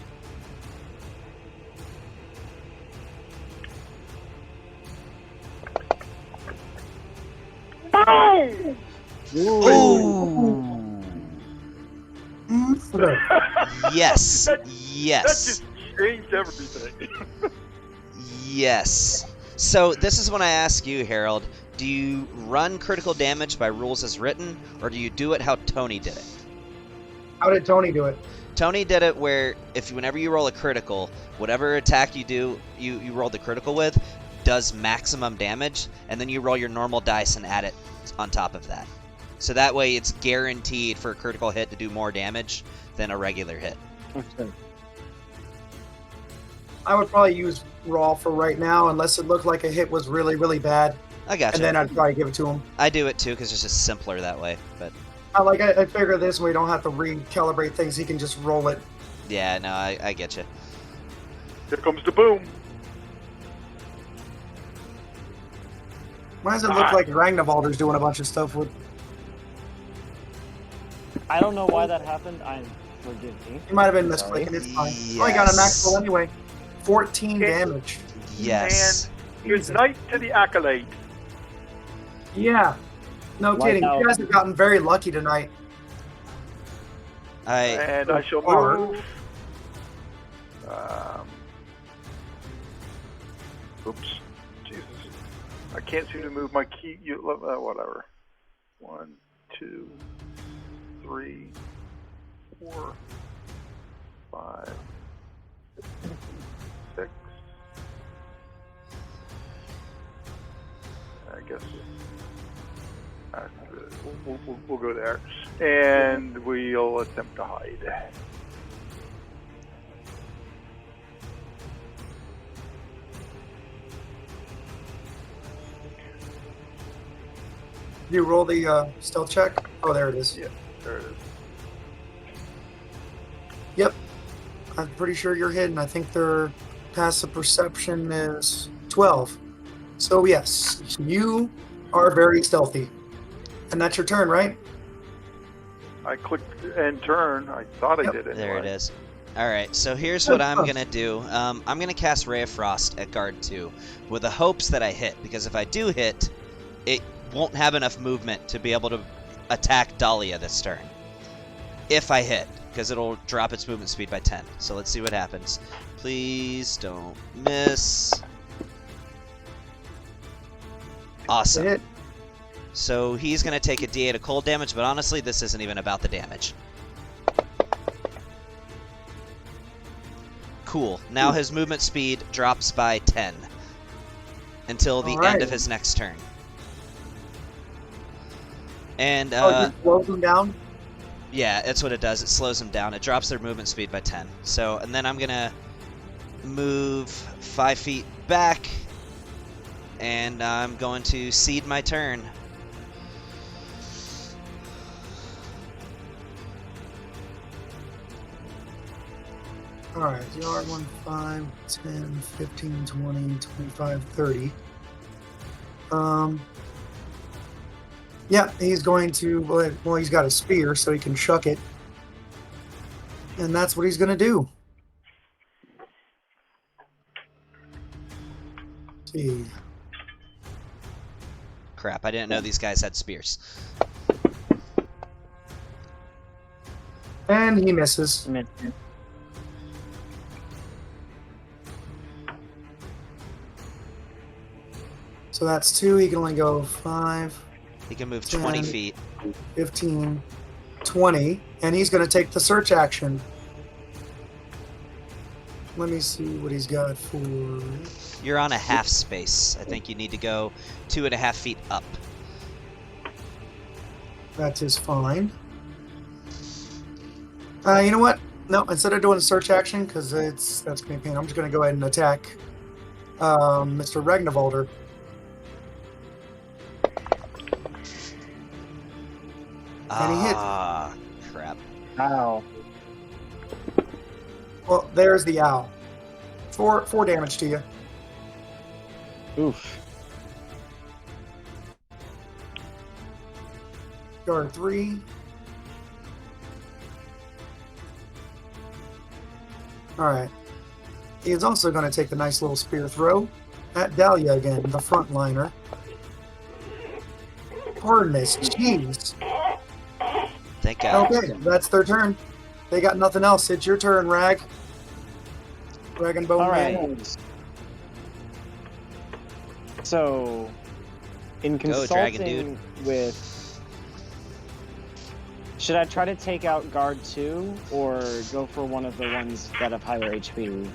Boom! Ooh! Yes. That Yes. just changed everything. Yes. So this is when I ask you, Harold, Do you run critical damage by rules as written, or do you do it how Tony did it? How did Tony do it? Tony did it where whenever you roll a critical, whatever attack you do, you roll the critical with, does maximum damage, and then you roll your normal dice and add it on top of that. So that way it's guaranteed for a critical hit to do more damage than a regular hit. Okay. I would probably use raw for right now, unless it looked like a hit was really, really bad, I gotcha. and then I'd probably give it to him. I do it too because it's just simpler that way. But I figure this way we don't have to recalibrate things. He can just roll it. yeah, no, I get you. Here comes the boom. Why does it look like Ragnarvalder's doing a bunch of stuff with? I don't know why that happened. Forgive me. He might have been Sorry. misclicking. It's fine. Oh, he got a max roll anyway. 14 damage. Yes. Good night to the accolade. Yeah. No Why kidding. now? You guys have gotten very lucky tonight. And I shall Or- move. Oops. Jesus. I can't seem to move my key. Whatever. 1, 2, 3, 4, 5, 6. I guess we'll go there, and we'll attempt to hide. You roll the stealth check. Oh, there it is. Yeah, there it is. Yep. I'm pretty sure you're hidden. I think their passive perception is 12. So yes, you are very stealthy. And that's your turn, right? I clicked end turn. I thought I did it. There it is. Alright, so here's what I'm going to do. I'm going to cast Ray of Frost at guard 2 with the hopes that I hit, because if I do hit, it won't have enough movement to be able to attack Dahlia this turn. If I hit, because it'll drop its movement speed by 10. So let's see what happens. Please don't miss. Awesome. Hit. So he's going to take a d8 of cold damage, but honestly, this isn't even about the damage. Cool. Now his movement speed drops by 10 until the end of his next turn. And, It slows them down? yeah, that's what it does. It slows them down. It drops their movement speed by 10. So, and then I'm going to move 5 feet back, and I'm going to cede my turn. Alright, yard 1, 5, 10, 15, 20, 25, 30. Yeah, he's going to, well, he's got a spear, so he can chuck it. And that's what he's going to do. Let's see. Crap, I didn't know these guys had spears. And he misses. So that's 2. He can only go 5, He can move 20 10. feet. 15, 20. And he's going to take the search action. Let me see what he's got for... You're on a half space. I think you need to go 2.5 feet up. That is fine. You know what? No, instead of doing a search action, because that's going to be a pain, I'm just going to go ahead and attack Mr. Ragnarvalder. And he hit. Ah, crap. Ow. Well, there's the owl. 4 damage to you. Oof. Guard 3. Alright. He is also going to take the nice little spear throw at Dahlia again, the frontliner. Hardness, jeez. Thank God. Okay, that's their turn. They got nothing else. It's your turn, Rag. Rag and Bone All Man. right. So, in Go, Dragon consulting with. Should I try to take out guard 2 or go for one of the ones that have higher HP?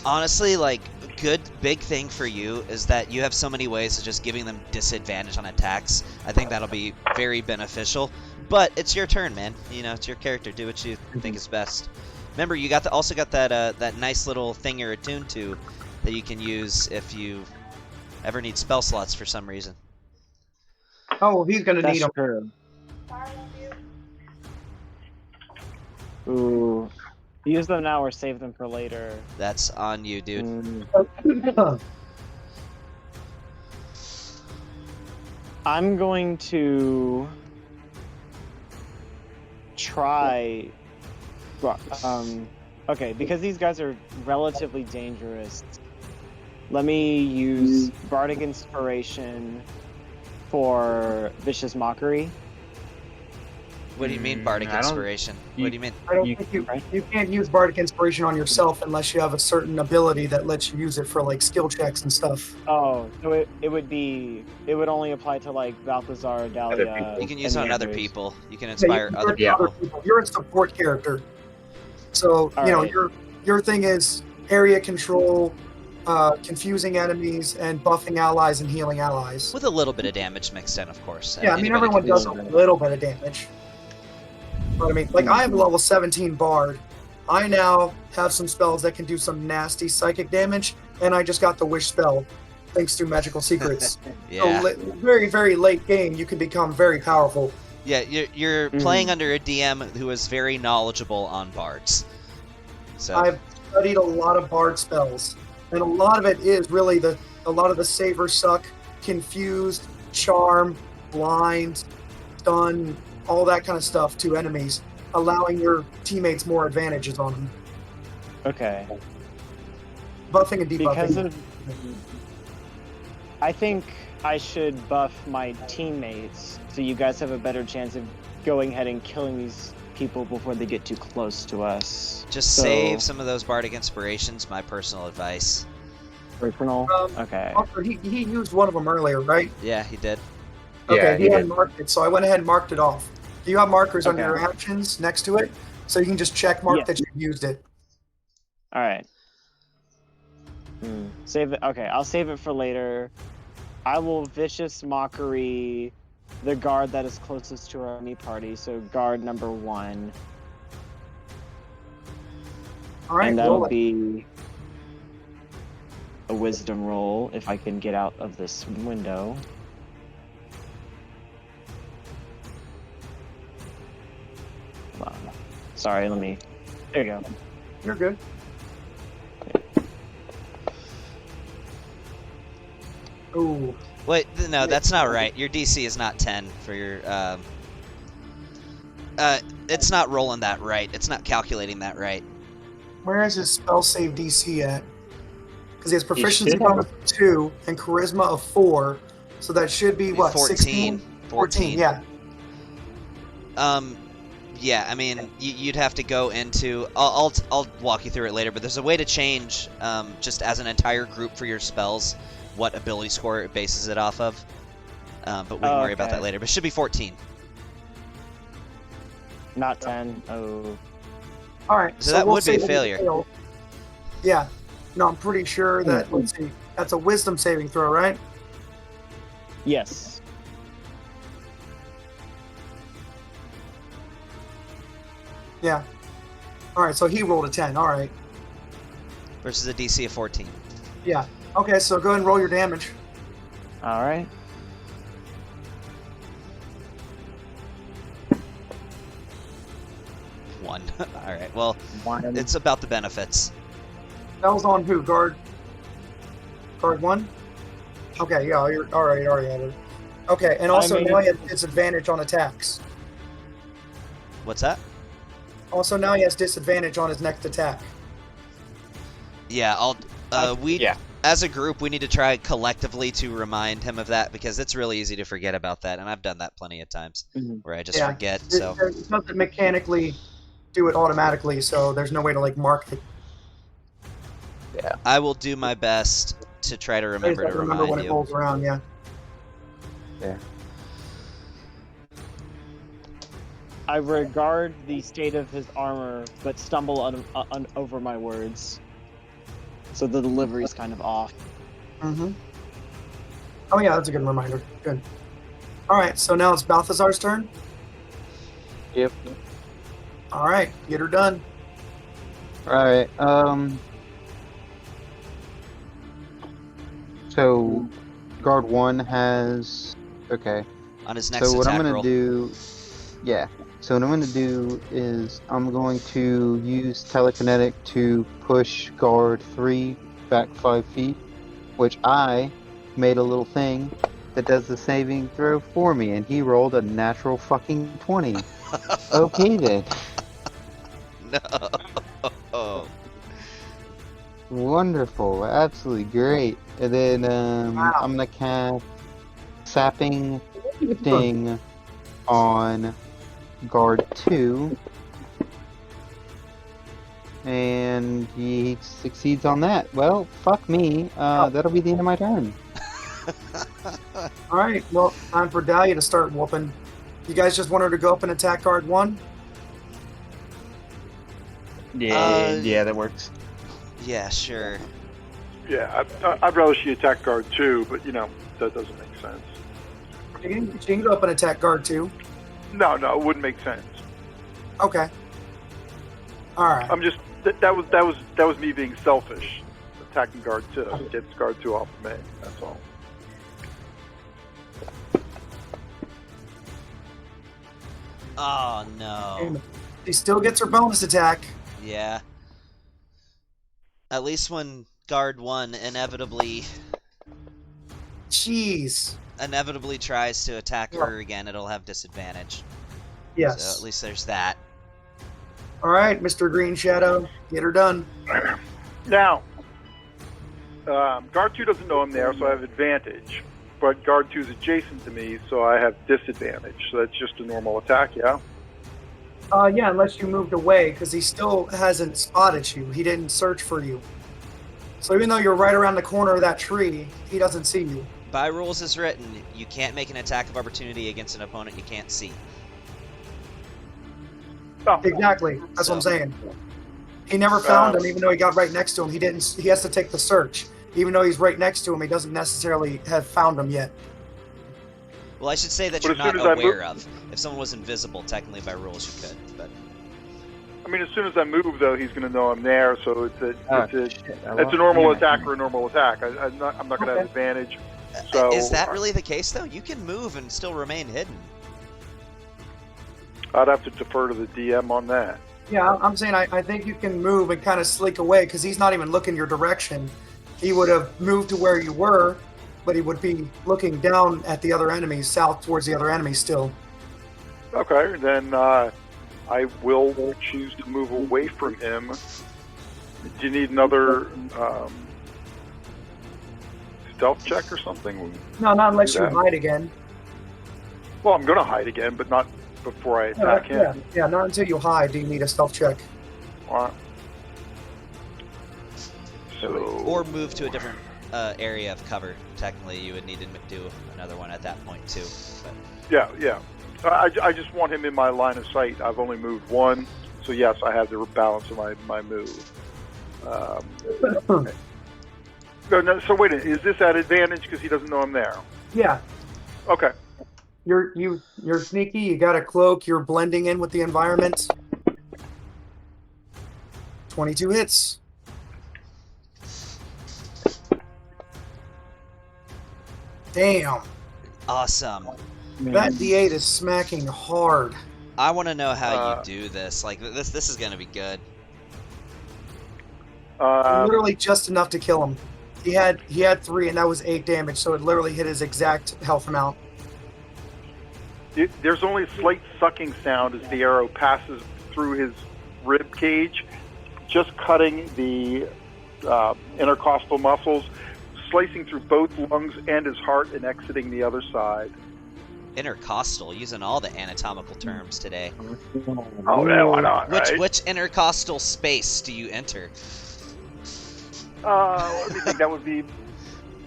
Honestly, like, good big thing for you is that you have so many ways of just giving them disadvantage on attacks. I think that'll be very beneficial. But it's your turn, man. You know, it's your character. Do what you think is best. Remember, you got also got that that nice little thing you're attuned to that you can use if you ever need spell slots for some reason. Oh, well, he's gonna need That's them. true. Ooh. Use them now or save them for later. That's on you, dude. I'm going to try. Okay, because these guys are relatively dangerous. Let me use Bardic Inspiration for Vicious Mockery. What do you mean, Bardic I don't- Inspiration? What do you mean? I don't You- think you can't use Bardic Inspiration on yourself unless you have a certain ability that lets you use it for like skill checks and stuff. Oh, so it would only apply to like Balthazar, Dahlia. You can use it and on the other others. people. You can Yeah, inspire you can other use it on people. people. You're a support character, so All you know right. your thing is area control, confusing enemies, and buffing allies and healing allies. With a little bit of damage mixed in, of course. Yeah, I mean Anybody everyone can do does a it. little bit of damage. But I mean, like I am a level 17 bard. I now have some spells that can do some nasty psychic damage, and I just got the wish spell, thanks to magical secrets. Yeah. So very, very late game, you can become very powerful. Yeah, you're playing under a DM who is very knowledgeable on bards. So I've studied a lot of bard spells, and a lot of it is really a lot of the savor suck, confused, charm, blind, stun, all that kind of stuff to enemies, allowing your teammates more advantages on them. Okay. Buffing and debuffing. Because of, I think I should buff my teammates so you guys have a better chance of going ahead and killing these people before they get too close to us. just So- save some of those bardic inspirations. My personal advice. Personal. Um, Okay. Also, he used one of them earlier, right? Yeah, he did. Okay, Yeah, he he had did. marked it, so I went ahead and marked it off. Do you have markers on Okay. your actions next to it? So you can just check mark Yeah. that you've used it. All right. Save it. Okay, I'll save it for later. I will Vicious Mockery the guard that is closest to our enemy party, so guard number 1. All right, And roll that'll it. be a wisdom roll if I can get out of this window. Hold on. Sorry, let me. There you go. You're good. Ooh, Wait, no, that's not right. Your DC is not 10 for your. It's not rolling that right. It's not calculating that right. where is his spell save DC at? Because he has proficiency should have- bonus of 2 and charisma of 4, so that should be what? 16? 14. Yeah. Yeah, I mean, you'd have to go into. I'll walk you through it later, but there's a way to change, just as an entire group for your spells, what ability score it bases it off of. But we can worry about Okay. that later. But it should be 14. Not 10. Oh. All right. So that we'll would be say a that he failure. failed. Yeah. No, I'm pretty sure that. Let's see. That's a wisdom saving throw, right? Yes. Yeah. All right. So he rolled a 10. All right. Versus a DC of 14. Yeah. Okay. So go ahead and roll your damage. All right. One. All right. Well, 1. it's about the benefits. That was on who? Guard 1? Okay, yeah, you're all right, Ariana. Okay, and also I mean- now he has disadvantage on attacks. What's that? Also now he has disadvantage on his next attack. Yeah, Yeah. as a group, we need to try collectively to remind him of that because it's really easy to forget about that, and I've done that plenty of times Mhm. where I just Yeah. forget. It, So it doesn't mechanically do it automatically, so there's no way to like mark it. I will do my best to try to I just remember have to to remember when remind it you. rolls around. Yeah. I regard the state of his armor, but stumble over my words. So the delivery's kind of off. Mm-hmm. Oh yeah, that's a good reminder. Good. All right, so now it's Balthazar's turn. Yep. All right, get her done. Alright, so guard 1 has okay. On his next So what I'm attack gonna roll. do so what I'm gonna do is I'm going to use telekinetic to push guard 3 back 5 feet, which I made a little thing that does the saving throw for me, and he rolled a natural fucking 20. Okay then. No. Wonderful, absolutely great. And then Wow. I'm gonna cast Sapping Sting on guard 2, and he succeeds on that. Well, fuck me. That'll be the end of my turn. All right, well, time for Dahlia to start whooping. You guys just want her to go up and attack guard 1? Yeah, that works. Yeah, sure. Yeah, I'd rather she attack guard 2, but that doesn't make sense. She can go up and attack guard 2. No, it wouldn't make sense. Okay. All right. I'm just that was me being selfish, attacking guard 2. Gets guard 2 off of me. That's all. Oh no. She still gets her bonus attack. Yeah. At least when guard 1 inevitably Jeez. tries to attack her again, it'll have disadvantage. Yes. So at least there's that. All right, Mr. Green Shadow, get her done. Now, guard 2 doesn't know I'm there, so I have advantage. But guard 2 is adjacent to me, so I have disadvantage. So that's just a normal attack, yeah? Yeah, unless you moved away, because he still hasn't spotted you. He didn't search for you. So even though you're right around the corner of that tree, he doesn't see you. By rules as written, you can't make an attack of opportunity against an opponent you can't see. Oh, Exactly. That's what I'm saying. He never found him, even though he got right next to him. He has to take the search. Even though he's right next to him, he doesn't necessarily have found him yet. Well, I should say that But you're as soon not as I aware of. If someone was invisible, technically by rules you could, but I mean, as soon as I move, though, he's going to know I'm there, so it's a It's normal attack or a normal attack. I'm not going to have advantage. So is that really the case, though? You can move and still remain hidden. I'd have to defer to the DM on that. Yeah, I'm saying I think you can move and kind of slink away because he's not even looking your direction. He would have moved to where you were, but he would be looking down at the other enemies, south towards the other enemies still. Okay, then I will choose to move away from him. Do you need another stealth check or something? No, not unless you Yeah. hide again. Well, I'm going to hide again, but not before I attack him. Yeah, not until you hide do you need a stealth check. All right. So, Or move to a different area of cover. Technically, you would need to do another one at that point, too. But yeah. I just want him in my line of sight. I've only moved one, so yes, I have the balance of my move. No, so wait a minute, is this at advantage because he doesn't know I'm there? Yeah, Okay. you're sneaky. You got a cloak. You're blending in with the environment. 22 hits. Damn, awesome. that D8 is smacking hard. I want to know how you do this. Like this is gonna be good. Literally just enough to kill him. He had 3, and that was 8 damage. So it literally hit his exact health amount. There's only a slight sucking sound as the arrow passes through his rib cage, just cutting the intercostal muscles, slicing through both lungs and his heart, and exiting the other side. Intercostal, using all the anatomical terms today. Oh, yeah, why not? Right? Which intercostal space do you enter? Let me think. That would be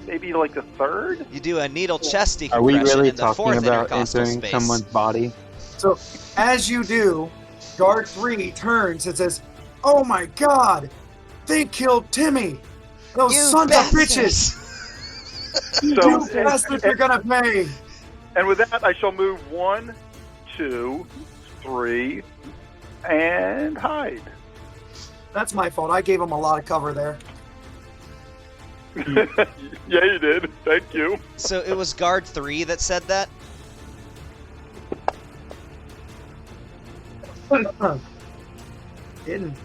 maybe like the third. You do a needle chest Are we decompression really in the talking fourth about intercostal entering space. someone's body? So as you do, guard 3 turns and says, "Oh my God, they killed Timmy! Those You sons bastards! of bitches! You bastards are gonna pay!" And with that, I shall move 1, 2, 3, and hide. That's my fault. I gave him a lot of cover there. Yeah, you did. Thank you. So it was guard 3 that said that? Hidden.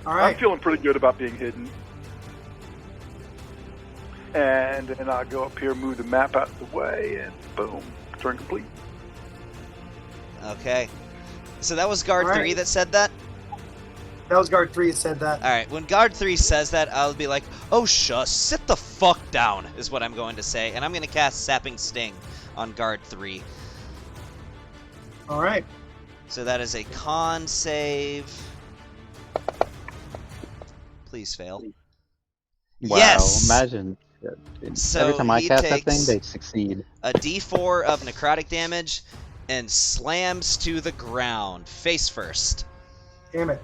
All right. I'm feeling pretty good about being hidden. And then I'll go up here, move the map out of the way, and boom, turn complete. Okay. So that was guard All right. 3 that said that? That was guard 3 that said that. Alright, when guard 3 says that, I'll be like, "Oh shush, sit the fuck down," is what I'm going to say. And I'm going to cast Sapping Sting on guard 3. All right. So that is a con save. Please fail. Wow, Yes! imagine. So Every time I he cast that thing, takes they succeed. a d4 of necrotic damage and slams to the ground, face first. Damn it.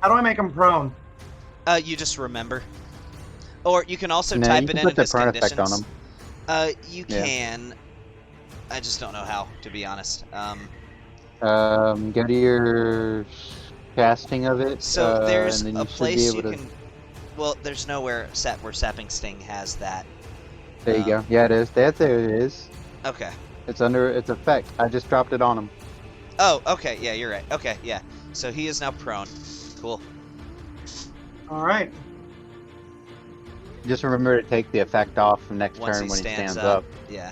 How do I make him prone? You just remember. Or you can also No, type you it can in put the his prone conditions. effect on him. You Yeah. can. I just don't know how, to be honest. Go to your casting of it. So there's and then a you should be place you able to... can. Well, there's nowhere where Sapping Sting has that. There you go. Yeah, it is. There it is. Okay. It's under its effect. I just dropped it on him. Oh, okay. Yeah, you're right. Okay, yeah. So he is now prone. Cool. All right. Just remember to take the effect off from next Once turn he when he stands stands up. Yeah.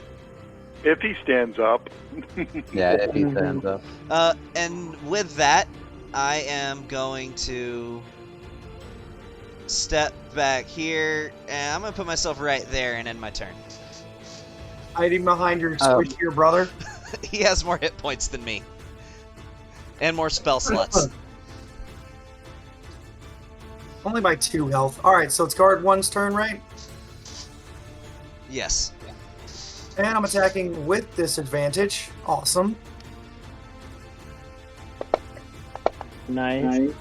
If he stands up. Yeah, if he stands up. And with that, I am going to step back here, and I'm gonna put myself right there and end my turn. Hiding behind your squishier brother. He has more hit points than me. And more spell slots. Only by 2 health. All right, so it's guard 1's turn, right? Yes. And I'm attacking with disadvantage. Awesome. Nice.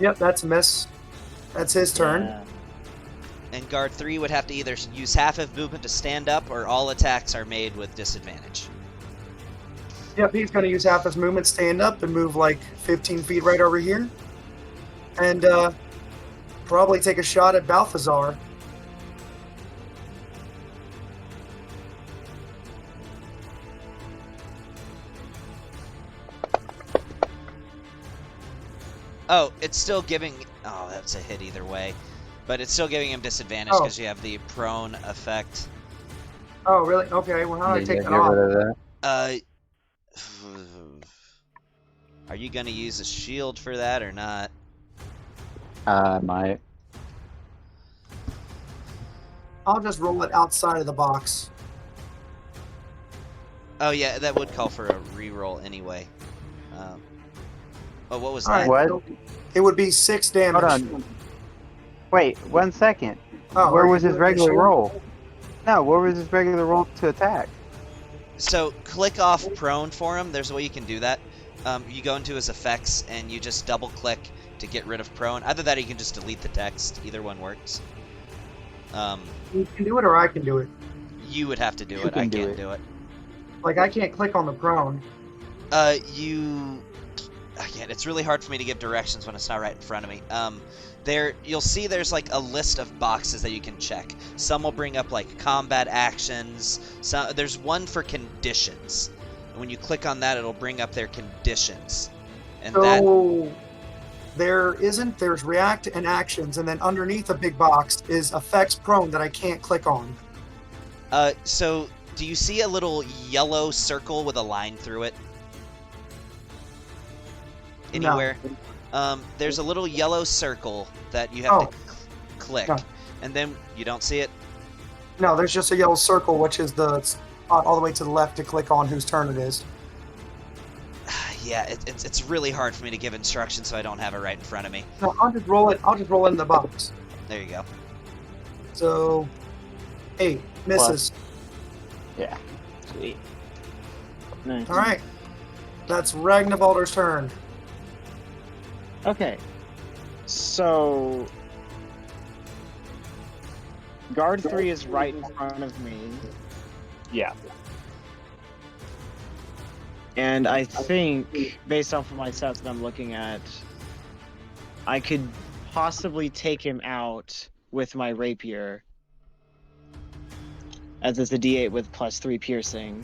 Yep, that's a miss. That's his turn. Yeah. And guard 3 would have to either use half of movement to stand up, or all attacks are made with disadvantage. Yep, he's going to use half his movement, stand up, and move like 15 feet right over here. And probably take a shot at Balthazar. Oh, it's still giving... Oh, that's a hit either way. But it's still giving him disadvantage Oh. because you have the prone effect. Oh, really? Okay, well, how do I Yeah, take get that off? rid of that. Are you going to use a shield for that or not? I might. I'll just roll it outside of the box. Oh, yeah, that would call for a reroll anyway. Oh, what was All that? right. What? It would be 6 damage. Hold on. Wait, 1 second. Oh, Where are was you his doing the regular shield? roll? No, where was his regular roll to attack? So, click off prone for him. There's a way you can do that. You go into his effects, and you just double-click to get rid of prone. Either that or you can just delete the text. Either one works. You can do it or I can do it. You would have to do You it. I can do can't it. do it. Like, I can't click on the prone. Again, it's really hard for me to give directions when it's not right in front of me. You'll see there's like a list of boxes that you can check. Some will bring up like combat actions. There's one for conditions. And when you click on that, it'll bring up their conditions. And So there's react and actions, and then underneath a big box is effects prone that I can't click on. so do you see a little yellow circle with a line through it? No. Anywhere? There's a little yellow circle that you have to click. No. And then you don't see it? No, there's just a yellow circle, which is the spot all the way to the left to click on whose turn it is. Yeah, it's really hard for me to give instructions, so I don't have it right in front of me. No, I'll just roll it. I'll just roll it in the box. There you go. So 8 misses. Yeah. Sweet. Nice. All right, that's Ragnavaldr's turn. Okay. So guard 3 is right in front of me, Yeah. and I think, based off of my stats that I'm looking at, I could possibly take him out with my rapier, as it's a D8 with +3 piercing.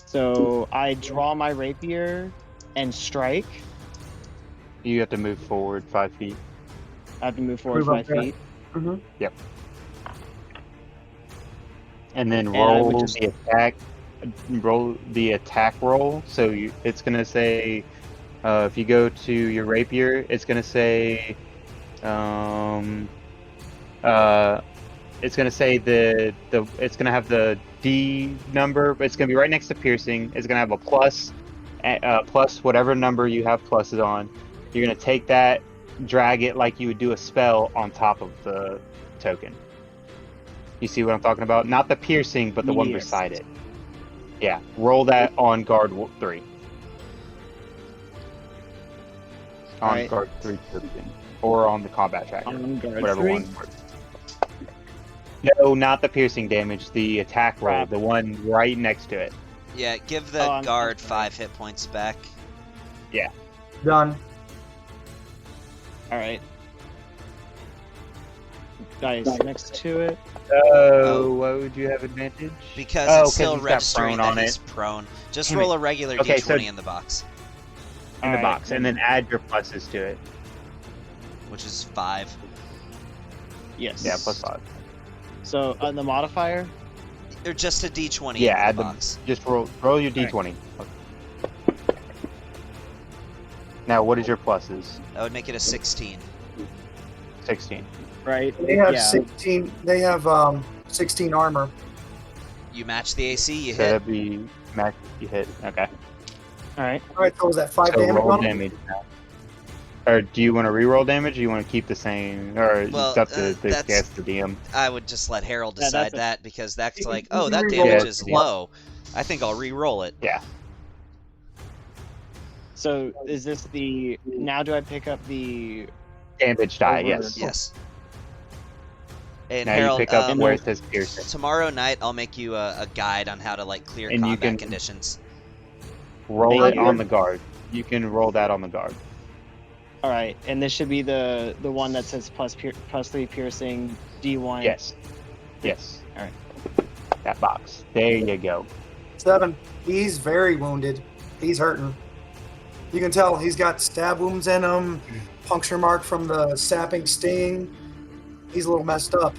So I draw my rapier and strike. You have to move forward 5 feet. I have to move forward Move up 5 there. feet. Mm-hmm. And then And I would roll just- the attack. Roll the attack roll. So it's gonna say, if you go to your rapier, it's gonna say, it's gonna say it's gonna have the D number, but it's gonna be right next to piercing. It's gonna have a plus, plus whatever number you have pluses on. You're gonna take that, drag it like you would do a spell on top of the token. You see what I'm talking about? Not the piercing, but the one Yes. beside it. Yeah, roll that on guard 3. On Alright. guard 3 token, or on the combat tracker, On guard whatever 3. one. No, not the piercing damage. The attack roll, Crap. the one right next to it. Yeah, give the I'm guard sorry. 5 hit points back. Done. All right. Guys, next to it. Oh, why would you have advantage? Because Oh, it's 'cause still he's got registering prone on that it. he's prone. Just Damn roll it. a regular Okay, d20 so- in the box, In the Alright, box, and then add your pluses to it. which is 5. Yes. Yeah, +5. So on the modifier, Or just a d20 Yeah, in add the them. box. Just roll your d20. Now, what is your pluses? That would make it a 16. 16. right? They have Yeah. 16. They have 16 armor. You match the AC, you So hit. that'd be max. You hit. Okay. All right. All right, so was that 5 So damage roll on him? damage now. Or do you want to re-roll damage? Or you want to keep the same? Or Well, it's up to that's- guess the DM. I would just let Harold Yeah, decide that's a- that because that's You like, can oh, that re-roll damage it. is Yeah. low. I think I'll re-roll it. So is this the now? Do I pick up the? Damage die. Over- Yes. Yes. And Now Harold, you pick up where um, it says piercing, tomorrow night I'll make you a guide on how to like clear And you combat can- conditions. roll Thank it you. on the guard. You can roll that on the guard. All right, and this should be the one that says +3 piercing D1. Yes. Yes. All right. That box. There you go. 7. He's very wounded. He's hurting. You can tell he's got stab wounds in him, puncture mark from the sapping sting. He's a little messed up.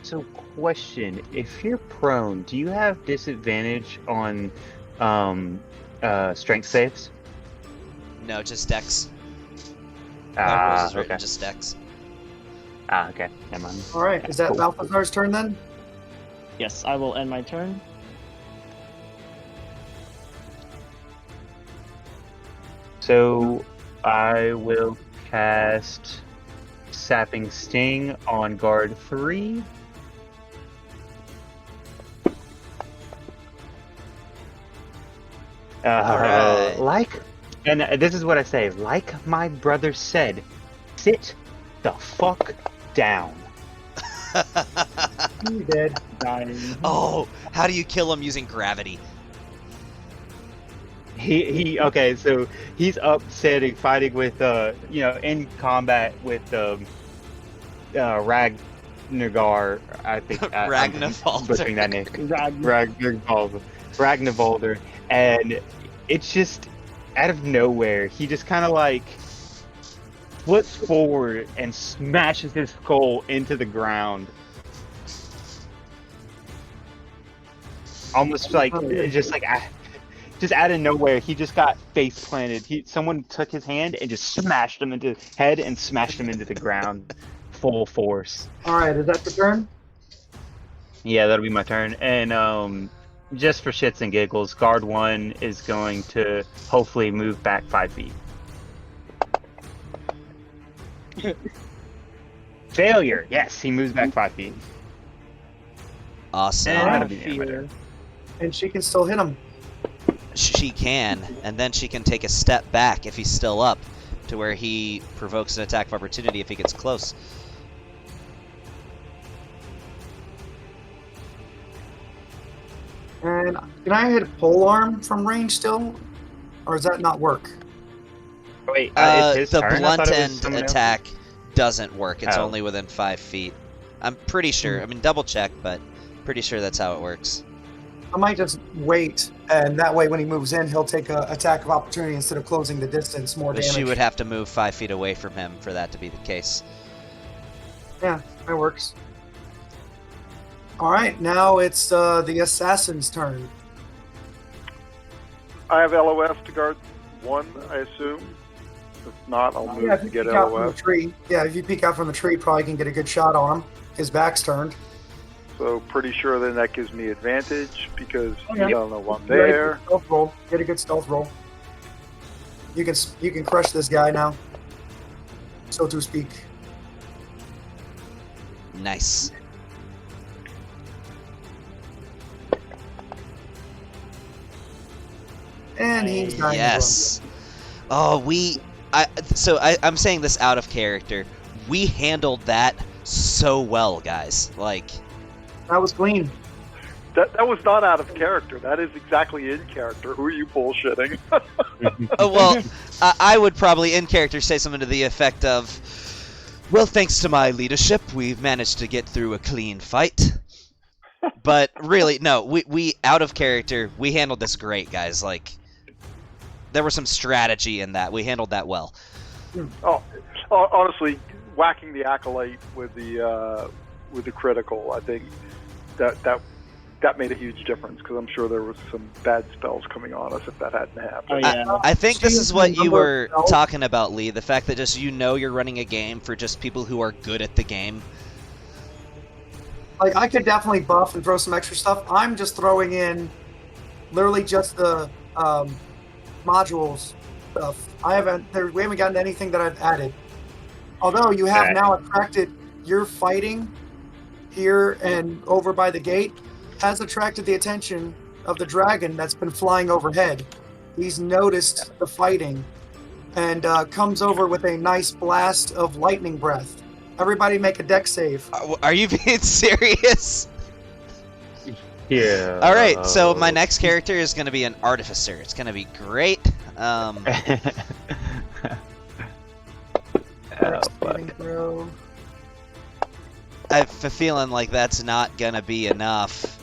So, question: if you're prone, do you have disadvantage on strength saves? No, just Dex. My rules is written Okay. just Dex. Okay. Never mind. All right, is that Cool. Balthazar's turn then? Yes, I will end my turn. So, I will cast Sapping Sting on guard 3. Alright. And this is what I say, like my brother said, sit the fuck down. He did. Dying. Oh, how do you kill him using gravity? Okay, so he's up fighting with in combat with Ragnagar, I think. I'm Ragnavaldr. butchering that name. Ragnar. Ragnavaldr, and it's just out of nowhere. He just kind of like flips forward and smashes his skull into the ground, almost like just out of nowhere. He just got face planted. Someone took his hand and just smashed him into his head and smashed him into the ground, full force. All right, is that the turn? Yeah, that'll be my turn. And just for shits and giggles, guard 1 is going to hopefully move back 5 feet. Failure. Yes, he moves back 5 feet. Awesome. And be fear. And she can still hit him. She can, and then she can take a step back if he's still up, to where he provokes an attack of opportunity if he gets close. And can I hit pole arm from range still? Or does that not work? Wait, it's his The turn? I blunt thought it was end someone else. attack doesn't work. It's Oh. only within 5 feet. I'm pretty sure. I mean, double check, but pretty sure that's how it works. I might just wait, and that way when he moves in, he'll take an attack of opportunity instead of closing the distance, more But damage. she would have to move 5 feet away from him for that to be the case. Yeah, that works. All right, now it's the assassin's turn. I have LOS to guard 1, I assume. If not, I'll move Yeah, if to you get peek out from the LOS. tree, if you peek out from the tree, probably can get a good shot on him. His back's turned. So pretty sure then that gives me advantage because Okay. you don't know I'm You ready for there. a stealth roll. Get a good stealth roll. You can crush this guy now, so to speak. Nice. And he's dying. Yes. Oh, I'm saying this out of character. We handled that so well, guys. Like, That was clean. That was not out of character. That is exactly in character. Who are you bullshitting? oh, well, I would probably in character say something to the effect of, well, thanks to my leadership, we've managed to get through a clean fight. But really, no, we out of character, we handled this great, guys. Like, there was some strategy in that. We handled that well. Oh, honestly, whacking the acolyte with the critical, I think that made a huge difference because I'm sure there was some bad spells coming on us if that hadn't happened. Oh yeah. I think this is what you Number were of spells. talking about, Lee. The fact that just you're running a game for just people who are good at the game. Like, I could definitely buff and throw some extra stuff. I'm just throwing in literally just the modules stuff. We haven't gotten anything that I've added. Although you have Okay. now attracted your fighting here and over by the gate has attracted the attention of the dragon that's been flying overhead. He's noticed the fighting and comes over with a nice blast of lightning breath. Everybody make a deck save. Are you being serious? Yeah. All right, so my next character is going to be an artificer. It's going to be great. Oh, fuck. Saving throw. I have a feeling like that's not going to be enough.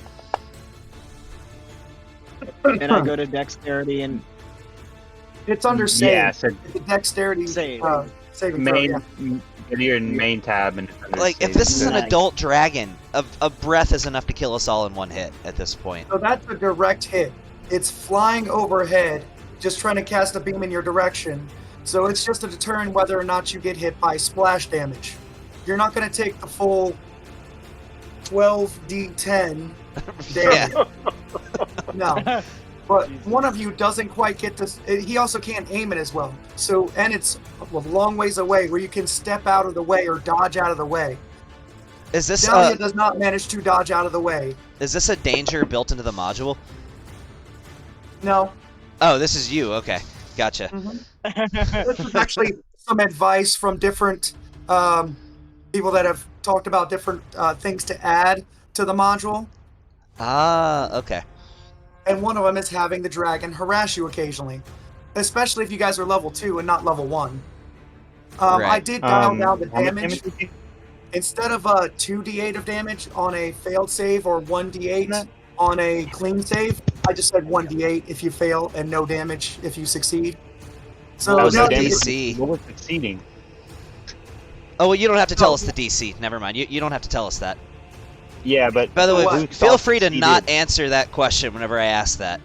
And I go to dexterity and It's under save. Yeah, so It's a dexterity Save. saving throw. main, Yeah. go to your main tab and Like, if this is an Nice. adult dragon, a breath is enough to kill us all in one hit at this point. So that's a direct hit. It's flying overhead, just trying to cast a beam in your direction. So it's just to determine whether or not you get hit by splash damage. You're not going to take the full 12d10 damage. Yeah. No. But one of you doesn't quite get this. He also can't aim it as well. So, and it's a long ways away where you can step out of the way or dodge out of the way. Is this Delia does not manage to dodge out of the way. is this a danger built into the module? No. Oh, this is you. Okay, gotcha. This is actually some advice from different people that have talked about different things to add to the module. Ah, okay. And one of them is having the dragon harass you occasionally, especially if you guys are level 2 and not level 1. I Right. did dial down the how much damage. you take? Instead of 2d8 of damage on a failed save or 1d8 on a clean save, I just said 1d8 if you fail and no damage if you succeed. So Oh, now no the- damage. DC. What was succeeding? Oh, well, you don't have to tell us the DC. Never mind. You don't have to tell us that. Yeah, but By the way, What? feel free to Succeeded. not answer that question whenever I ask that.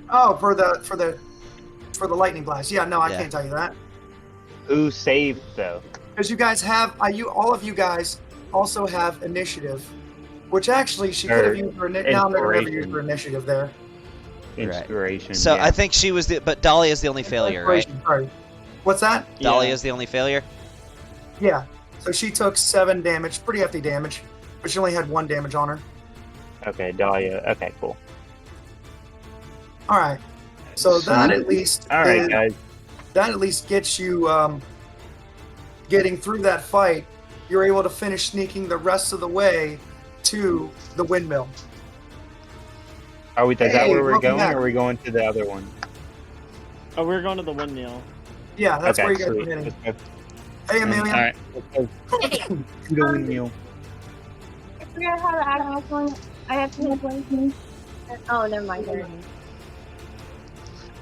Oh, for the lightning blast. Yeah, no, I Yeah. can't tell you that. who saved though? Because you guys have, all of you guys also have initiative, which actually she could have Or used her. Now I'm never inspiration. use her initiative there. Inspiration. So yeah. I think she was but Dahlia is the only failure, right? Inspiration, sorry. What's that? Dahlia's the only failure? Yeah. So she took 7 damage, pretty hefty damage, but she only had 1 damage on her. Okay, Dahlia. Okay, cool. All right. So that at least All right, guys. that at least gets you getting through that fight. You're able to finish sneaking the rest of the way to the windmill. Is that Hey, where we're welcome going, back. or are we going to the other one? Oh, we're going to the windmill. Yeah, that's Okay, where you guys are sweet. heading. Let's go. Hey, Amelia. All right, let's go to the windmill. I forgot how to add my phone. I have to make one. Oh, never mind.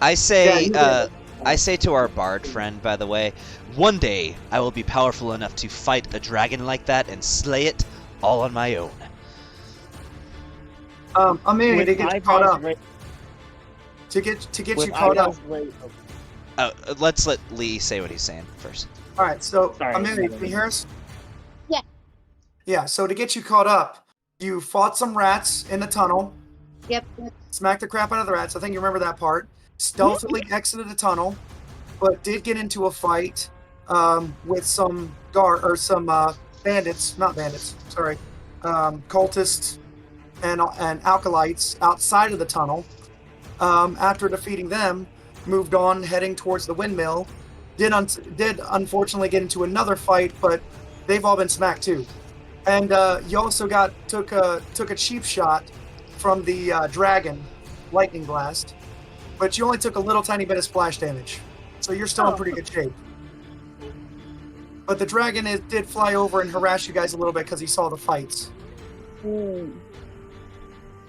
I say, Yeah, I say to our bard friend, by the way, one day I will be powerful enough to fight a dragon like that and slay it all on my own. Amelia, With to get you caught eyebrows up. raised- To get with you caught up. eyebrows raised- Let's let Lee say what he's saying first. All right, so Sorry, Amelia, sorry. can you hear us? Yeah. Yeah, so to get you caught up, you fought some rats in the tunnel, Yep. smacked the crap out of the rats. I think you remember that part. Stealthily exited the tunnel, but did get into a fight with some bandits, not bandits, sorry, cultists and alkalites outside of the tunnel. After defeating them, moved on heading towards the windmill. Did unfortunately get into another fight, but they've all been smacked too. And you also took a cheap shot from the dragon lightning blast, but you only took a little tiny bit of splash damage, so you're still in pretty good shape. But the dragon did fly over and harass you guys a little bit because he saw the fights.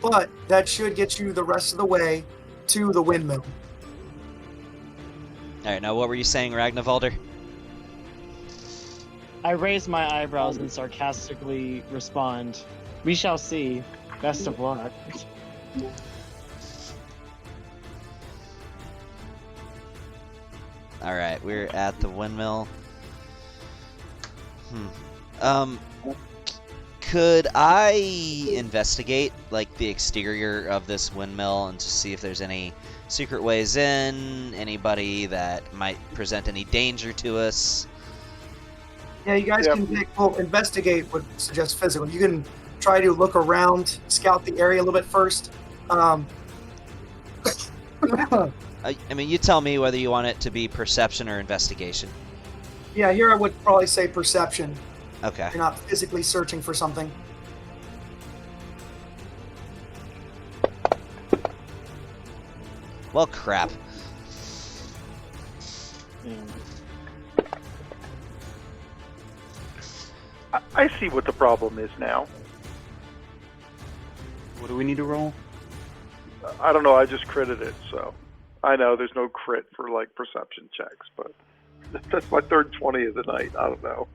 But that should get you the rest of the way to the windmill. All right, now what were you saying, Ragnarvalder? I raise my eyebrows and sarcastically respond, "We shall see. Best of luck." All right, we're at the windmill. Could I investigate like the exterior of this windmill and to see if there's any secret ways in, anybody that might present any danger to us? Yeah, you guys can investigate would suggest physical. You can try to look around, scout the area a little bit first. I mean, you tell me whether you want it to be perception or investigation. Yeah, here I would probably say perception. Okay. You're not physically searching for something. Well, crap. I see what the problem is now. What do we need to roll? I don't know. I just critted it, so I know there's no crit for like perception checks, but that's my third 20 of the night. I don't know.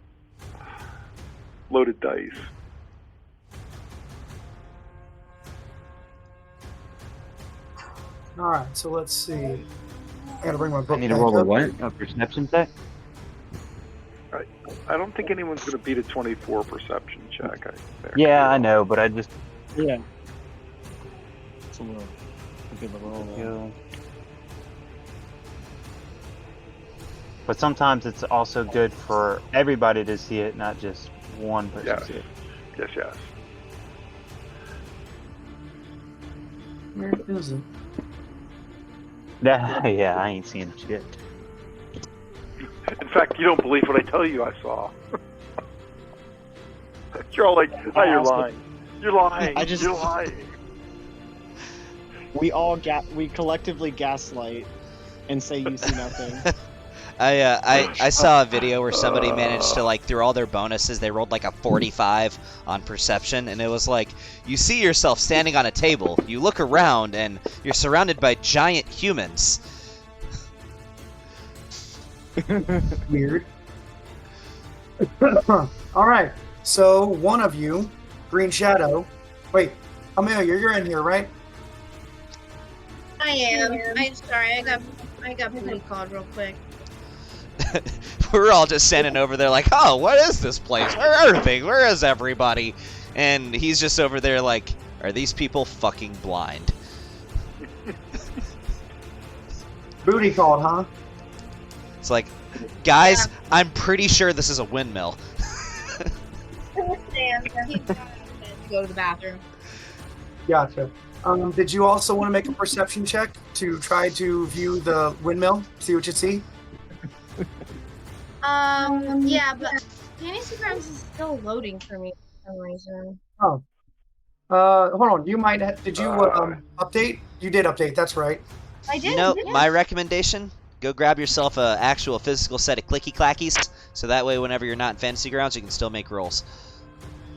Loaded dice. All right, so let's see. I gotta bring my book. I need to back roll a up. what? A perception check? I don't think anyone's going to beat a 24 perception check. Yeah, I know, but I just Yeah. It's a good roll. go. But sometimes it's also good for everybody to see it, not just one person Yes. see it. Yes. Where is it? Yeah, I ain't seeing shit. In fact, you don't believe what I tell you I saw. You're all like, "Oh, you're lying. You're lying. You're lying." We collectively gaslight and say you see nothing. I saw a video where somebody managed to, like, through all their bonuses, they rolled like a 45 on perception, and it was like, you see yourself standing on a table, you look around, and you're surrounded by giant humans. Weird. All right, so one of you, Green Shadow. Wait, Amelia, you're in here, right? I am. I'm sorry. I got booty called real quick. We're all just standing over there like, oh, what is this place? Where are everything? Where is everybody? And he's just over there like, are these people fucking blind? Booty called, huh? It's like, Guys, I'm pretty sure this is a windmill. Go to the bathroom. Gotcha. Did you also want to make a perception check to try to view the windmill, see what you see? Yeah, but Fantasy Grounds is still loading for me for some reason. Oh. Hold on. You might did you update? You did update. That's right. I did. You know, yeah. my recommendation: go grab yourself a actual physical set of clicky clackies, so that way, whenever you're not in Fantasy Grounds, you can still make rolls.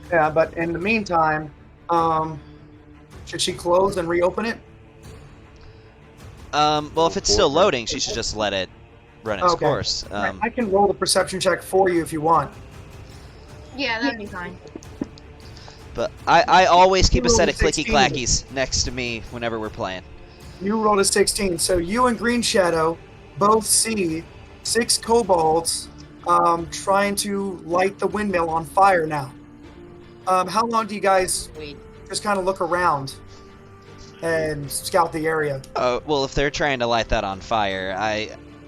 Yeah, but in the meantime, should she close and reopen it? Well, if it's still loading, she should just let it run its Okay. course. I can roll the perception check for you if you want. Yeah, that'd be fine. But I always keep a You set of rolled a clicky 16. clackies next to me whenever we're playing. You rolled a 16, so you and Green Shadow both see 6 kobolds trying to light the windmill on fire now. How long do you guys Wait. just kind of look around and scout the area? Oh, well, if they're trying to light that on fire,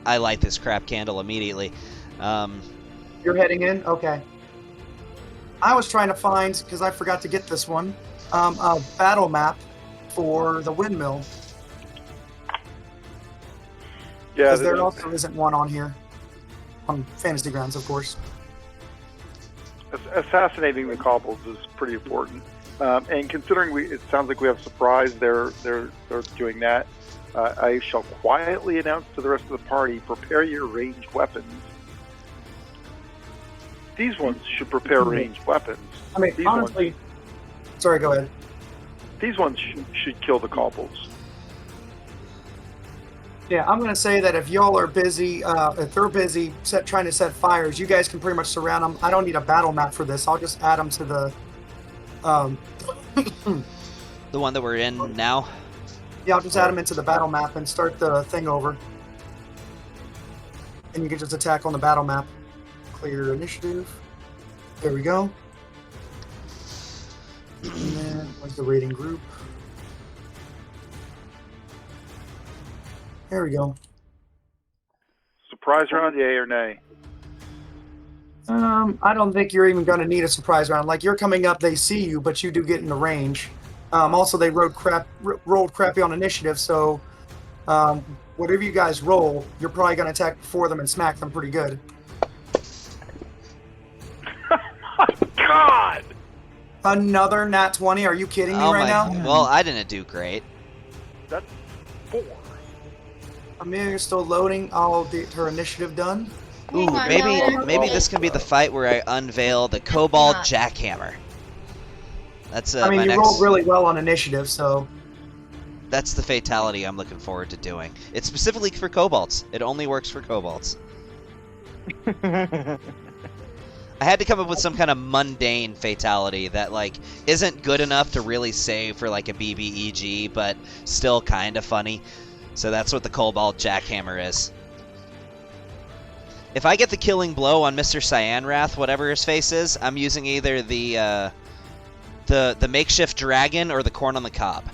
I light this crap candle immediately. You're heading in? Okay. I was trying to find, because I forgot to get this one, a battle map for the windmill. Yeah, Because there also isn't one on here. On Fantasy Grounds, of course. assassinating the cobbles is pretty important. And considering it sounds like we have a surprise, they're doing that. I shall quietly announce to the rest of the party: prepare your ranged weapons. These ones should prepare ranged weapons. I mean, These honestly... Sorry, go ahead. These ones should kill the cobbles. Yeah, I'm going to say that if y'all are busy, if they're busy trying to set fires, you guys can pretty much surround them. I don't need a battle map for this. I'll just add them to the... The one that we're in now. Yeah, I'll just add them into the battle map and start the thing over. And you can just attack on the battle map. Clear initiative. There we go. And then, where's the rating group? There we go. Surprise round, yay or nay? I don't think you're even going to need a surprise round. Like, you're coming up, they see you, but you do get in the range. Also, they rolled crappy on initiative, so whatever you guys roll, you're probably going to attack before them and smack them pretty good. God! Another nat 20? Are you kidding me right now? Well, I didn't do great. That's 4. Amelia's still loading. I'll get her initiative done. Ooh, maybe this can be the fight where I unveil the Kobold Jackhammer. That's I mean, my you next. rolled really well on initiative, so... That's the fatality I'm looking forward to doing. It's specifically for kobolds. It only works for kobolds. I had to come up with some kind of mundane fatality that, like, isn't good enough to really save for, like, a BBEG, but still kind of funny. So that's what the Kobold Jackhammer is. If I get the killing blow on Mr. Cyanwrath, whatever his face is, I'm using either the makeshift dragon or the corn on the cob.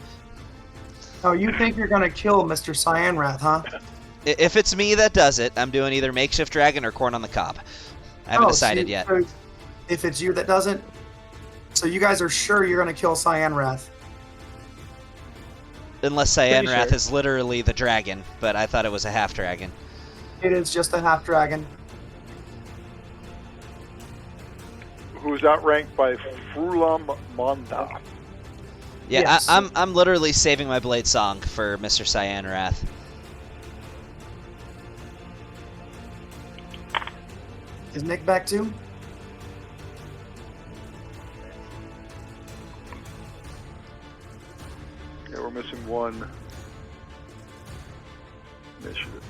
Oh, you think you're going to kill Mr. Cyanwrath, huh? If it's me that does it, I'm doing either makeshift dragon or corn on the cob. I haven't decided yet. So if it's you that doesn't, so you guys are sure you're going to kill Cyanwrath? Unless Cyanwrath is literally the dragon, but I thought it was a half dragon. It is just a half dragon. Who's outranked by Frulam Monda. Yeah, Yes. I'm literally saving my blade song for Mr. Cyanwrath. Is Nick back too? Yeah, we're missing one initiative.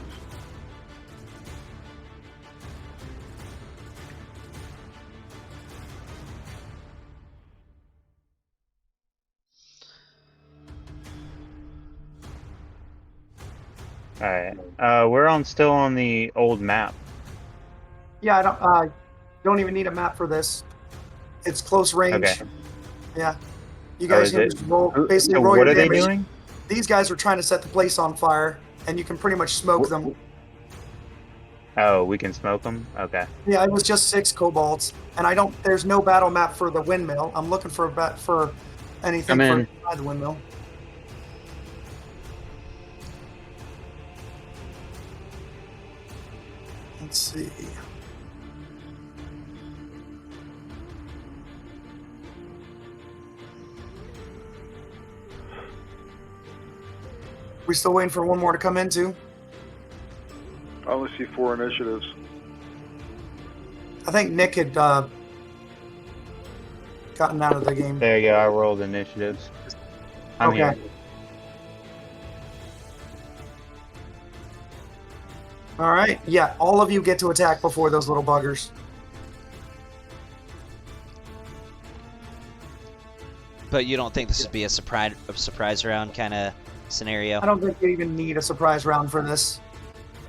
Alright. We're still on the old map. Yeah, I don't even need a map for this. It's close range. Okay. Yeah. You guys is can it? just roll, basically So roll what your are they damage. doing? These guys are trying to set the place on fire, and you can pretty much smoke them. Oh, we can smoke them? Okay. Yeah, it was just 6 kobolds, and I don't. There's no battle map for the windmill. I'm looking for for anything Come for in. inside the windmill. Let's see. We still waiting for one more to come in too? I only see 4 initiatives. I think Nick had gotten out of the game. There you go. I rolled initiatives. I'm Okay. here. All right. Yeah, all of you get to attack before those little buggers. But you don't think this would be a surprise round kind of scenario? I don't think you even need a surprise round for this.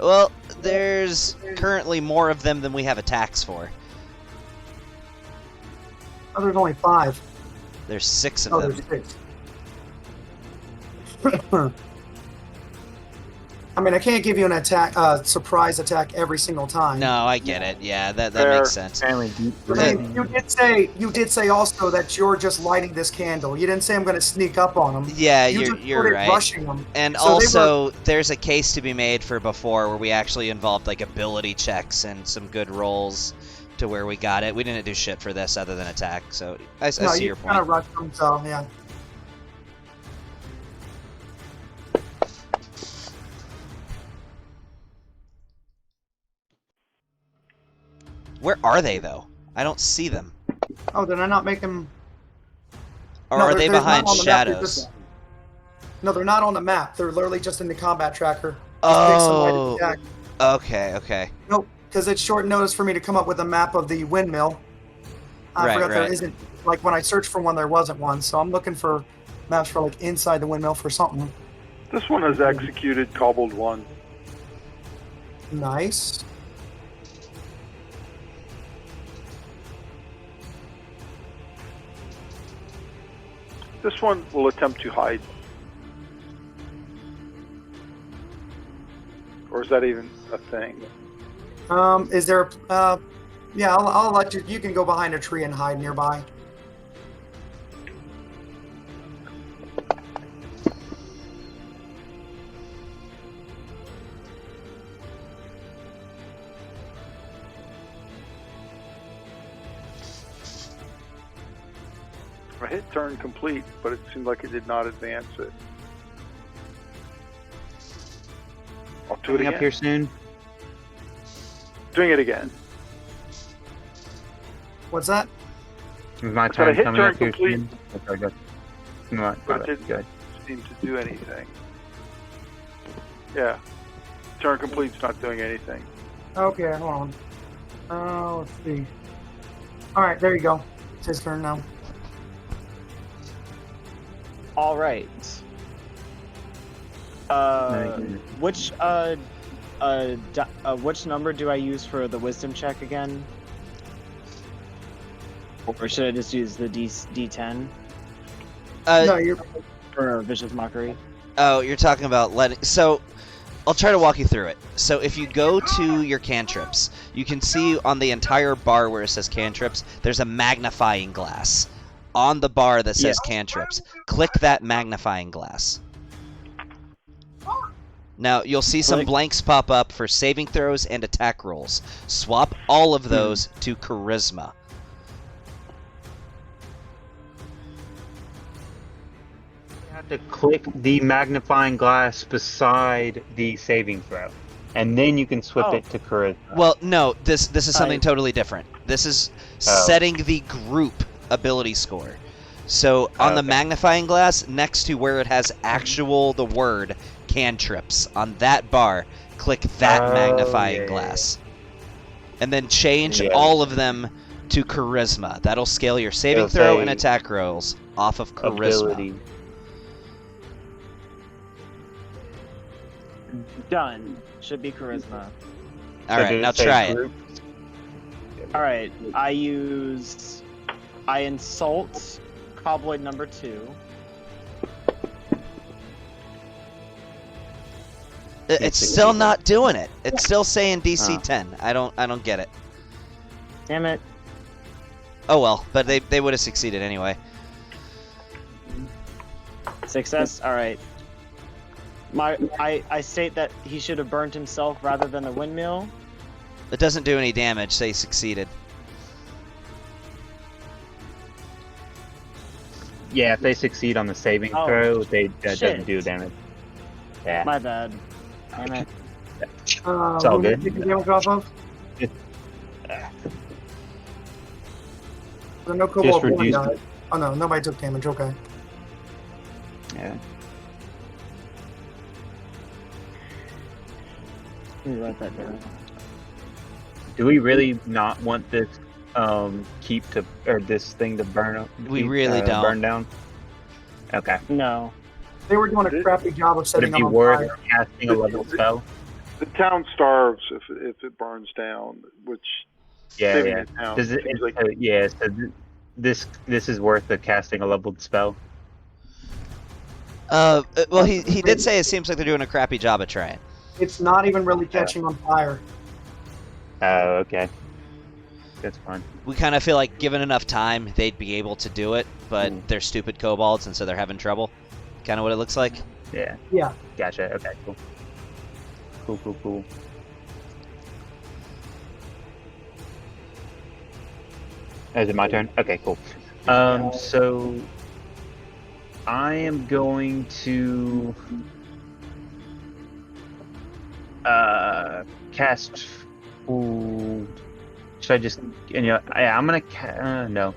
Well, there's currently more of them than we have attacks for. Oh, there's only 5. There's 6 of Oh, them. there's 6. I mean, I can't give you an attack, surprise attack every single time. No, I get it. Yeah, that Fair. makes sense. Apparently deep Hey, breathing. you did say also that you're just lighting this candle. You didn't say I'm going to sneak up on them. Yeah, You you're just you're started right. rushing them. And So they also, there's a case to be made for before where we actually involved like ability checks and some good rolls to where we got it. We didn't do shit for this other than attack. So I No, see you your kind point. of rushed them, so yeah. Where are they though? I don't see them. Oh, did I not make them? Or No, are they're- they they're not behind on the map, they're shadows? just- No, they're not on the map. They're literally just in the combat tracker. Just pick somebody to Oh, attack. okay, okay. Nope, because it's short notice for me to come up with a map of the windmill. I Right, forgot right. there isn't, like when I searched for one, there wasn't one. So I'm looking for maps for like inside the windmill for something. This one has executed Cobbled 1. Nice. This one will attempt to hide. Or is that even a thing? Is there? Yeah, I'll let you. You can go behind a tree and hide nearby. I hit turn complete, but it seemed like it did not advance it. I'll do it Coming again. up here soon. Doing it again. What's that? It's my I said I turn hit coming turn up here complete. soon. Okay, good. No, But got it it. Good. didn't seem to do anything. Yeah. Turn complete's not doing anything. Okay, hold on. Let's see. All right, there you go. It's his turn now. All right. Which number do I use for the wisdom check again? Or should I just use the D10 No, you're. for vicious mockery? Oh, you're talking about letting. So, I'll try to walk you through it. So, if you go to your cantrips, you can see on the entire bar where it says cantrips, there's a magnifying glass on the bar that says cantrips. Click that magnifying glass. Now, you'll see some Click. blanks pop up for saving throws and attack rolls. Swap all of those to charisma. You have to click the magnifying glass beside the saving throw, and then you can swap Oh. it to charisma. Well, no, this is something I- totally different. This is Oh. setting the group ability score. So on the Okay. magnifying glass, next to where it has the word cantrips, on that bar, click that Oh, magnifying yeah. glass. And then change Yeah. all of them to charisma. That'll scale your saving It'll throw say and attack rolls off of charisma. ability. Done. Should be charisma. All So right, did now say try it. group? All right. I insult Cobloid number 2. It's still not doing it. It's still saying DC 10. I don't get it. Damn it. Oh well, but they would have succeeded anyway. Success? Alright. I state that he should have burned himself rather than the windmill. It doesn't do any damage, so he succeeded. Yeah, if they succeed on the saving throw, that doesn't do damage. Yeah. My bad. Damn it. It's all who good. did you take damage off of? No Cobalt Just 1 reduce- died. Oh no, nobody took damage. Okay. Yeah. Let me write that down. Do we really not want this this thing to burn? We really don't. Burn down. Okay. No. They were doing a crappy job of Would setting it be them on worth fire. casting a level spell? The town starves if it burns down, which Yeah, saving yeah. the town Does it? seems like Yeah. So this is worth the casting a leveled spell. Well, he did say it seems like they're doing a crappy job at trying. It's not even really catching on fire. Oh, okay. That's fine. We kind of feel like given enough time, they'd be able to do it, but they're stupid kobolds, and so they're having trouble. Kind of what it looks like. Yeah. Yeah. Gotcha. Okay. Cool. Cool. Is it my turn? Okay. Cool. So I am going to cast. Ooh, should I just? I'm gonna no.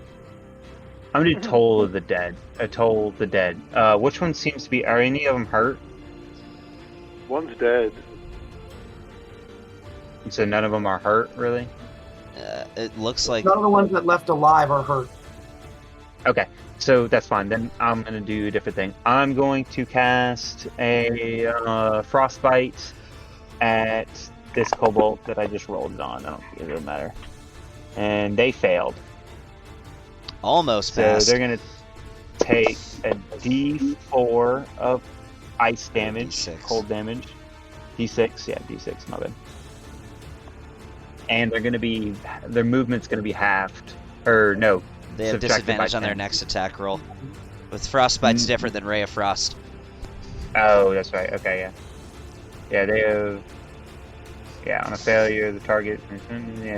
I'm gonna do Toll of the Dead. Toll the Dead. Which one seems to be? Are any of them hurt? one's dead. So none of them are hurt, really. It looks like None of the ones that left alive are hurt. Okay, so that's fine. Then I'm gonna do a different thing. I'm going to cast a frostbite at this kobold that I just rolled it on. It doesn't matter. And they failed. almost So passed. they're gonna take a D4 of ice damage, D6. cold damage. D6, yeah, D6, my bad. And their movement's gonna be halved. Or no, They have subtracted by disadvantage on their 10. next attack roll. With frostbite's different than Ray of Frost. Oh, that's right. Okay, yeah. Yeah, they have. Yeah, on a failure, the target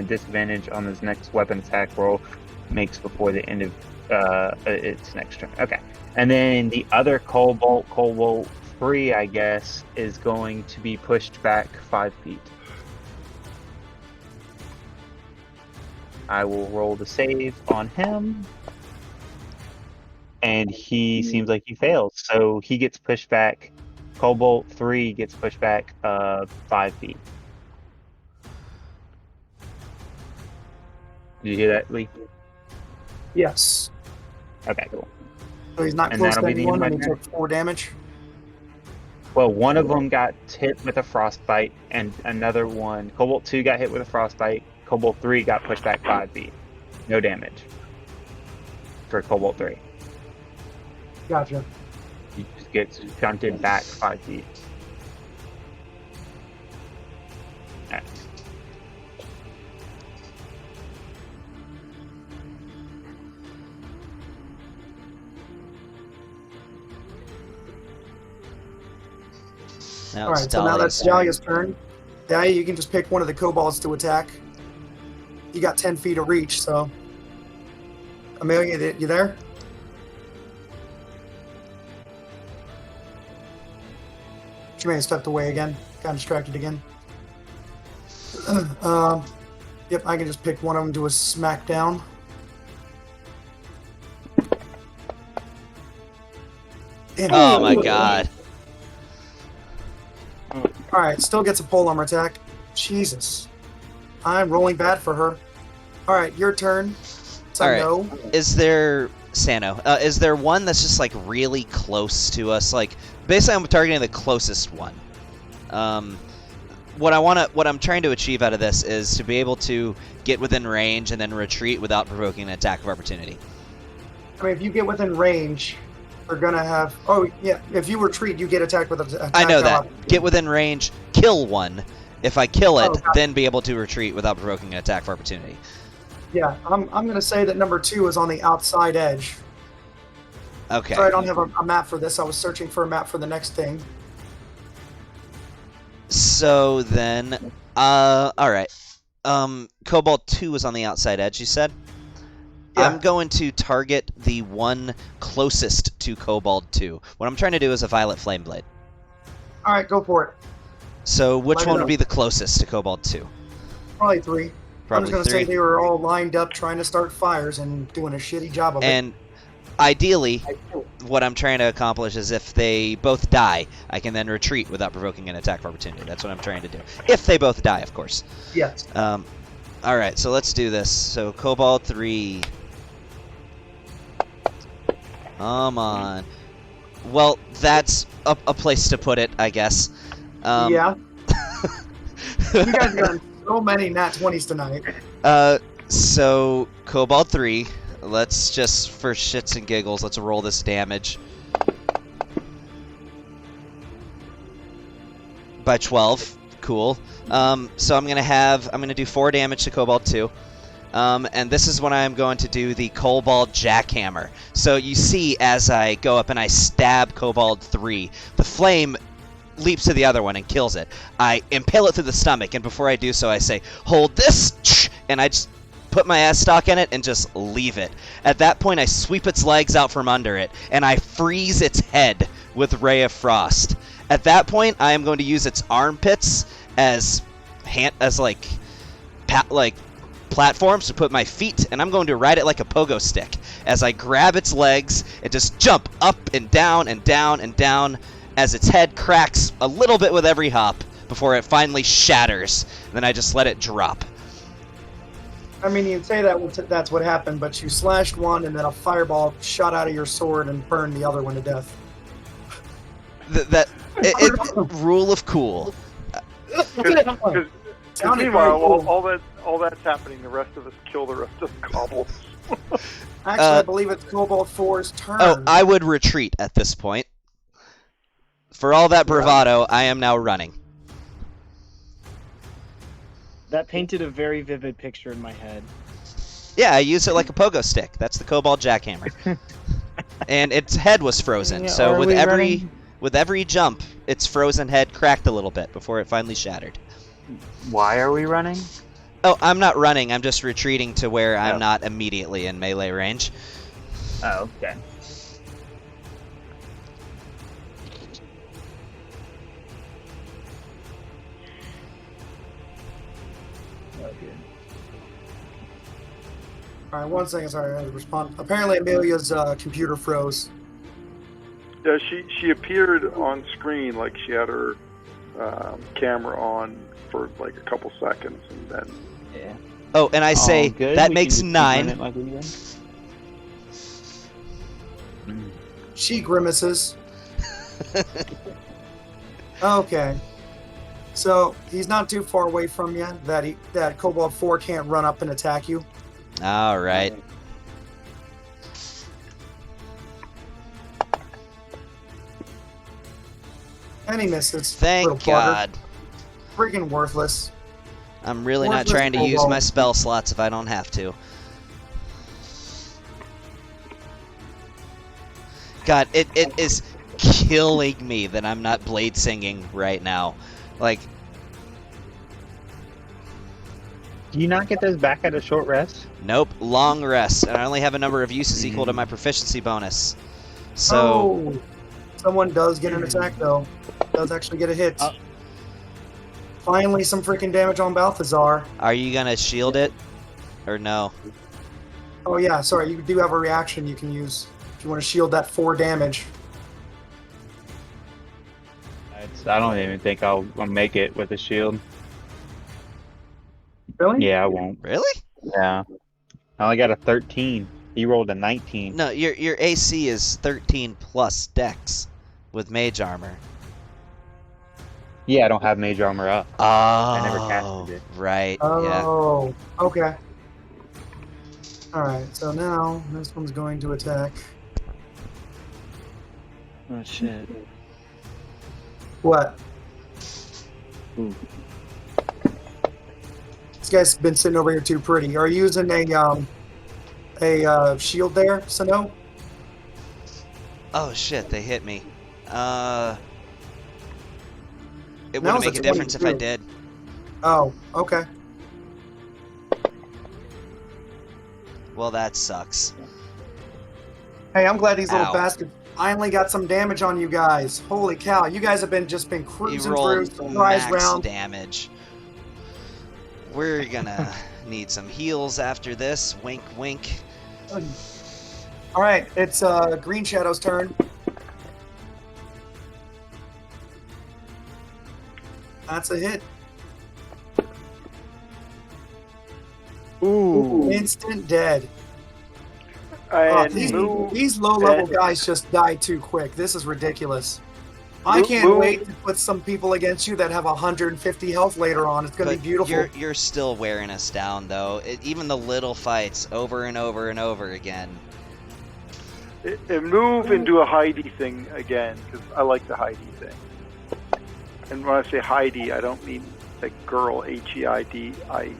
disadvantage on his next weapon attack roll makes before the end of its next turn. Okay, and then the other Cobalt 3, I guess, is going to be pushed back 5 feet. I will roll the save on him. And he seems like he fails. So he gets pushed back. Cobalt 3 gets pushed back 5 feet. Did you hear that, Lee? Yes. Okay, cool. So he's not And close to that'll be the end anyone, of and he my took 4 damage. Well, one of them got hit with a frostbite, and another one, Cobalt 2 got hit with a frostbite. Cobalt 3 got pushed back 5 feet. No damage for Cobalt 3. Gotcha. He just gets shunted back 5 feet. Alright. Now All it's right, so now that's Dahlia's Dahlia's turn. Dahlia, you can just pick one of the kobolds to attack. You got 10 feet of reach, so. Amelia, you there? She may have stepped away again. Got distracted again. Yep, I can just pick one of them to a smackdown. Damn. Oh my god. All right, still gets a polearm attack. Jesus. I'm rolling bad for her. All right, your turn. So All right. no. Is there Sano? Is there one that's just like really close to us? Like basically, I'm targeting the closest one. What I'm trying to achieve out of this is to be able to get within range and then retreat without provoking an attack of opportunity. I mean, if you get within range, They're gonna have. Oh yeah, if you retreat, you get attacked with an attack. I know of that. opportunity. Get within range, kill one. If I kill it, Oh, gotcha. then be able to retreat without provoking an attack for opportunity. Yeah, I'm gonna say that number 2 is on the outside edge. Okay. Sorry, I don't have a map for this. I was searching for a map for the next thing. So then, all right. Cobalt 2 is on the outside edge, you said? Yeah. I'm going to target the one closest to Cobalt 2. What I'm trying to do is a Violet Flame Blade. All right, go for it. So which Light it one would up. be the closest to Cobalt 2? Probably 3. I'm Probably just gonna 3. say they were all lined up trying to start fires and doing a shitty job of And ideally, it. what I'm trying to accomplish is if they both die, I can then retreat without provoking an attack for opportunity. That's what I'm trying to do. If they both die, of course. Yes. Alright, so let's do this. So Cobalt 3. Come on. Well, that's a place to put it, I guess. Yeah. You guys got so many nat 20s tonight. So Cobalt 3. Let's just, for shits and giggles, let's roll this damage. By 12. Cool. So I'm gonna do 4 damage to Cobalt 2. And this is when I'm going to do the Cobalt Jackhammer. So you see, as I go up and I stab Cobalt 3, the flame leaps to the other one and kills it. I impale it through the stomach, and before I do so, I say, "Hold this!" And I just put my ass stock in it and just leave it. At that point, I sweep its legs out from under it, and I freeze its head with Ray of Frost. At that point, I am going to use its armpits as platforms to put my feet, and I'm going to ride it like a pogo stick. As I grab its legs and just jump up and down and down and down as its head cracks a little bit with every hop before it finally shatters. Then I just let it drop. I mean, you'd say that's what happened, but you slashed one and then a fireball shot out of your sword and burned the other one to death. Rule of cool. Because Sounded meanwhile, very cool. all that's happening, the rest of us kill the rest of the cobbles. Actually, I believe it's Cobalt 4's turn. Oh, I would retreat at this point. For all that bravado, I am now running. That painted a very vivid picture in my head. Yeah, I use it like a pogo stick. That's the Cobalt Jackhammer. And its head was frozen, Yeah, so are with we every jump, its frozen head cracked a little bit before it finally shattered. Why are we running? Oh, I'm not running. I'm just retreating to where I'm Oh. not immediately in melee range. Oh, okay. All right, 1 second. Sorry, I had to respond. Apparently, Amelia's computer froze. Yeah, she appeared on screen like she had her camera on for like a couple seconds, and then Yeah. Oh, and I say, good. that We makes can just keep running 9. it like we do. She grimaces. Okay. So he's not too far away from you. That Cobalt 4 can't run up and attack you. All right. And he misses. Thank Little bugger. God. Freaking worthless. I'm really not Worthless trying to use Cobalt. my spell slots if I don't have to. God, it is killing me that I'm not blade singing right now. Like, Do you not get those back at a short rest? nope, long rest. And I only have a number of uses equal to my proficiency bonus. So, Oh, someone does get an attack though. Does actually get a hit. Finally, some freaking damage on Balthazar. are you gonna shield it? Or no? Oh yeah, sorry. You do have a reaction you can use if you want to shield that 4 damage. I don't even think I'll make it with a shield. Really? Yeah, I won't. Really? Yeah. I only got a 13. He rolled a 19. No, your AC is 13 plus dex with mage armor. Yeah, I don't have mage armor up. Oh, never casted it. right, yeah. Oh, okay. Alright, so now this one's going to attack. Oh shit. What? Ooh. This guy's been sitting over here too pretty. Are you using a shield there, Sano? Oh shit, they hit me. It That wouldn't was a make a difference if I 22. did. Oh, okay. Well, that sucks. Hey, I'm glad these little Ow. bastards finally got some damage on you guys. Holy cow, you guys have been You cruising through rolled surprise max round. damage. We're gonna need some heals after this. Wink, wink. All right, it's Green Shadow's turn. That's a hit. Ooh. Instant dead. And These low-level and- guys just die too quick. This is ridiculous. I Move- can't move. wait to put some people against you that have 150 health later on. It's going to But be beautiful. you're still wearing us down, though. Even the little fights, over and over and over again. and move and do a Heidi thing again, because I like the Heidi thing. And when I say Heidi, I don't mean like girl, H-E-I-D-I,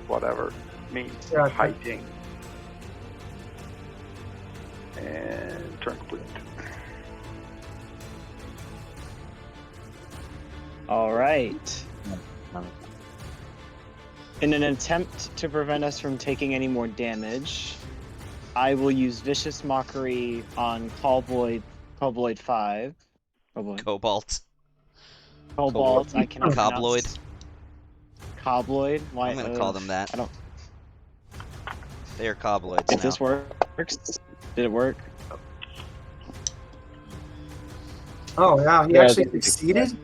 whatever. I mean Yeah. hiding. And turn complete. All right. In an attempt to prevent us from taking any more damage, I will use Vicious Mockery on Cobloid 5. Cobalt. Cobalt, I cannot Cobloid. pronounce. Cobloid? Why? I'm gonna call them that. I don't. They are cobloids If now. this works, did it work? Oh, yeah, he Yeah, actually that's- succeeded?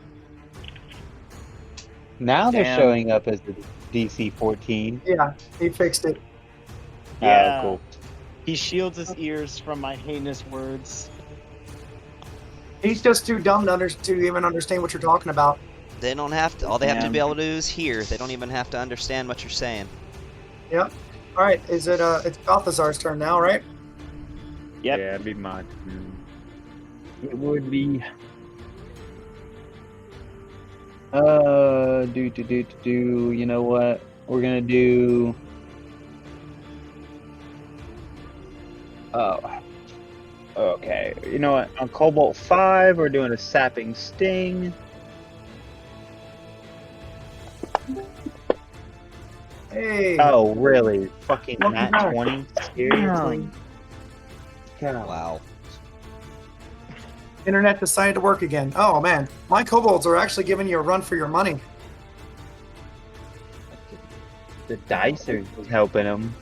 Now they're Damn. showing up as the DC 14. Yeah, he fixed it. Yeah. Oh, cool. He shields his ears from my heinous words. He's just too dumb to even understand what you're talking about. They don't have to. All they have to Damn. be able to do is hear. They don't even have to understand what you're saying. Yep. All right, is it? It's Balthazar's turn now, right? Yep. Yeah, it'd be mine. It would be. You know what? We're gonna do. Oh. Okay. You know what? On Cobalt 5, we're doing a Sapping Sting. Hey. Oh, really? Fucking Welcome Nat back. 20? Seriously? God. Wow. Internet decided to work again. Oh man, my kobolds are actually giving you a run for your money. The dice are helping them.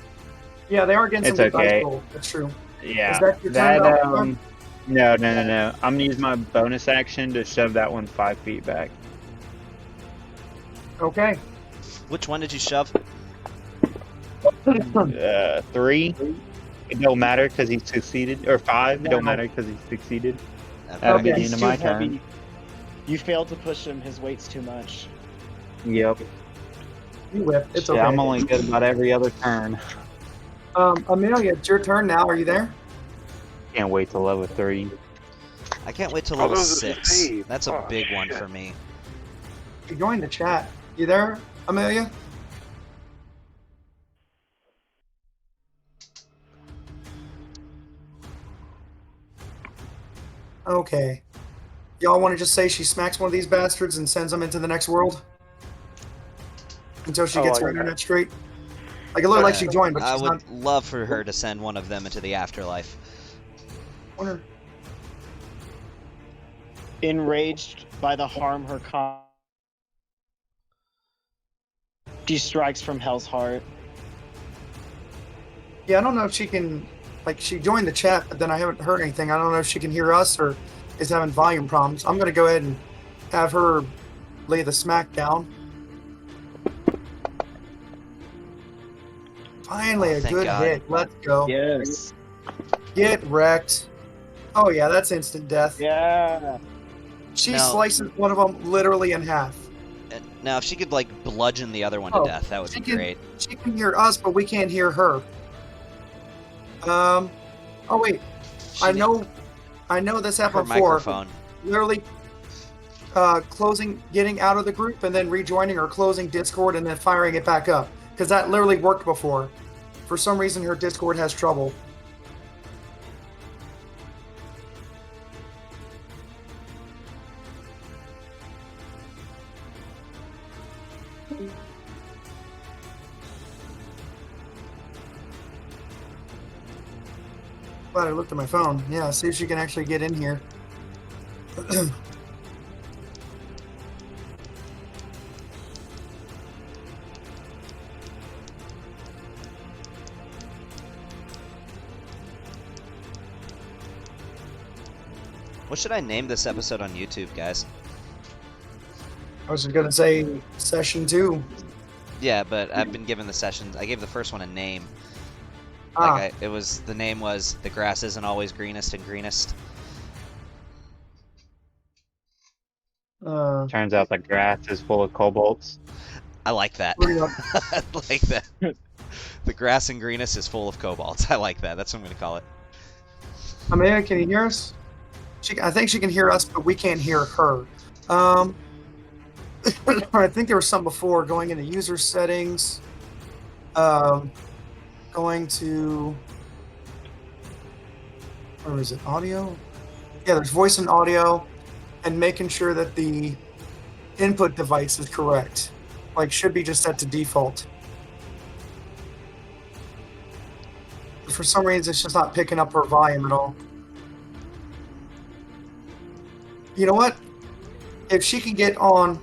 Yeah, they are getting some It's good dice okay. roll. That's true. Yeah. Is that your That, turn, Balthazar? no. I'm gonna use my bonus action to shove that one 5 feet back. Okay. Which one did you shove? 3. It don't matter because he succeeded. Or 5. It don't No. matter because he succeeded. Okay. That'll be Okay. the He's end of too my heavy. turn. You failed to push him. His weight's too much. Yep. You whip. It's Yeah, okay. I'm only good about every other turn. Amelia, it's your turn now. Are you there? Can't wait till level 3. I can't wait till Oh, level those are 6. saved. That's a Oh, big one shit. for me. You joined the chat. You there, Amelia? Okay. Y'all want to just say she smacks one of these bastards and sends them into the next world? Until she Oh, gets I her like internet straight? Like, it looked like she joined, but I she's would not. love for her to send one of them into the afterlife. Wonder- Enraged by the harm her con, she strikes from Hell's Heart. Yeah, I don't know if she can. Like, she joined the chat, but then I haven't heard anything. I don't know if she can hear us or is having volume problems. I'm going to go ahead and have her lay the smack down. Finally, a Thank good God. hit. Let's go. Yes. Get wrecked. Oh, yeah, that's instant death. Yeah. She Now- slices one of them literally in half. Now, if she could, like, bludgeon the other one to Oh, death, that would she be can- great. She can hear us, but we can't hear her. Oh, wait. She I ne- know I know this Her happened before. microphone. Literally getting out of the group and then rejoining, or closing Discord and then firing it back up. Because that literally worked before. For some reason, her Discord has trouble. Glad I looked at my phone. Yeah, see if she can actually get in here. What should I name this episode on YouTube, guys? I was just gonna say session 2. Yeah, but I've been given the sessions. I gave the first one a name. Ah, The name was "The Grass Isn't Always Greenest and Greenest." Turns out the grass is full of kobolds. I like that. pretty much. I like that. The grass and greenest is full of kobolds. I like that. That's what I'm gonna call it. Amanda, can you hear us? I think she can hear us, but we can't hear her. I think there was some before, going into user settings, going to, or is it audio? Yeah, there's voice and audio, and making sure that the input device is correct. Like, should be just set to default. For some reason, it's just not picking up her volume at all. You know what? If she can get on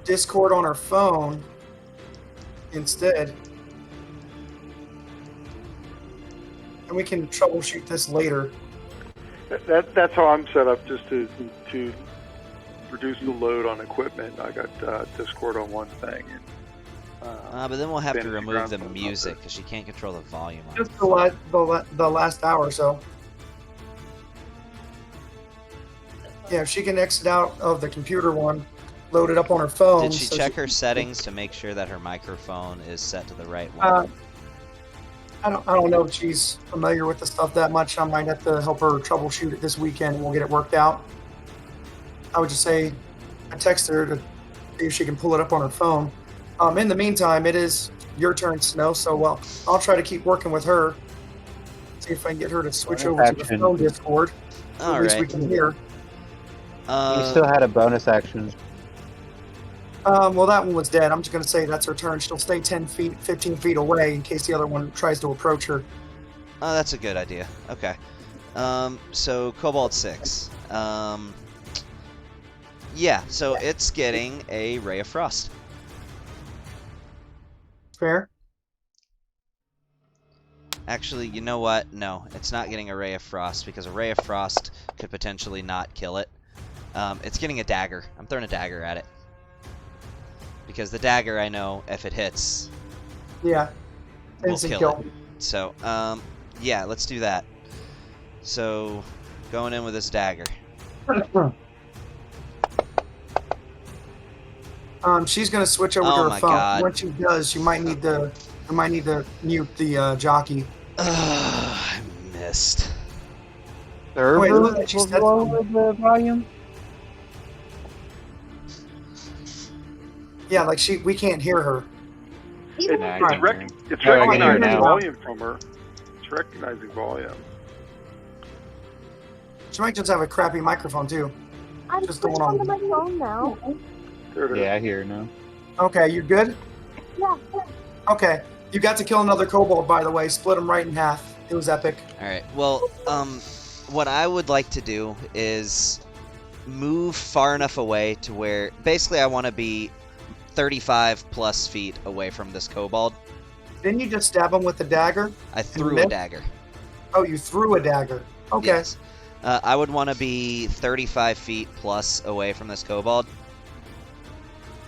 Discord on her phone instead, and we can troubleshoot this later. That's how I'm set up, just to reduce the load on equipment. I got Discord on one thing. And, But then we'll have to Fantasy remove the Grounds on music another. because she can't control the volume. On it. Just the last hour or so. Yeah, if she can exit out of the computer one, load it up on her phone. Did she so check her settings to make sure that her microphone is set to the right one? I don't know if she's familiar with the stuff that much. I might have to help her troubleshoot it this weekend, and we'll get it worked out. I would just say I text her to see if she can pull it up on her phone. In the meantime, it is your turn, Snow. So I'll try to keep working with her. See if I can get her to switch over to the Action. phone Discord. All At least we right. can hear. You still had a bonus action. Well, that one was dead. I'm just going to say that's her turn. She'll stay 10 feet, 15 feet away in case the other one tries to approach her. Oh, that's a good idea. Okay. So Cobalt 6. Yeah, so it's getting a Ray of Frost. Fair? Actually, you know what? No, it's not getting a Ray of Frost because a Ray of Frost could potentially not kill it. It's getting a dagger. I'm throwing a dagger at it. Because the dagger, I know, if it hits, Yeah. will Instant kill kill. it. So, yeah, let's do that. So, going in with this dagger. She's going to switch over Oh to her my phone. God. Once she does, you might need to mute the jockey. I missed. Server look, she will said lower the volume. Yeah, like we can't hear her. Even Nah, if I it's can It's, hear him. it's Oh, I can hear recognizing now. volume from her. It's recognizing volume. She might just have a crappy microphone too. I'm Just switched going on. onto my phone now. There it is. Yeah, I hear now. Okay, you good? Yeah. Okay. You got to kill another kobold, by the way. Split him right in half. It was epic. Alright, well, what I would like to do is move far enough away to where, basically I want to be 35 plus feet away from this kobold. Didn't you just stab him with the dagger? I threw a missed? dagger. Oh, you threw a dagger. Okay. Yes. I would want to be 35 feet plus away from this kobold.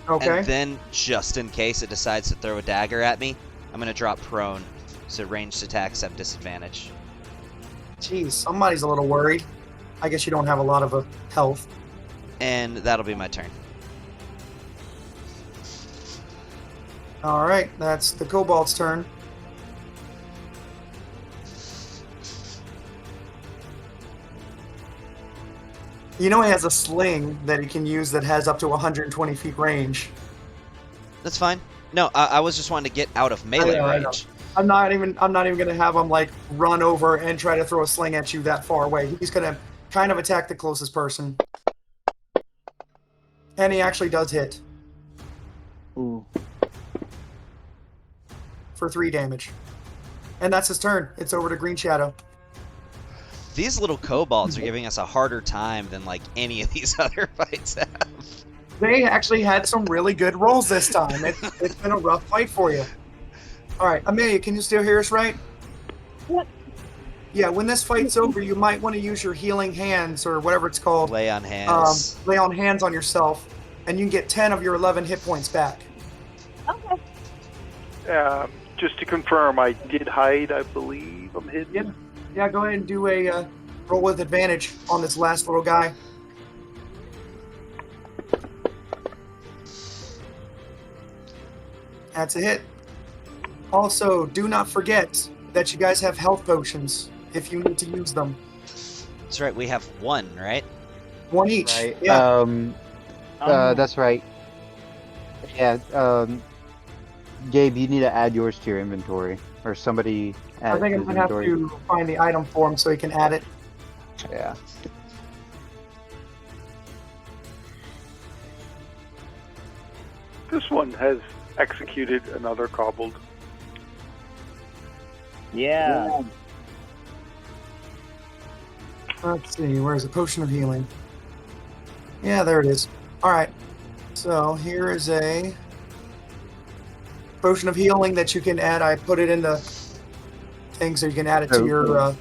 Okay. And then, just in case it decides to throw a dagger at me, I'm going to drop prone, so ranged attacks have disadvantage. Jeez, somebody's a little worried. I guess you don't have a lot of health. And that'll be my turn. All right, that's the kobold's turn. You know he has a sling that he can use that has up to 120 feet range. That's fine. No, I was just wanting to get out of melee I know. range. I'm not even gonna have him like run over and try to throw a sling at you that far away. He's gonna kind of attack the closest person. And he actually does hit Ooh. for 3 damage. And that's his turn. It's over to Green Shadow. These little kobolds are giving us a harder time than like any of these other fights have. They actually had some really good rolls this time. It's been a rough fight for you. All right, Amelia, can you still hear us right? Yep. Yeah, when this fight's over, you might want to use your healing hands or whatever it's called. Lay on hands. Lay on hands on yourself, and you can get 10 of your 11 hit points back. Okay. Just to confirm, I did hide. I believe I'm hidden. Yeah, go ahead and do a roll with advantage on this last little guy. That's a hit. Also, do not forget that you guys have health potions if you need to use them. That's right. We have 1, right? 1 each. Right. Yeah. That's right. Yeah. Gabe, you need to add yours to your inventory, or somebody add I think it I'm to his gonna have inventory. to find the item for him so he can add it. Yeah. This one has executed another kobold. Yeah. Let's see, where's the potion of healing? Yeah, there it is. All right. So here is a potion of healing that you can add. I put it in the thing so you can add it to your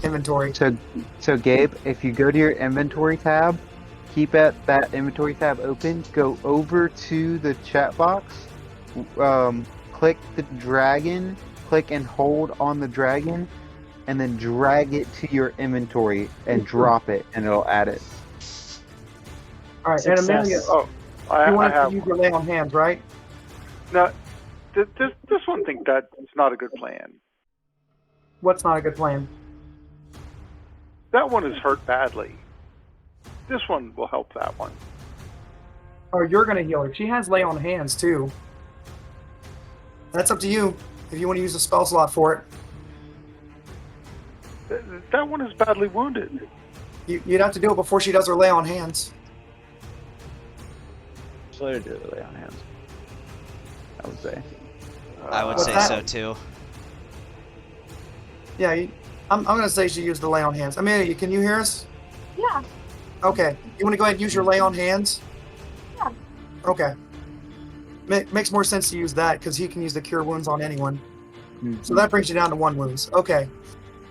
inventory. So Gabe, if you go to your inventory tab, keep that inventory tab open. Go over to the chat box. Click the dragon. Click and hold on the dragon, and then drag it to your inventory and drop it, and it'll add it. All right, Success. and Amelia, Oh, you I want to have use your lay on hands, right? now. This one think that it's not a good plan. What's not a good plan? That one is hurt badly. This one will help that one. Oh, you're going to heal her. She has lay on hands, too. That's up to you if you want to use a spell slot for it. That one is badly wounded. You'd have to do it before she does her lay on hands. Just let her do it, lay on hands. I would say. I would What's say that? so too. Yeah, I'm going to say she used the lay on hands. Amelia, can you hear us? Yeah. Okay. You want to go ahead and use your lay on hands? Yeah. Okay. Makes more sense to use that because he can use the cure wounds on anyone. So that brings you down to 1 wounds. Okay.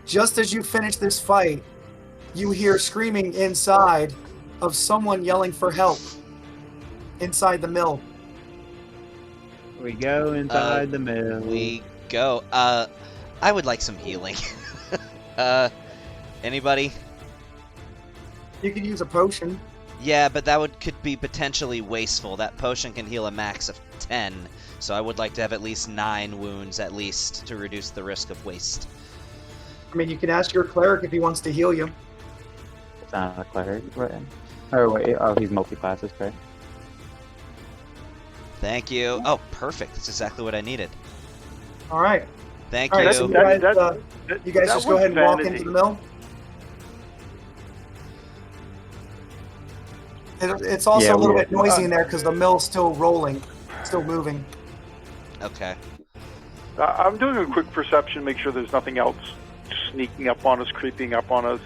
Just as you finish this fight, you hear screaming inside of someone yelling for help inside the mill. We go inside the mill. We go. I would like some healing. Anybody? You could use a potion. Yeah, but that could be potentially wasteful. That potion can heal a max of 10, so I would like to have at least 9 wounds at least to reduce the risk of waste. I mean, you can ask your cleric if he wants to heal you. It's not a cleric, right? Oh wait, he's multi-classes, right? Thank you. Oh, perfect. That's exactly what I needed. All right. Thank All right, you. so That- you guys that just go was ahead and walk vanity. into the mill. It's also Yeah, a little we- bit noisy in there because the mill's still rolling, still moving. Okay. I'm doing a quick perception, make sure there's nothing else sneaking up on us, creeping up on us,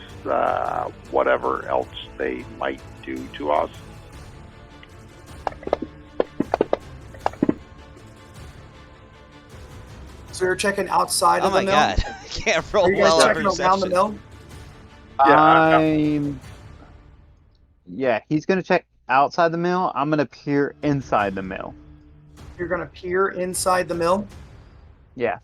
whatever else they might do to us. So you're checking outside Oh of the my mill? god. I can't roll Are you guys well on checking around the perception. mill? Yeah, he's gonna check outside the mill. I'm gonna peer inside the mill. You're going to peer inside the mill? Yeah.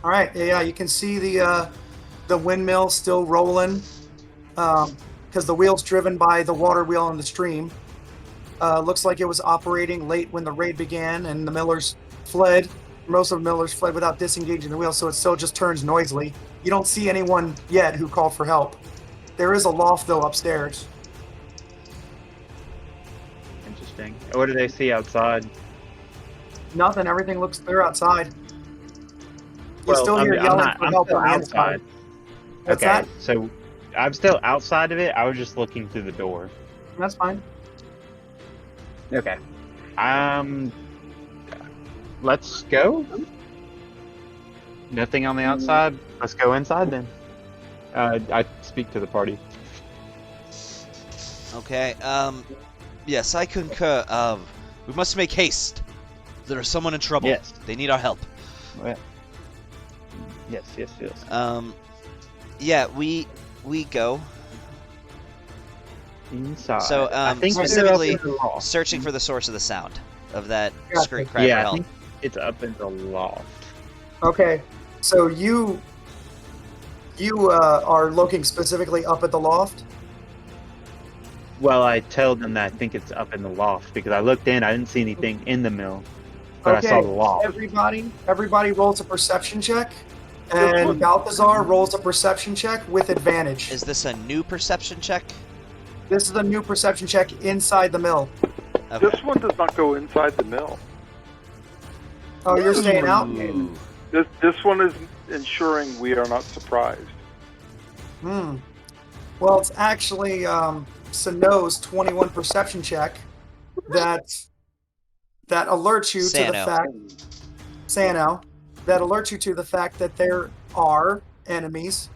All right, yeah, you can see the windmill still rolling because the wheel's driven by the water wheel on the stream. Looks like it was operating late when the raid began and the millers fled. Most of the millers fled without disengaging the wheel, so it still just turns noisily. You don't see anyone yet who called for help. There is a loft, though, upstairs. Interesting. What do they see outside? Nothing. Everything looks clear outside. You Well, still hear I'm yelling not- for I'm help still on the inside. outside. What's Okay, that? so I'm still outside of it. I was just looking through the door. That's fine. Okay. Let's go. Nothing on the outside. Let's go inside then. I speak to the party. Okay. Yes, I concur. We must make haste. There is someone in trouble. Yes. They need our help. Yes. Yeah, we go. Inside. So, I think they're specifically up in the loft. searching for the source of the sound of that Gotcha. scream cry for Yeah, I help. think it's up in the loft. Okay. So you are looking specifically up at the loft? Well, I tell them that I think it's up in the loft because I looked in. I didn't see anything in the mill, but I saw the loft. Everybody rolls a perception check, and Balthazar rolls a perception check with advantage. Is this a new perception check? This is a new perception check inside the mill. Okay. This one does not go inside the mill. Oh, you're staying out? Ooh. This one is ensuring we are not surprised. Well, it's actually Sano's 21 perception check that alerts you to the Sano. fact Sano that alerts you to the fact that there are enemies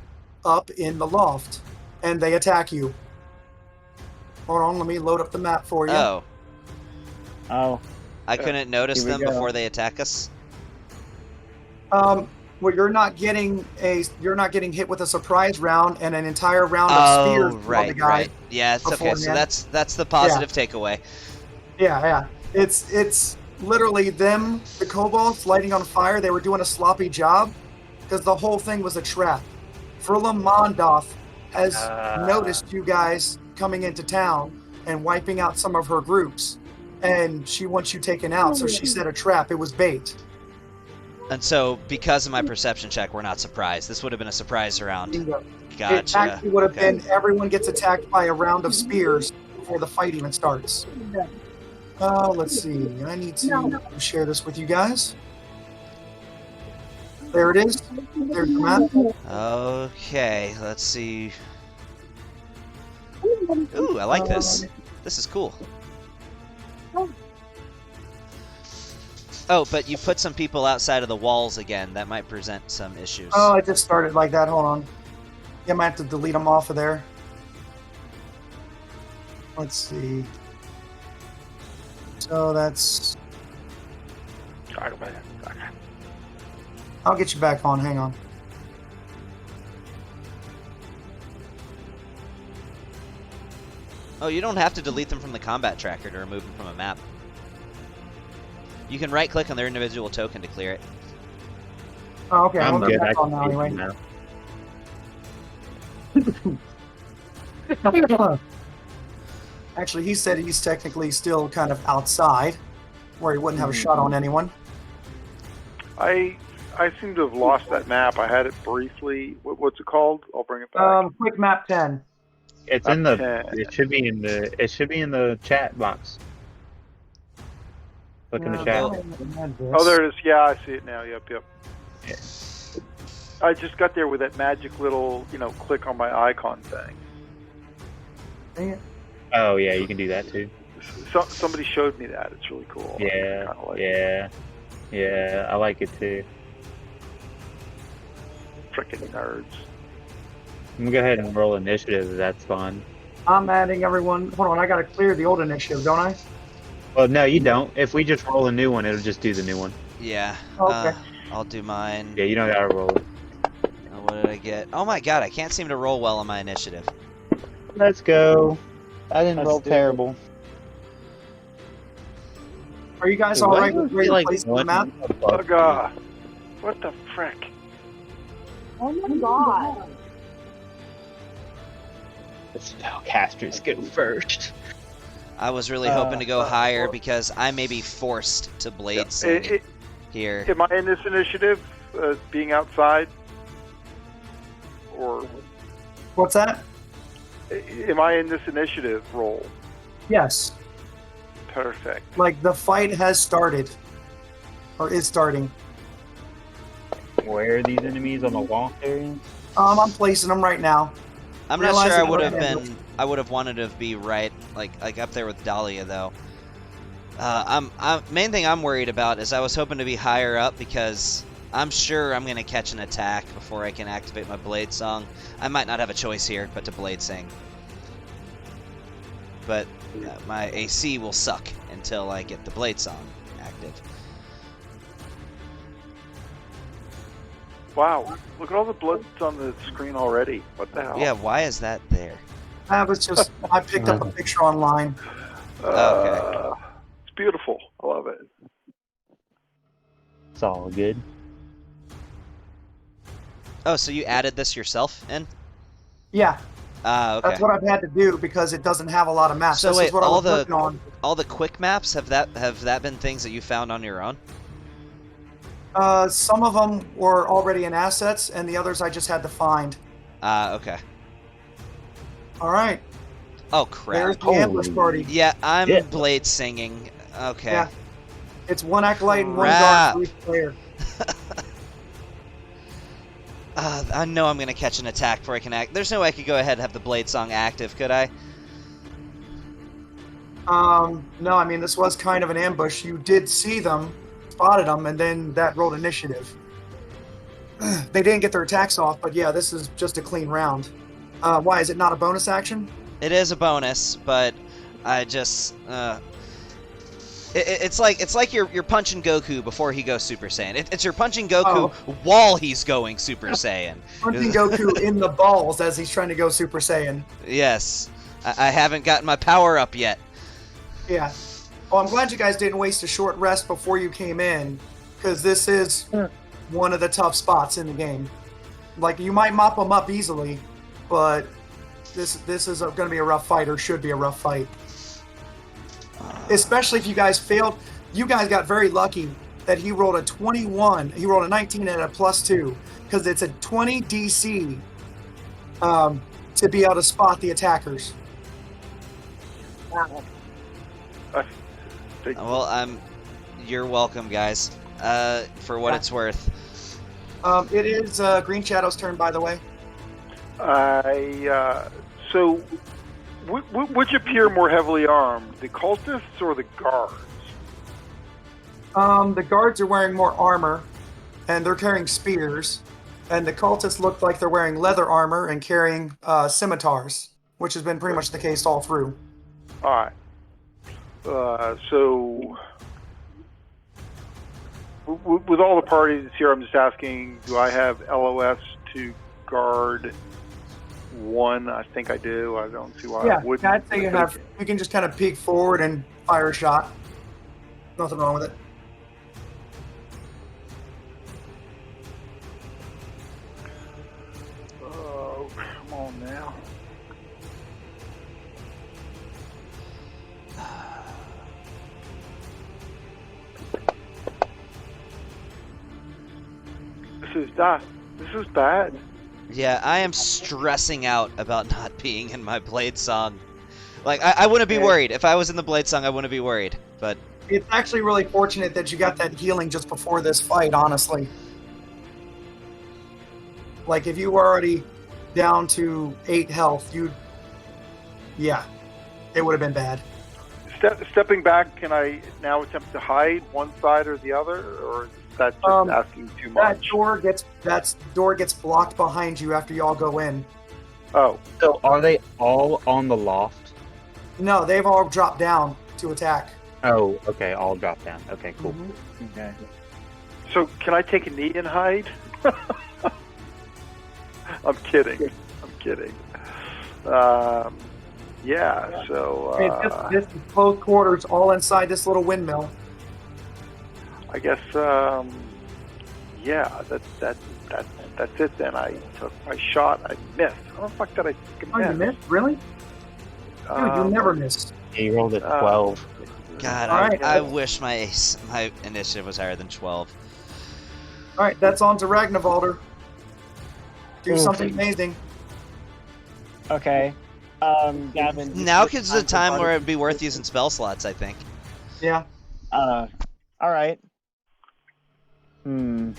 up in the loft and they attack you. Hold on, let me load up the map for you. Oh, Oh, I couldn't notice Here we them go. before they attack us. Well, you're not getting hit with a surprise round and an entire round of Oh, spears from the right, guy. right. Yeah, it's okay. So beforehand. that's the positive takeaway. Yeah. It's literally them, the kobolds, lighting on fire. They were doing a sloppy job because the whole thing was a trap. Frulum Mondoth has noticed you guys coming into town and wiping out some of her groups, and she wants you taken out. So she set a trap. It was bait. And so, because of my perception check, we're not surprised. This would have been a surprise round. It Gotcha. actually would have Okay. been everyone gets attacked by a round of spears before the fight even starts. Let's see. I need to share this with you guys. There it is. There's the map. Okay, let's see. Ooh, I like this. This is cool. Oh, but you put some people outside of the walls again. That might present some issues. Oh, I just started like that. Hold on. I might have to delete them off of there. Let's see. So that's... I'll get you back on. Hang on. Oh, you don't have to delete them from the combat tracker to remove them from a map. You can right-click on their individual token to clear it. Oh, okay. I'm I'll good. get I back on can now see anyway. them now. Actually, he said he's technically still kind of outside, where he wouldn't have a shot on anyone. I seem to have lost that map. I had it briefly. What's it called? I'll bring it back. Quick map 10. It's in the. Okay. It should be in the. It should be in the chat box. Look in the chat. Oh, there it is. Yeah, I see it now. Yep. Yeah. I just got there with that magic little, click on my icon thing. Dang it. Oh yeah, you can do that too. Somebody showed me that. It's really cool. I Yeah, kinda like it. yeah, I like it too. Frickin' nerds. I'm gonna go ahead and roll initiative. If that's fun. I'm adding everyone. Hold on, I gotta clear the old initiative, don't I? Well, no, you don't. If we just roll a new one, it'll just do the new one. Yeah. Okay. I'll do mine. Yeah, you don't gotta roll it. What did I get? Oh my god, I can't seem to roll well on my initiative. Let's go. I didn't Let's roll do it. terrible. Are you guys all right with where you're placed on the map? Oh, God. What the frick? Oh my god. The spellcasters go first. I was really hoping to go higher because I may be forced to blade sing. here. Am I in this initiative, being outside? Or What's that? am I in this initiative role? Yes. Perfect. Like the fight has started, or is starting. Where are these enemies on the wall area? I'm placing them right now. I'm not sure I Realizing would what have I did. been. I would have wanted to be right, like up there with Dahlia though. Main thing I'm worried about is I was hoping to be higher up because I'm sure I'm gonna catch an attack before I can activate my Blade Song. I might not have a choice here but to Blade Sing. But my AC will suck until I get the Blade Song active. Wow, look at all the blood that's on the screen already. What the hell? Yeah, why is that there? That was just, I picked up a picture online. Okay. It's beautiful. I love it. It's all good. Oh, so you added this yourself in? Yeah, Okay. that's what I've had to do because it doesn't have a lot of maps. So this wait, is what I all was the working on. all the quick maps have that been things that you found on your own? Some of them were already in assets, and the others I just had to find. Okay. All right, Oh there's crap. the ambush party. Yeah, I'm Yeah. Blade Singing. Okay. Yeah. It's one acolyte and one Crap. guard for each player. I know I'm gonna catch an attack before I can act. There's no way I could go ahead and have the Blade Song active, could I? No, I mean, this was kind of an ambush. You did see them, spotted them, and then that rolled initiative. They didn't get their attacks off, but yeah, this is just a clean round. Why, is it not a bonus action? It is a bonus, but I just it's like you're punching Goku before he goes Super Saiyan. It's you're punching Goku while he's going Super Saiyan. Punching Goku in the balls as he's trying to go Super Saiyan. Yes, I haven't gotten my power up yet. Yeah. Well, I'm glad you guys didn't waste a short rest before you came in, because this is one of the tough spots in the game. Like, you might mop them up easily, but this is going to be a rough fight, or should be a rough fight. Especially if you guys failed. You guys got very lucky that he rolled a 21. He rolled a 19 and a +2, because it's a 20 DC to be able to spot the attackers. Wow. Well, you're welcome, guys. For what it's worth. It is Green Shadow's turn, by the way. So, which appear more heavily armed, the cultists or the guards? The guards are wearing more armor, and they're carrying spears. And the cultists look like they're wearing leather armor and carrying scimitars, which has been pretty much the case all through. All right. So, with all the parties here, I'm just asking, do I have LOS to guard one? I think I do. I don't see why I Yeah, wouldn't. I'd say you can just kind of peek forward and fire a shot. Nothing wrong with it. Oh, come on now. This is bad. Yeah, I am stressing out about not being in my Blade Song. Like, I wouldn't be worried. If I was in the Blade Song, I wouldn't be worried. But It's actually really fortunate that you got that healing just before this fight, honestly. Like, if you were already down to 8 health, yeah, it would have been bad. Stepping back, can I now attempt to hide one side or the other, or is that just asking too much? That door gets blocked behind you after you all go in. Oh, So are they all on the loft? No, they've all dropped down to attack. Oh, okay, all drop down. Okay, cool. Okay. so can I take a knee and hide? I'm kidding. Yeah. So This is close quarters, all inside this little windmill. I guess. Yeah. That's it. Then I took my shot. I missed. How the fuck did I Oh, you miss? missed? Really? Dude, you never miss. He rolled a 12. God, All right. I wish my initiative was higher than 12. All right, that's on to Ragnarvalder. Do Oof. something amazing. Okay. Gavin. Now which is the kinds of time where party- it'd be worth using spell slots, I think. Yeah. All right. Hmm.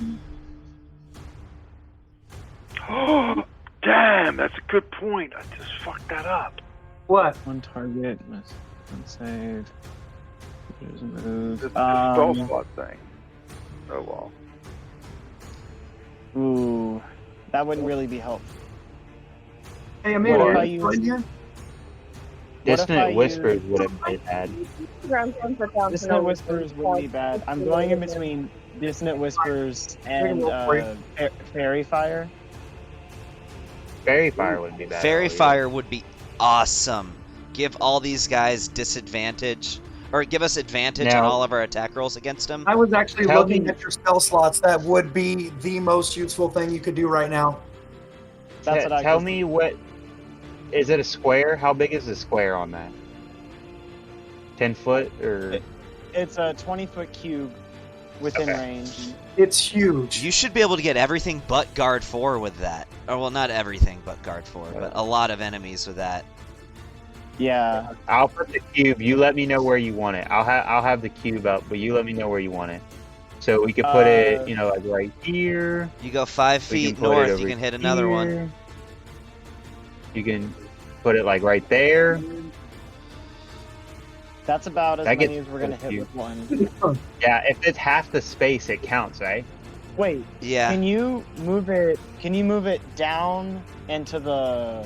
Damn, that's a good point. I just fucked that up. What? One target. One save. There's a move. The spell slot thing. Oh well. Ooh, that wouldn't really be helpful. Hey, Amelia, What if I are you in use- here? What if I Dissonant Whispers would have been bad. Dissonant Whispers wouldn't be bad. I'm going in between Dissonant Whispers and Fairy Fire. Fairy Fire wouldn't be bad. Fairy at all Fire would be awesome. Give all these guys disadvantage, or give us advantage on Now- all of our attack rolls against them. I was actually Tell looking me- at your spell slots. That would be the most useful thing you could do right now. That's what I Tell could- me what. Is it a square? How big is the square on that? 10 foot or? It's a 20-foot cube within Okay. range. It's huge. You should be able to get everything but guard 4 with that. Or, well, not everything but guard 4, but a lot of enemies with that. Yeah. I'll put the cube. You let me know where you want it. I'll have the cube up, but you let me know where you want it. So we could put it, like right here. You go 5 We feet can put it north, over you can hit another one. here. You can put it like right there. That's about as That many gets as we're gonna hit cute. with one. Yeah, if it's half the space, it counts, right? Wait, Yeah. can you move it? Can you move it down and to the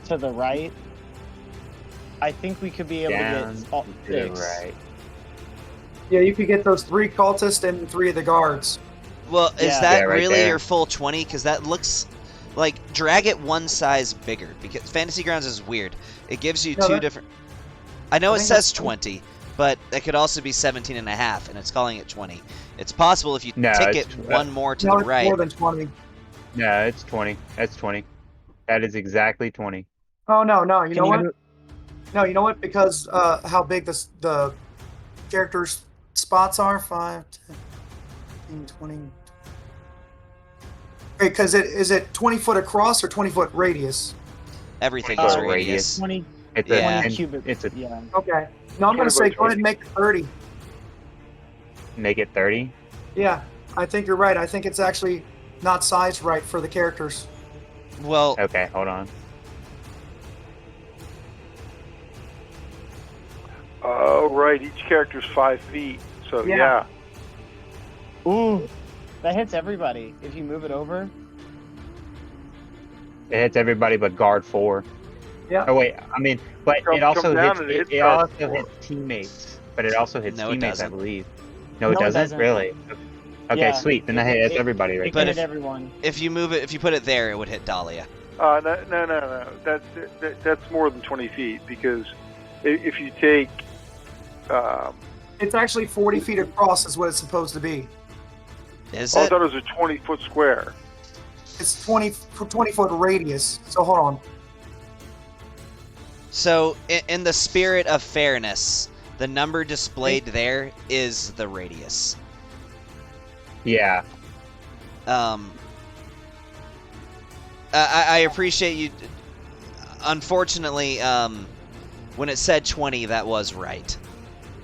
right? I think we could be able Down to get all to the 6. right. Yeah, you could get those 3 cultists and 3 of the guards. Well, is Yeah. that Yeah, right really there. your full 20? Because that looks like drag it one size bigger. Because Fantasy Grounds is weird. It gives you No, two that- different. I know I it think says that's- 20, but it could also be 17 and a half, and it's calling it 20. It's possible if you No, tick it's- it one more to No, the it's right. more than 20. No, it's 20. That's 20. That is exactly 20. Oh, no. You Can know you what? do- No, you know what? Because how big the characters' spots are 5, 10, 15, 20. Because is it 20 foot across or 20 foot radius? Everything 20 is foot radius. radius. 20, It's Yeah. 20 a cubic. it's a Yeah. Okay. No, I'm going to 20 say by go ahead and make it 30. make it 30. Yeah, I think you're right. I think it's actually not sized right for the characters. Well, Okay, hold on. Oh, right. Each character's 5 feet. So, Yeah. yeah. Ooh, that hits everybody if you move it over. It hits everybody but guard 4. Yeah. Oh wait, I mean, but Come- it also come down hits. and it hits It guard also 4. hits teammates, but it also hits No, it teammates, I doesn't. believe. No, it No, it doesn't. doesn't. Really? Okay, Yeah. sweet. Then that hits everybody right It But can there. hit everyone. if you move it, if you put it there, it would hit Dahlia. No. That's more than 20 feet because if you take. It's actually 40 feet across is what it's supposed to be. Is I it? thought it was a 20-foot square. It's 20 foot radius. So hold on. So, in the spirit of fairness, the number displayed there is the radius. Yeah. I appreciate you. Unfortunately, when it said 20, that was right.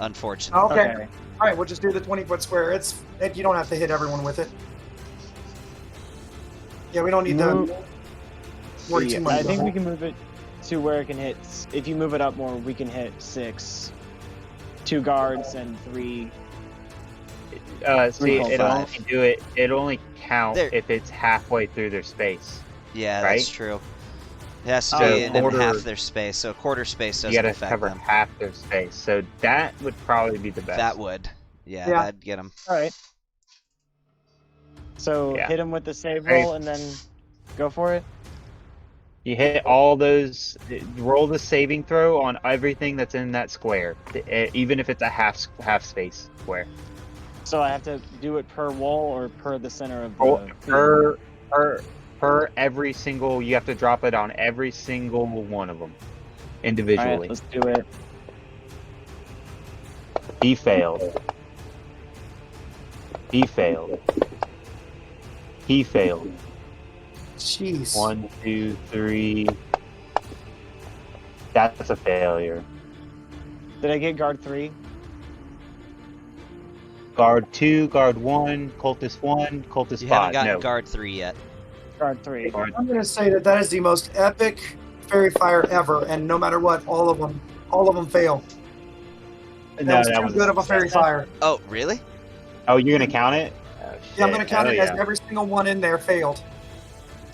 Unfortunately. Okay. All right, we'll just do the 20 foot square. You don't have to hit everyone with it. Yeah, we don't need to worry too much. I think about we it. can move it to where it can hit. If you move it up more, we can hit 6. 2 guards and 3. See, Roll it'll 5. only do it. It'll only count There. if it's halfway through their space. Yeah, Right? that's true. It has to So be in quarter- half their space, so a quarter space You doesn't gotta affect cover them. half their space, so that would probably be the best. That would. Yeah, Yeah. that'd get them. All right. So Yeah. hit him with the save Very- roll and then go for it. You hit all those. Roll the saving throw on everything that's in that square, even if it's a half space square. So I have to do it per wall or per the center of the Per every single. You have to drop it on every single one of them All individually. right, let's do it. He failed. He failed. He failed. Jeez. 1, 2, 3. That's a failure. Did I get guard 3? Guard 2, guard 1, cultist 1, cultist You 5. haven't gotten No. guard 3 yet. Guard 3. Guard- I'm gonna say that is the most epic fairy fire ever, and no matter what, all of them fail. That was too good of a fairy fire. Oh, really? Oh, you're gonna count it? Oh, Yeah, I'm gonna shit. count Oh, it yeah. as every single one in there failed.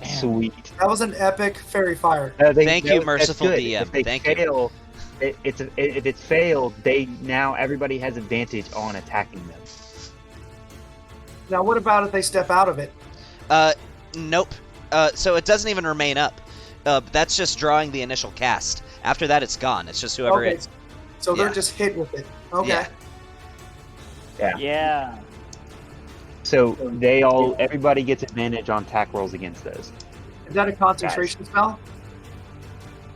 Sweet. That was an epic fairy fire. Thank you, that's merciful good. DM. If they Thank you. fail, if it's failed, everybody has advantage on attacking them. Now, what about if they step out of it? Nope. So it doesn't even remain up. That's just drawing the initial cast. After that, it's gone. It's just whoever Okay, it. so they're Yeah. just hit with it. Okay. Yeah. Yeah. So everybody gets advantage on attack rolls against those. Is that a concentration spell?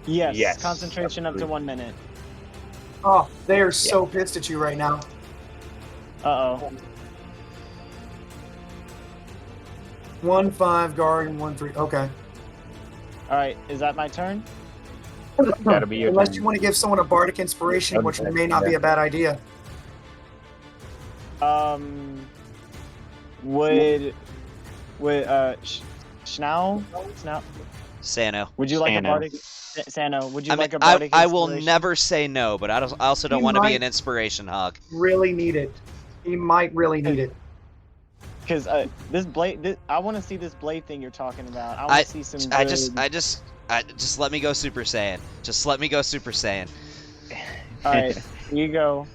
Yes. Yes. Concentration up to 1 minute. Oh, they are so pissed at you right now. Uh-oh. 1-5 guard and 1-3. Okay. Alright, is that my turn? That'll be your Unless turn. you want to give someone a bardic inspiration, which Okay, may not be yeah. a bad idea. Would Snow? Sano. Would you like a Sano. bardic? Sano, would you I mean, like a bardic I will inspiration? never say no, but I also don't You want to be might- an inspiration hog. Really need it. He might really need it. Because this blade, I want to see this blade thing you're talking about. I want to see some. I good- just let me go Super Saiyan. Just let me go Super Saiyan. All right, here you go.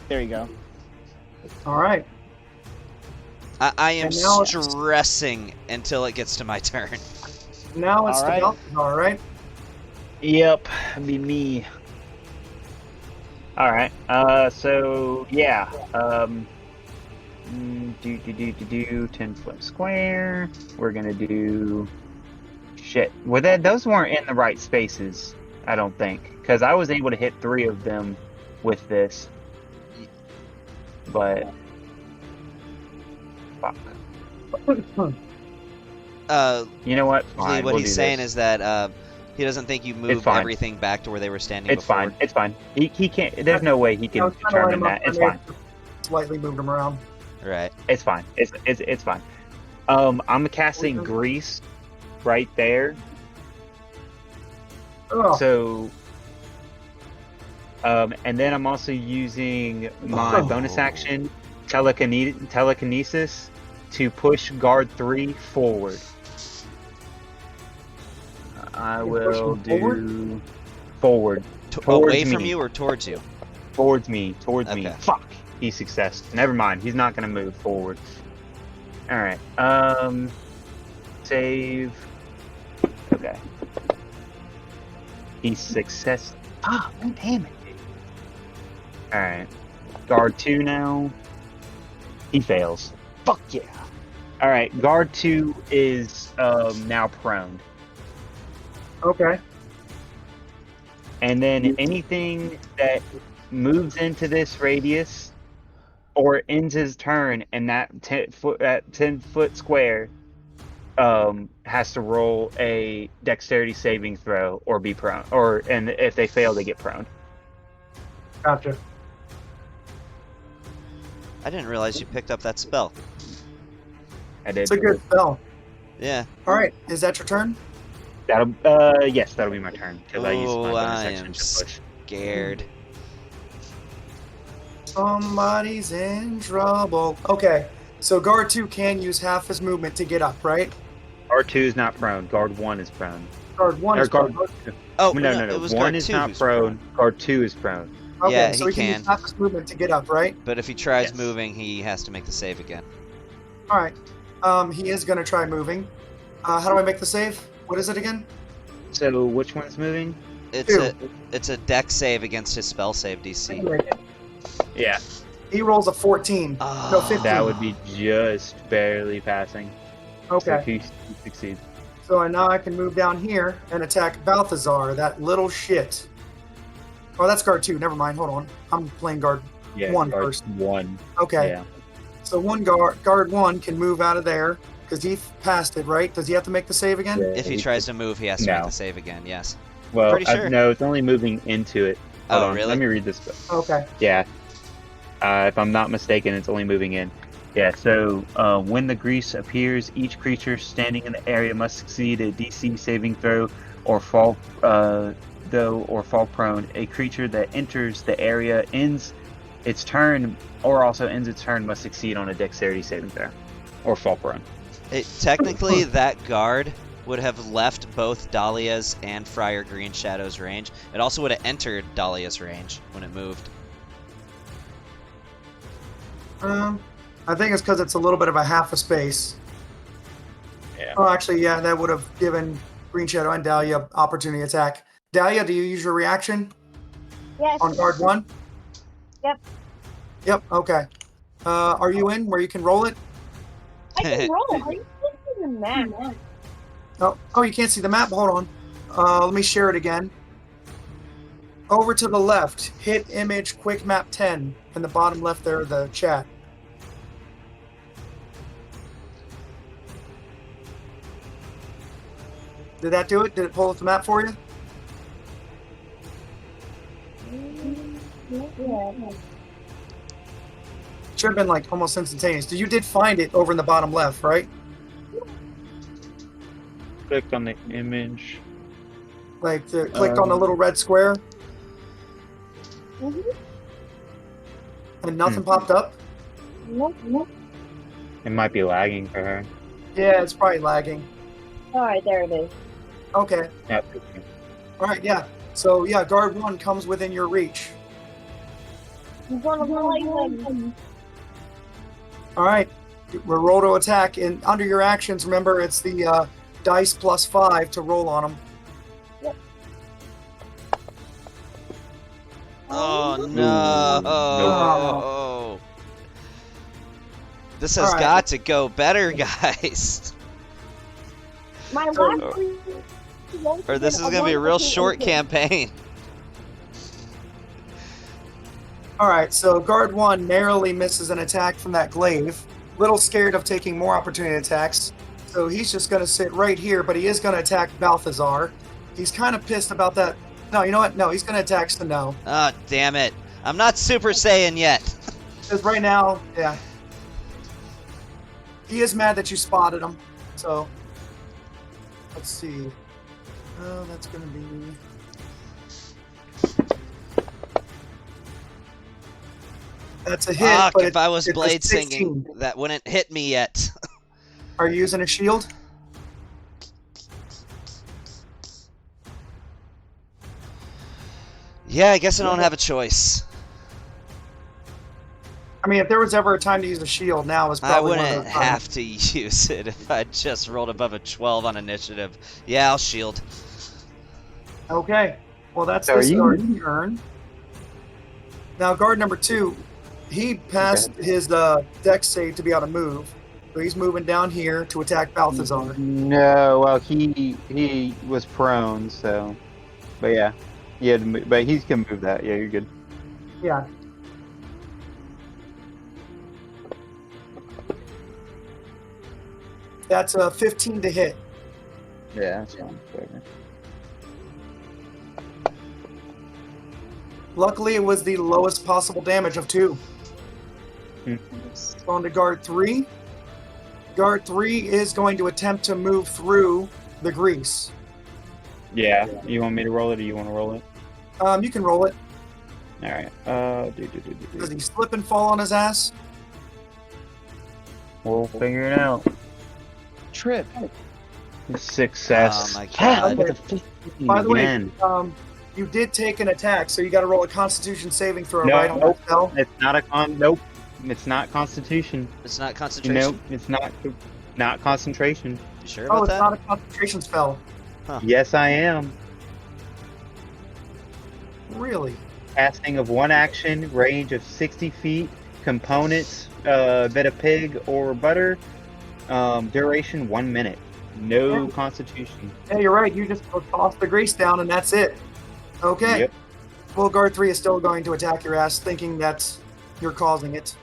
There you go. All right. I am And now it's- stressing until it gets to my turn. Now it's All the right. Balthazar, right? Yep, that'd be me. All right. So yeah. 10-foot square. We're gonna do. Shit. Well, those weren't in the right spaces. I don't think, because I was able to hit 3 of them with this. But fuck. You know what? Fine, Lee, what we'll he's do saying this. is that he doesn't think you moved fine. everything back to where they were standing It's before. fine. It's fine. He can't. There's no way he I can was trying to line determine him up, that. It's I may fine. have Slightly moved him around. Right. It's fine. It's fine. I'm casting grease right there. Oh, So, and then I'm also using my Oh. bonus action telekinesis to push guard 3 forward. I You're will pushing do forward. Away Towards from me. you or towards you? Towards me. Okay. Fuck. He success. Never mind. He's not gonna move forward. All right. Save. Okay. He success. Ah, damn it. All right. Guard 2 now. He fails. Fuck yeah. All right. Guard 2 is now prone. okay. And then anything that moves into this radius or ends his turn in that 10-foot square has to roll a dexterity saving throw or be prone, and if they fail, they get prone. Gotcha. I didn't realize you picked up that spell. I did. It's a good spell. Yeah. All right. Is that your turn? Yes, that'll be my turn because I used my Oh, bonus I action am to push. scared. Somebody's in trouble. Okay. So guard 2 can use half his movement to get up, right? Guard 2 is not prone. Guard 1 is prone. Guard 1 Or is guard. prone. Oh, No. It was 1 guard is 2 not who's prone. Guard 2 is prone. Okay, Yeah, so he he can can. use half his movement to get up, right? But if he tries Yes. moving, he has to make the save again. All right. He is going to try moving. How do I make the save? What is it again? So which one's moving? It's a dex save against his spell save DC. Yeah. He rolls a 14. Oh, No, 15. That would be just barely passing. So Okay. he succeeds. So now I can move down here and attack Balthazar, that little shit. Oh, that's guard 2. Never mind. Hold on. I'm playing guard Yeah. 1 guard first. 1. Okay. Yeah. So guard 1 can move out of there because he passed it, right? Does he have to make the save again? Yeah, If he tries to move, he has to No. make the save again. Yes. Well, Pretty sure. no, it's only moving into it. Hold Oh, on, really? Let me read this book. Okay. Yeah. If I'm not mistaken, it's only moving in. Yeah, so when the grease appears, each creature standing in the area must succeed a DC saving throw or fall prone. A creature that enters the area ends its turn must succeed on a dexterity saving throw or fall prone. Technically, that guard would have left both Dahlia's and Friar Green Shadow's range. It also would have entered Dahlia's range when it moved. I think it's because it's a little bit of a half a space. Yeah. Oh, actually, yeah, that would have given Green Shadow and Dahlia opportunity attack. Dahlia, do you use your reaction Yes. on guard 1? Yep. Yep, okay. Are you in where you can roll it? I can roll. Are you looking at the map? Oh, you can't see the map? Hold on. Let me share it again. Over to the left, hit image quick map 10 in the bottom left there of the chat. Did that do it? Did it pull up the map for you? Yeah. Should have been like almost instantaneous. You did find it over in the bottom left, right? Click on the image. Like click on the little red square Mhm. and nothing popped up. Nope. It might be lagging for her. Yeah, it's probably lagging. All right, there it is. Okay. Yeah. All right. Yeah. So yeah, guard 1 comes within your reach. I'm gonna play them. All right. We're roll to attack, and under your actions, remember it's the dice plus 5 to roll on them. Oh no! This has Alright. got to go better, guys. My Or- last three. Or this is gonna be a real short campaign. All right. So guard 1 narrowly misses an attack from that glaive. Little scared of taking more opportunity attacks, so he's just going to sit right here. But he is going to attack Balthazar. He's kind of pissed about that. No, you know what? No, he's going to attack Sano. Oh, damn it. I'm not Super Saiyan yet. Because right now, yeah, he is mad that you spotted him. So let's see. Oh, that's going to be. That's a hit. Fuck, but if I was it's a blade 16. singing, that wouldn't hit me yet. Are you using a shield? Yeah, I guess I don't have a choice. I mean, if there was ever a time to use a shield, now is I probably one of wouldn't those times. have to use it if I just rolled above a 12 on initiative. Yeah, I'll shield. Okay. Well, that's So are this you- guard's turn. Now, guard number 2, he passed his dex save to be able to move. So he's moving down here to attack Balthazar. No, well, he was prone, so. But yeah. But he's gonna move that. Yeah, you're good. Yeah. That's a 15 to hit. Yeah, that's fine. Whatever. Luckily, it was the lowest possible damage of 2. On to guard 3. Guard 3 is going to attempt to move through the grease. Yeah. You want me to roll it, or you want to roll it? You can roll it. All right. Does he slip and fall on his ass? We'll figure it out. Trip. Success. Oh my god. Okay. With a 15 By the way, again. you did take an attack, so you got to roll a Constitution saving throw, No, right, on nope. that spell? It's not a con. Nope. It's not Constitution. It's not concentration. Nope. It's not concentration. You sure Oh, about it's that? not a concentration spell. Yes, I am. Really? Casting of one action, range of 60 feet, components, bit of pig or butter, duration 1 minute. No Yeah. Constitution. Yeah, you're right. You just toss the grease down, and that's it. Okay. Yep. Well, guard 3 is still going to attack your ass, thinking that you're causing it.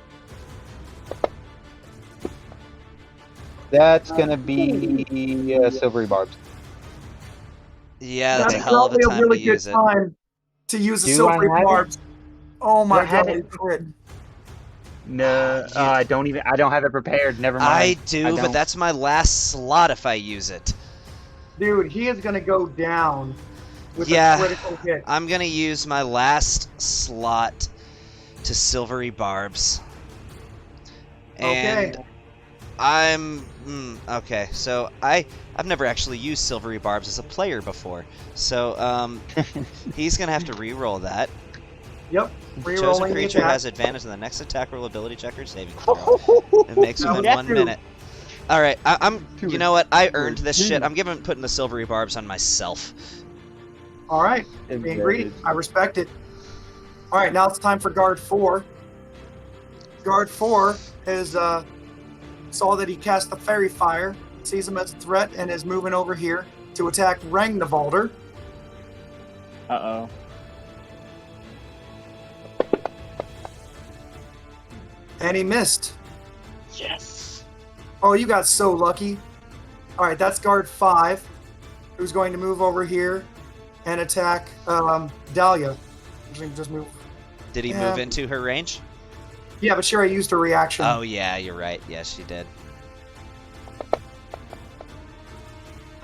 That's gonna be silvery barbs. Yeah, that's a That's hell of a probably time really to good use it. time to use the Do I silvery have it? barbs. Oh Do my I have god, it? we crit. No, I don't have it prepared. Never I mind. do, but don't. that's my last slot if I use it. Dude, he is gonna go down with Yeah, a critical hit. I'm gonna use my last slot to silvery barbs. And Okay. okay. So I've never actually used silvery barbs as a player before. So he's gonna have to re-roll that. Yep. The chosen Rerolling the creature attack. has advantage on the next attack roll, ability check, or saving throw. It makes That within was 1 two. minute. All right, I'm. Two You know what? I two earned this two. shit. I'm putting the silvery barbs on myself. All right. Being greedy. I respect it. All right, now it's time for guard 4. Guard 4 is saw that he cast the fairy fire, sees him as a threat, and is moving over here to attack Rangnavalder. Uh-oh. And he missed. Yes. Oh, you got so lucky. All right, that's guard 5, who's going to move over here and attack Dahlia. Just move. Did he Yeah. move into her range? Yeah, but Sherry used her reaction. Oh yeah, you're right. Yes, she did.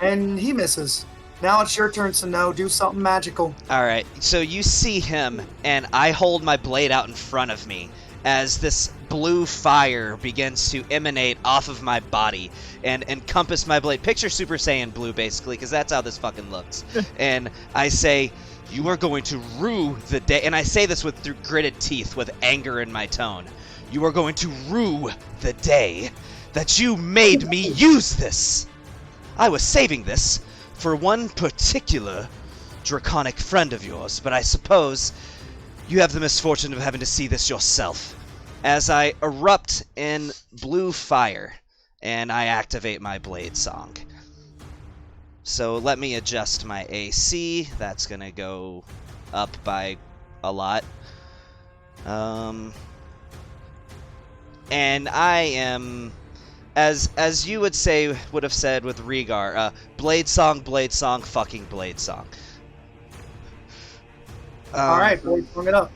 And he misses. Now it's your turn, Snow. Do something magical. All right. So you see him, and I hold my blade out in front of me as this blue fire begins to emanate off of my body and encompass my blade. Picture Super Saiyan blue, basically, because that's how this fucking looks. And I say, "You are going to rue the day," and I say this through gritted teeth, with anger in my tone. "You are going to rue the day that you made me use this. I was saving this for one particular draconic friend of yours, but I suppose you have the misfortune of having to see this yourself." As I erupt in blue fire, and I activate my blade song. So let me adjust my AC. That's gonna go up by a lot. And I am, as you would have said with Rhaegar, blade song, fucking blade song. All right, boys, bring it up.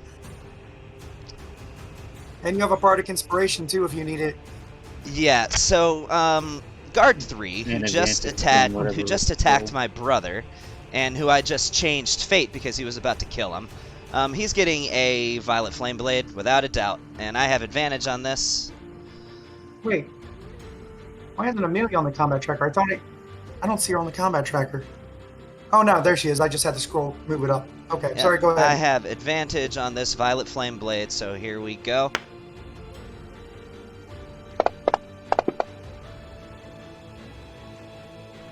And you have a bardic inspiration too, if you need it. Yeah. So guard 3, who And just advantage on attacked whatever my brother, and who I just changed fate because he was about to kill him. He's getting a violet flame blade without a doubt, and I have advantage on this. Wait. Why isn't Amelia on the combat tracker? I don't see her on the combat tracker. Oh no, there she is. I just had to scroll, move it up. Okay, Yeah, sorry, go I ahead. have advantage on this violet flame blade, so here we go.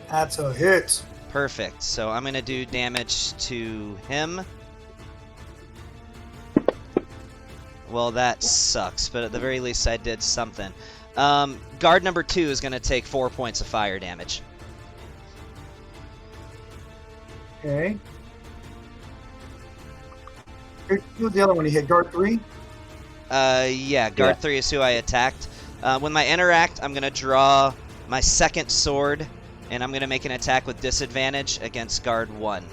That's a hit. Perfect. So I'm going to do damage to him. Well, that sucks, but at the very least I did something. Guard number 2 is going to take 4 points of fire damage. Okay. Who's the other one you hit? Guard 3? Yeah, guard 3 is who I attacked. When I interact, I'm going to draw my second sword, and I'm going to make an attack with disadvantage against guard 1.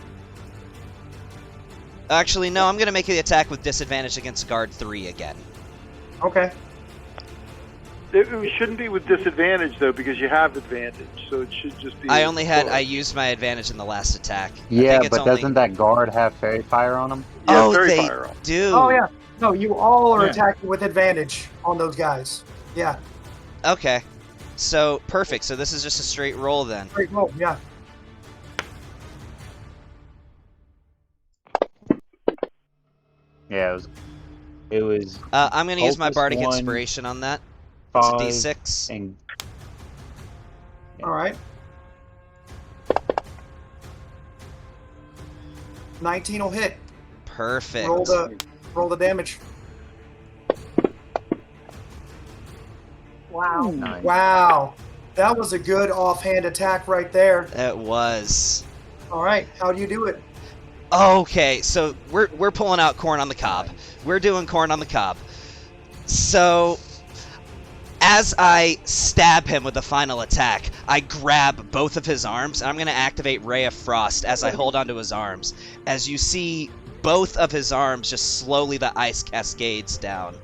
Actually, no, I'm going to make the attack with disadvantage against guard 3 again. Okay. It shouldn't be with disadvantage though, because you have advantage, so it should just be. I used my advantage in the last attack. I Yeah, think it's but only... doesn't that guard have fairy fire on him? Yeah, Oh, fairy they fire on. do. Oh yeah. No, you all are Yeah. attacking with advantage on those guys. Yeah. Okay. So, perfect. So this is just a straight roll then. Great roll. Yeah. Yeah, it was I'm going to use my Focus Bardic 1, Inspiration on that. It's a 5 D6. and All right. 19 will hit. Perfect. Roll the damage. Wow. 9. Wow. That was a good offhand attack right there. It was. All right. How do you do it? Okay, so we're pulling out corn on the cob. We're doing corn on the cob. So, as I stab him with the final attack, I grab both of his arms, and I'm going to activate Ray of Frost as I hold onto his arms. As you see, both of his arms, just slowly the ice cascades down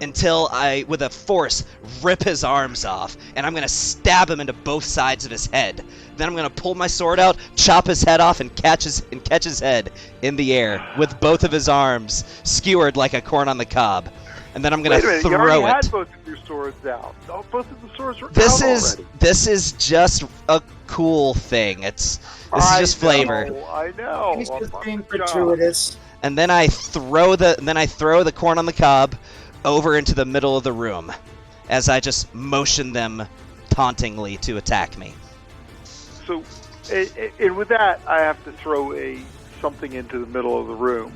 until I, with a force, rip his arms off, and I'm going to stab him into both sides of his head. Then I'm going to pull my sword out, chop his head off, and catch his head in the air with both of his arms skewered like a corn on the cob. And then I'm going to throw you already it. had both of your swords out. Oh, both of the swords were This out is already. this is just a cool thing. This is just flavor. I know. He's just Oh, being my God. gratuitous. And then I throw the corn on the cob over into the middle of the room as I just motion them tauntingly to attack me. So, and with that, I have to throw something into the middle of the room.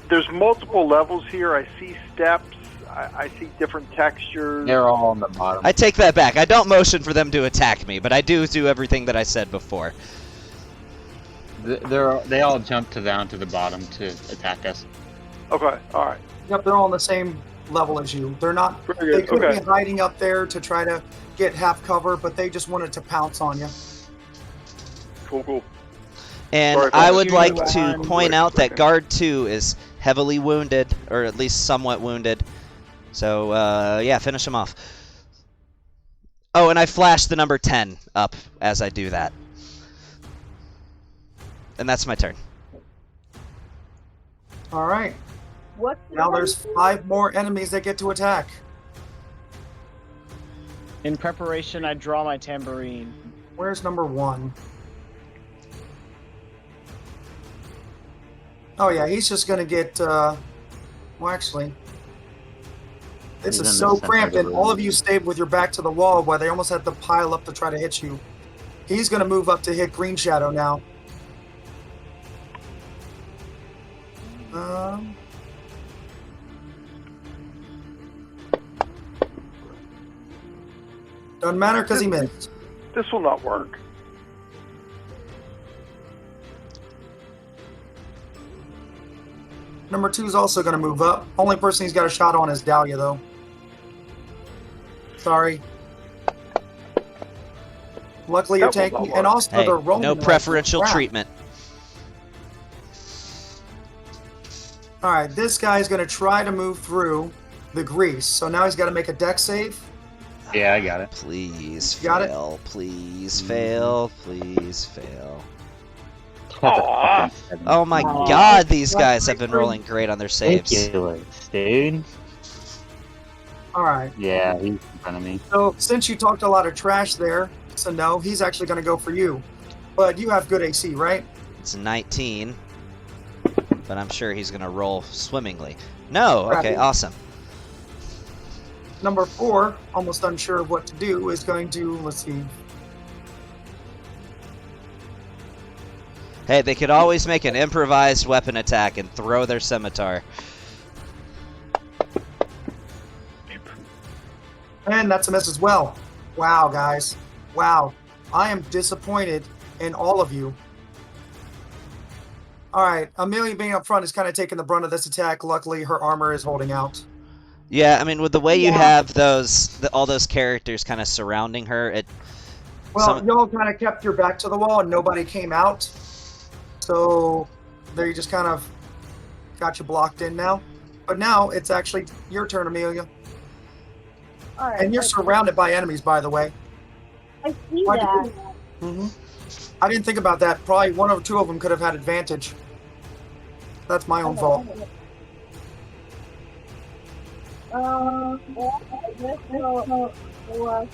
There's multiple levels here. I see steps. I see different textures. They're all on the bottom. I take that back. I don't motion for them to attack me, but I do everything that I said before. They all jump down to the bottom to attack us. Okay, all right. Yep, they're all on the same level as you. They're not. Very They good. could Okay. be hiding up there to try to get half cover, but they just wanted to pounce on you. Cool. And Sorry if I I would was like using to one point quick out that second. guard 2 is heavily wounded, or at least somewhat wounded. So, yeah, finish him off. Oh, and I flash the number 10 up as I do that. And that's my turn. All right. What's Now there's 5 more enemies that get to attack. In preparation, I draw my tambourine. Where's number 1? Oh yeah, he's just gonna get. Well, actually, this He's is in the so center cramped, of the and all room. of you stayed with your back to the wall, where they almost had to pile up to try to hit you. He's gonna move up to hit Green Shadow now. Doesn't matter because he missed. This will not work. Number 2 is also going to move up. Only person he's got a shot on is Dahlia, though. Sorry. Luckily, you're That will tanking, not and work. also Hey, they're rolling. no like preferential crap. treatment. All right, this guy's going to try to move through the grease. So now he's got to make a deck save. Yeah, I got it. Please Got it? fail. Please fail. Please fail. Aw. Oh my Aw. god, these guys have been rolling great on their saves. Ridiculous, dude. All right. Yeah, he's in front of me. So since you talked a lot of trash there, so no, he's actually going to go for you. But you have good AC, right? It's 19, but I'm sure he's going to roll swimmingly. No, okay, Crappy. awesome. Number 4, almost unsure of what to do, is going to, let's see. Hey, they could always make an improvised weapon attack and throw their scimitar. And that's a miss as well. Wow, guys. Wow. I am disappointed in all of you. All right. Amelia being up front is kind of taking the brunt of this attack. Luckily, her armor is holding out. Yeah, I mean, with the way you Yeah. have all those characters kind of surrounding her, Well, y'all kind of kept your back to the wall and nobody came out. So they just kind of got you blocked in now. But now it's actually your turn, Amelia. All right. And you're surrounded by enemies, by the way. I see Why'd that. you Mm-hmm. I didn't think about that. Probably one or two of them could have had advantage. That's my own fault. Let's go.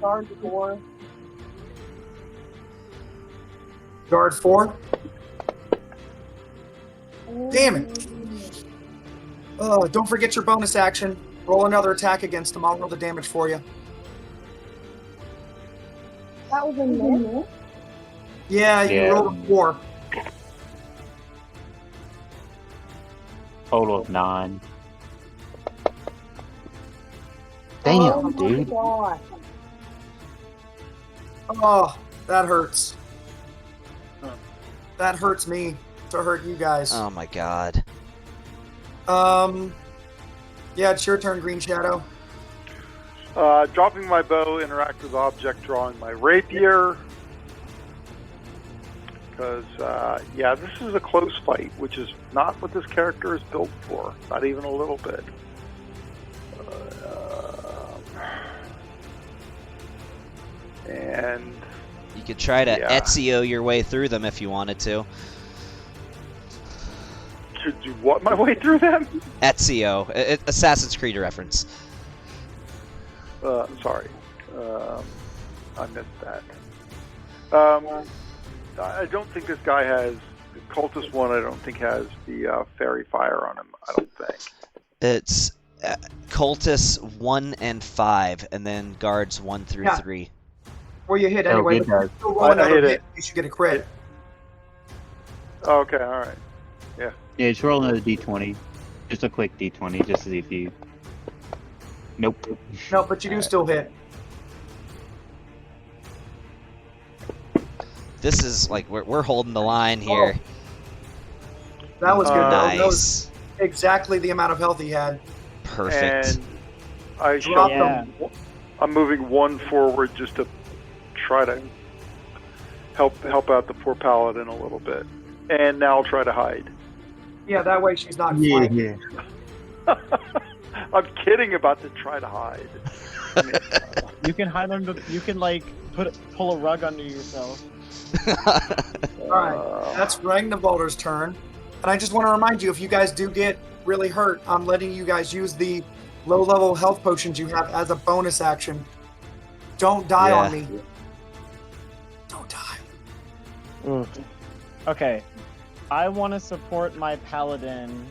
Guard 4. Guard 4. Damn it. Oh, don't forget your bonus action. Roll another attack against him. I'll roll the damage for you. That was a miss. Yeah, you Yeah. rolled a 4. Total of 9. Oh Damn, my dude. God. Oh, that hurts. That hurts me. to hurt you guys. Oh my god. Yeah, it's your turn, Green Shadow. Dropping my bow, interact with object, drawing my rapier. Because, yeah, this is a close fight, which is not what this character is built for. Not even a little bit. And You could try to Yeah. Ezio your way through them if you wanted to. to do what my way through them? Ezio, Assassin's Creed reference. Sorry. I missed that. I don't think this guy has... The Cultist one, I don't think has the fairy fire on him. I don't think. It's Cultists 1 and 5, and then guards 1 through Yeah. 3. Or you hit Oh, anyway, good but guys. you still roll I another hit hit. it. You should get a crit. Okay, all right. Yeah, just roll another d20. Just a quick d20, just to see if you... Nope. No, but you do still hit. This is like we're holding the line here. That was good. That was Nice. exactly the amount of health he had. Perfect. And I Drop shove them. I'm moving one forward just to try to help out the poor paladin a little bit. And now I'll try to hide. Yeah, that way she's not Yeah, flanked. yeah. I'm kidding about the try to hide. I mean, You can hide under. You can like pull a rug under yourself. Alright, that's Ragnarvalder's turn. And I just want to remind you, if you guys do get really hurt, I'm letting you guys use the low-level health potions you have as a bonus action. Don't die Yeah. on me. Don't die. Okay, I want to support my paladin.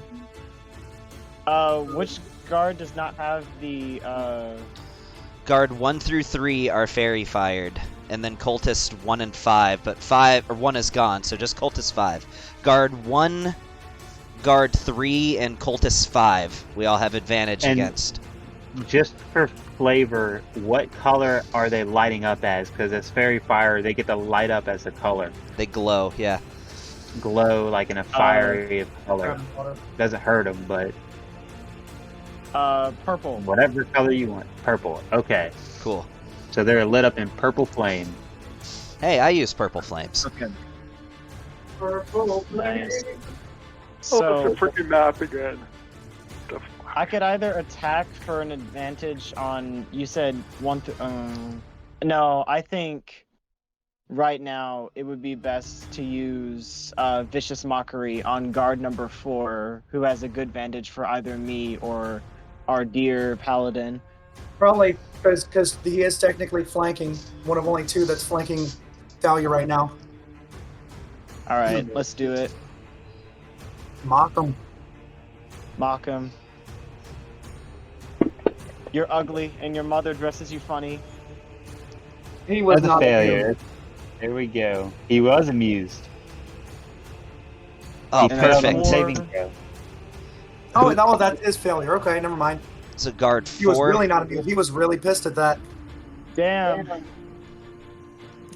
Which guard does not have the Guard 1 through 3 are fairy fired, and then cultist 1 and 5, but 1 is gone, so just cultist 5. Guard 1, guard 3, and cultist 5. We all have advantage And- against. Just for flavor, what color are they lighting up as? Because as fairy fire, they get to light up as a color. They glow, yeah. Glow like in a fiery color. Ragnarvalder. Doesn't hurt them, but purple. whatever color you want. Purple. Okay. Cool. So they're lit up in purple flame. Hey, I use purple flames. Okay. Purple Nice. flame. oh, So that's a freaking map again. The f- I could either attack for an advantage on. You said one. No, I think right now it would be best to use Vicious Mockery on guard number 4, who has a good advantage for either me or our dear paladin. Probably because he is technically flanking, one of only 2 that's flanking Thalia right now. All right, let's do it. Mock him. Mock him. You're ugly, and your mother dresses you funny. He was That's a not failure. There we go. He was amused. Oh, He failed on perfect. saving throw. Oh, no, that is failure. Okay, never mind. So guard He was 4. really not amused. He was really pissed at that. Damn.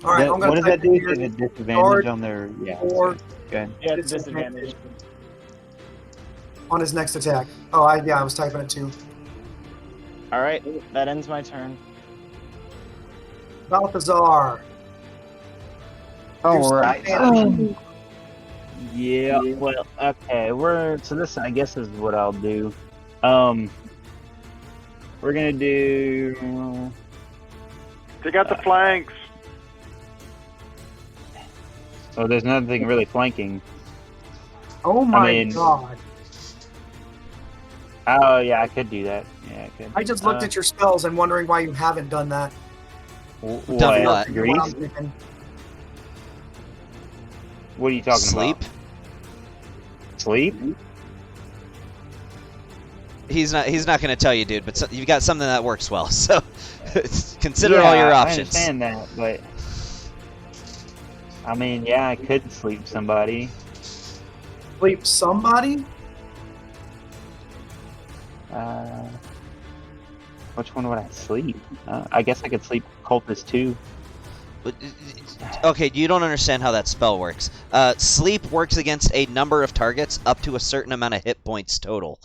All right, I'm What going does to that do? Is it disadvantage guard on their... Yeah. or Good. Yeah, it's a disadvantage. on his next attack. Oh, I was typing it too. All right, that ends my turn. Balthazar. All right. Yeah, well, okay, so this, I guess, is what I'll do. We're gonna do... Take out the flanks. Oh, there's nothing really flanking. Oh my mean- god. Oh, yeah, I could do that. Yeah, I could. I just looked at your spells and wondering why you haven't done that. Done what? You know Grease? I'm thinking. What are you talking Sleep? about? Sleep? He's not going to tell you, dude, but you've got something that works well. So consider all your options. I understand that, but... I mean, yeah, I could sleep somebody. Sleep somebody? Which one would I sleep? I guess I could sleep Cultist too. Okay, you don't understand how that spell works. Sleep works against a number of targets up to a certain amount of hit points total.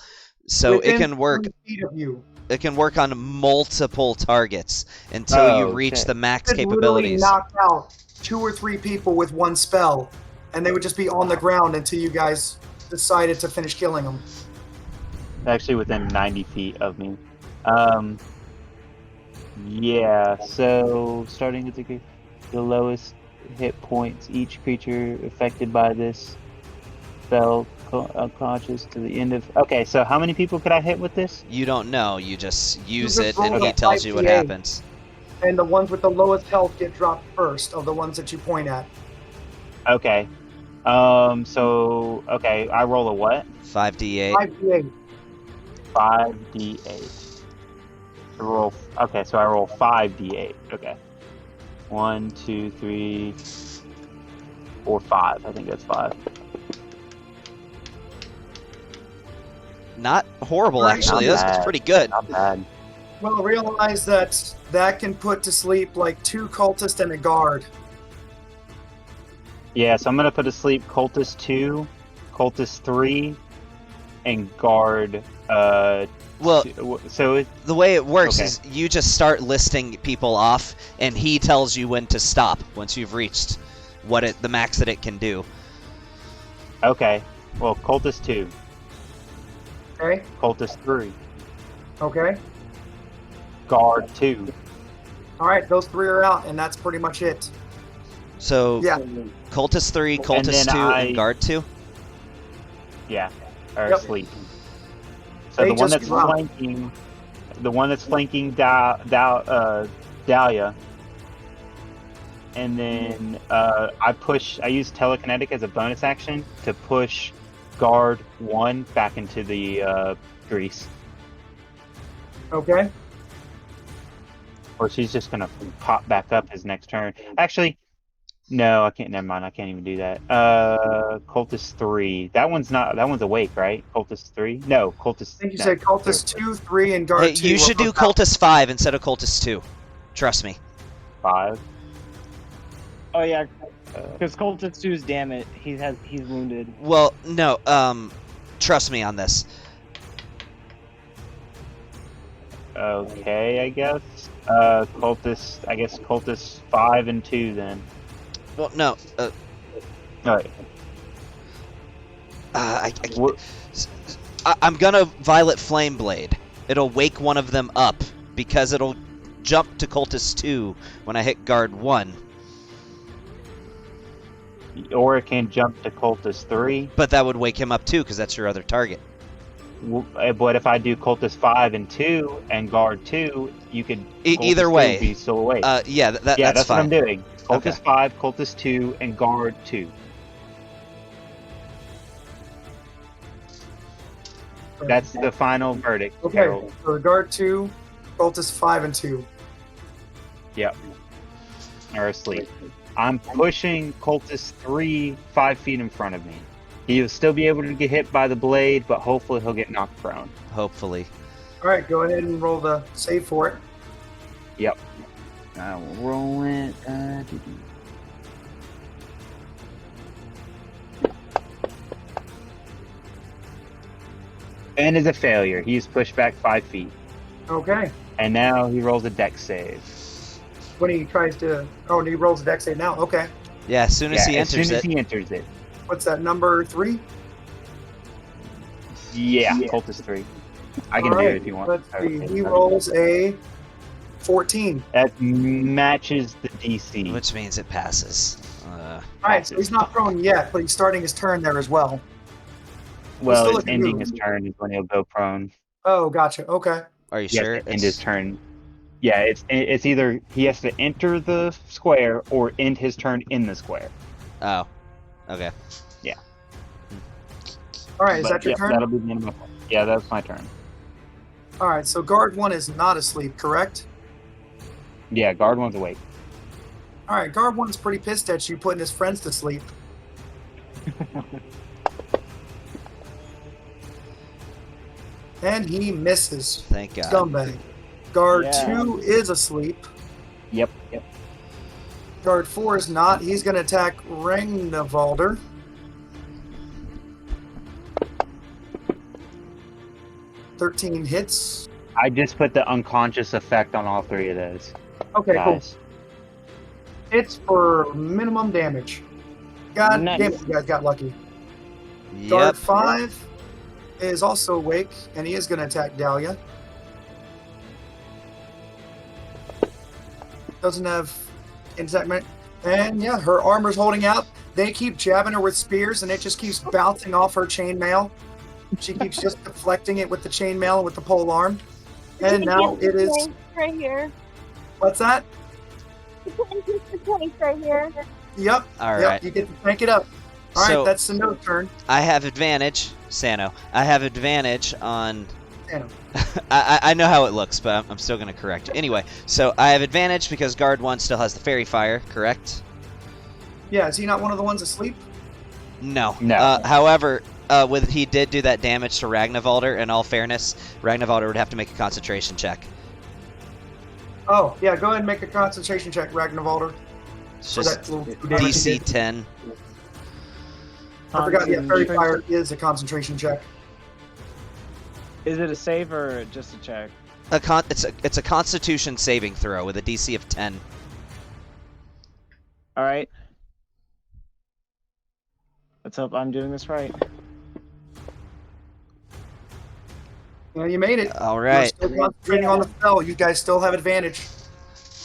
So it Within can work. 20 feet of you. It can work on multiple targets until you reach shit. the max Could literally capabilities. knock out 2 or 3 people with one spell, and they would just be on the ground until you guys decided to finish killing them. Actually, within 90 feet of me. Yeah. So starting at the lowest hit points, each creature affected by this spell unconscious to the end of. Okay. So how many people could I hit with this? You don't know. You just use just it, roll and the he tells you what 5d8. happens. And the ones with the lowest health get dropped first of the ones that you point at. Okay. So okay, I roll a what? 5d8. 5d8. 5d8. Roll. Okay, so I roll 5d8. Okay. 1, 2, 3, 4, 5. I think that's 5. Not horrible, Not actually. bad. That's pretty good. Not bad. Well, realize that can put to sleep like 2 cultists and a guard. Yeah, so I'm gonna put to sleep Cultist 2, Cultist 3, and Guard. Well, So the way it works Okay. is you just start listing people off, and he tells you when to stop once you've reached the max that it can do. okay. Well, Cultist 2, Okay? Cultist 3, Okay? Guard 2. Alright, those 3 are out, and that's pretty much it. So, Yeah. Cultist 3, Cultist then 2, I- and Guard 2? Yeah, or Yep. sleep. So They the one just that's drop. flanking Dahlia, and then I use telekinetic as a bonus action to push Guard 1 back into the grease, Okay? or she's just gonna pop back up his next turn. Actually, no, I can't. Never mind. I can't even do that. Cultist 3. That one's awake, right? Cultist 3. No, Cultist. I think you no, said cultist 2, 3, and guard Hey, 2. you were should do both out. Cultist 5 instead of Cultist 2. Trust me. 5. Oh yeah, because Cultist 2's damn it, he's wounded. Well, no, trust me on this. Okay, I guess. Cultist. I guess Cultist 5 and 2 then. Well, no, Alright. I'm gonna Violet Flame Blade. It'll wake one of them up, because it'll jump to Cultist 2 when I hit Guard 1. Or it can jump to Cultist 3. But that would wake him up too, because that's your other target. But if I do Cultist 5 and 2 and Guard 2, you could. Either Cultist 2 way. be still awake. Yeah, yeah, that's that's what fine. I'm doing. Cultist Okay. 5, Cultist 2, and Guard 2. That's the final verdict. Okay, Harold. so guard 2, cultist 5 and 2. Yep. Or asleep. I'm pushing Cultist 3 5 feet in front of me. He'll still be able to get hit by the blade, but hopefully he'll get knocked prone. Hopefully. Alright, go ahead and roll the save for it. Yep. I will roll it. And is a failure. He's pushed back 5 feet. Okay. And now he rolls a dex save. When he tries to... Oh, and he rolls a dex save now. Okay. Yeah, as soon as he as enters soon as it. he enters it. What's that, number 3? Yeah, Cultist 3. I can do it if you want. Let's see. He rolls a 14. That matches the DC. Which means it passes. Alright, so he's not prone yet, but he's starting his turn there as well. Well, still it's looking ending good. his turn is when he'll go prone. Oh, gotcha. Okay. Are you He has sure? to end his turn. Yeah, it's either he has to enter the square or end his turn in the square. Oh. Okay. Alright, is But, that your yeah, turn? That'll be the end of my turn. Yeah, that's my turn. Alright, so guard 1 is not asleep, correct? Yeah, guard one's awake. Alright, guard 1's pretty pissed at you putting his friends to sleep. And he misses. Thank God. Scumbag. Guard Yeah. 2 is asleep. Yep. Guard 4 is not. He's going to attack Ragnvalder. $13 hits. I just put the unconscious effect on all three of those. Okay, guys. cool. It's for minimum damage. God Nice. damn it, you guys got lucky. Guard Yep. 5 is also awake, and he is going to attack Dahlia. Doesn't have attack. And yeah, her armor's holding out. They keep jabbing her with spears, and it just keeps bouncing off her chainmail. She keeps just deflecting it with the chainmail and with the pole arm. And now it is. Right here. What's that? You can kiss the place right here. Yep. All Yep, right. you get to crank it up. All right, So- that's the no turn. I have advantage, Sano. I have advantage on. Sano. I know how it looks, but I'm still going to correct you. Anyway, so I have advantage because guard 1 still has the fairy fire, correct? Yeah, is he not one of the ones asleep? No. No. However, he did do that damage to Ragnvalder. In all fairness, Ragnvalder would have to make a concentration check. Oh, yeah, go ahead and make a concentration check, Ragnvalder. It's For just that little damage he DC did. 10. I forgot, yeah, Fairy Concentration- Fire is a concentration check. Is it a save or just a check? It's a Constitution saving throw with a DC of 10. All right. Let's hope I'm doing this right. Well, you made it. All You're right. still concentrating on the spell. You guys still have advantage.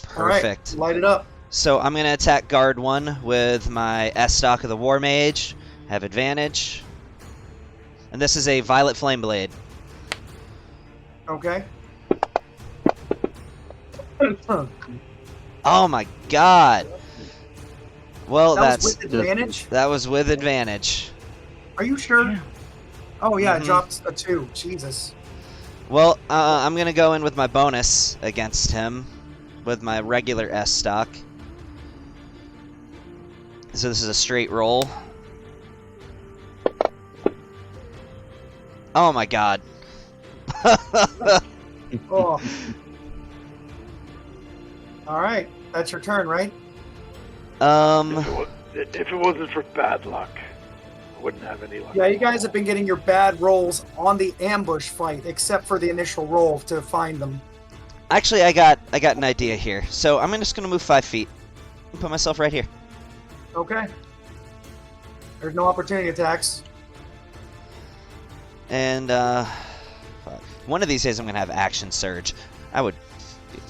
Perfect. All right, light it up. So I'm going to attack guard 1 with my S-Stock of the War Mage. Have advantage. And this is a Violet Flame Blade. Okay. Oh my god. Well, That was that's with advantage? that was with advantage. Are you sure? Oh, yeah, Mhm. it drops a 2. Jesus. Well, I'm going to go in with my bonus against him with my regular S-Stock. So this is a straight roll. Oh my god. Oh. All right, that's your turn, right? If it wasn't for bad luck, I wouldn't have any luck. Yeah, you guys have been getting your bad rolls on the ambush fight, except for the initial roll to find them. Actually, I got an idea here. So I'm just gonna move 5 feet. Put myself right here. Okay. There's no opportunity attacks. And fuck. One of these days I'm gonna have action surge. I would.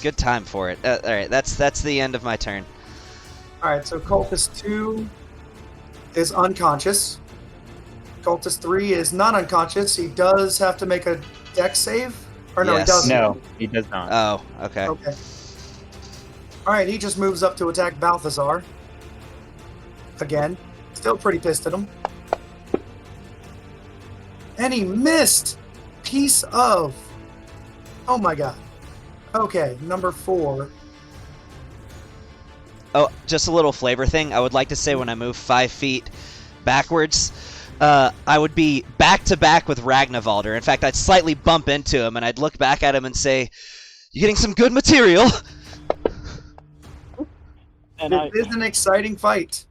Good time for it. All right, that's the end of my turn. All right, so Cultist 2 is unconscious. Cultist 3 is not unconscious. He does have to make a dex save? Or no, Yes. he doesn't. No, he does not. Oh, okay. Okay. All right, he just moves up to attack Balthazar. Again. Still pretty pissed at him. And he missed! Piece of... Oh my god. Okay, number 4. Oh, just a little flavor thing. I would like to say when I move 5 feet backwards, I would be back to back with Ragnvalder. In fact, I'd slightly bump into him, and I'd look back at him and say, "You're getting some good material." And This is an exciting fight.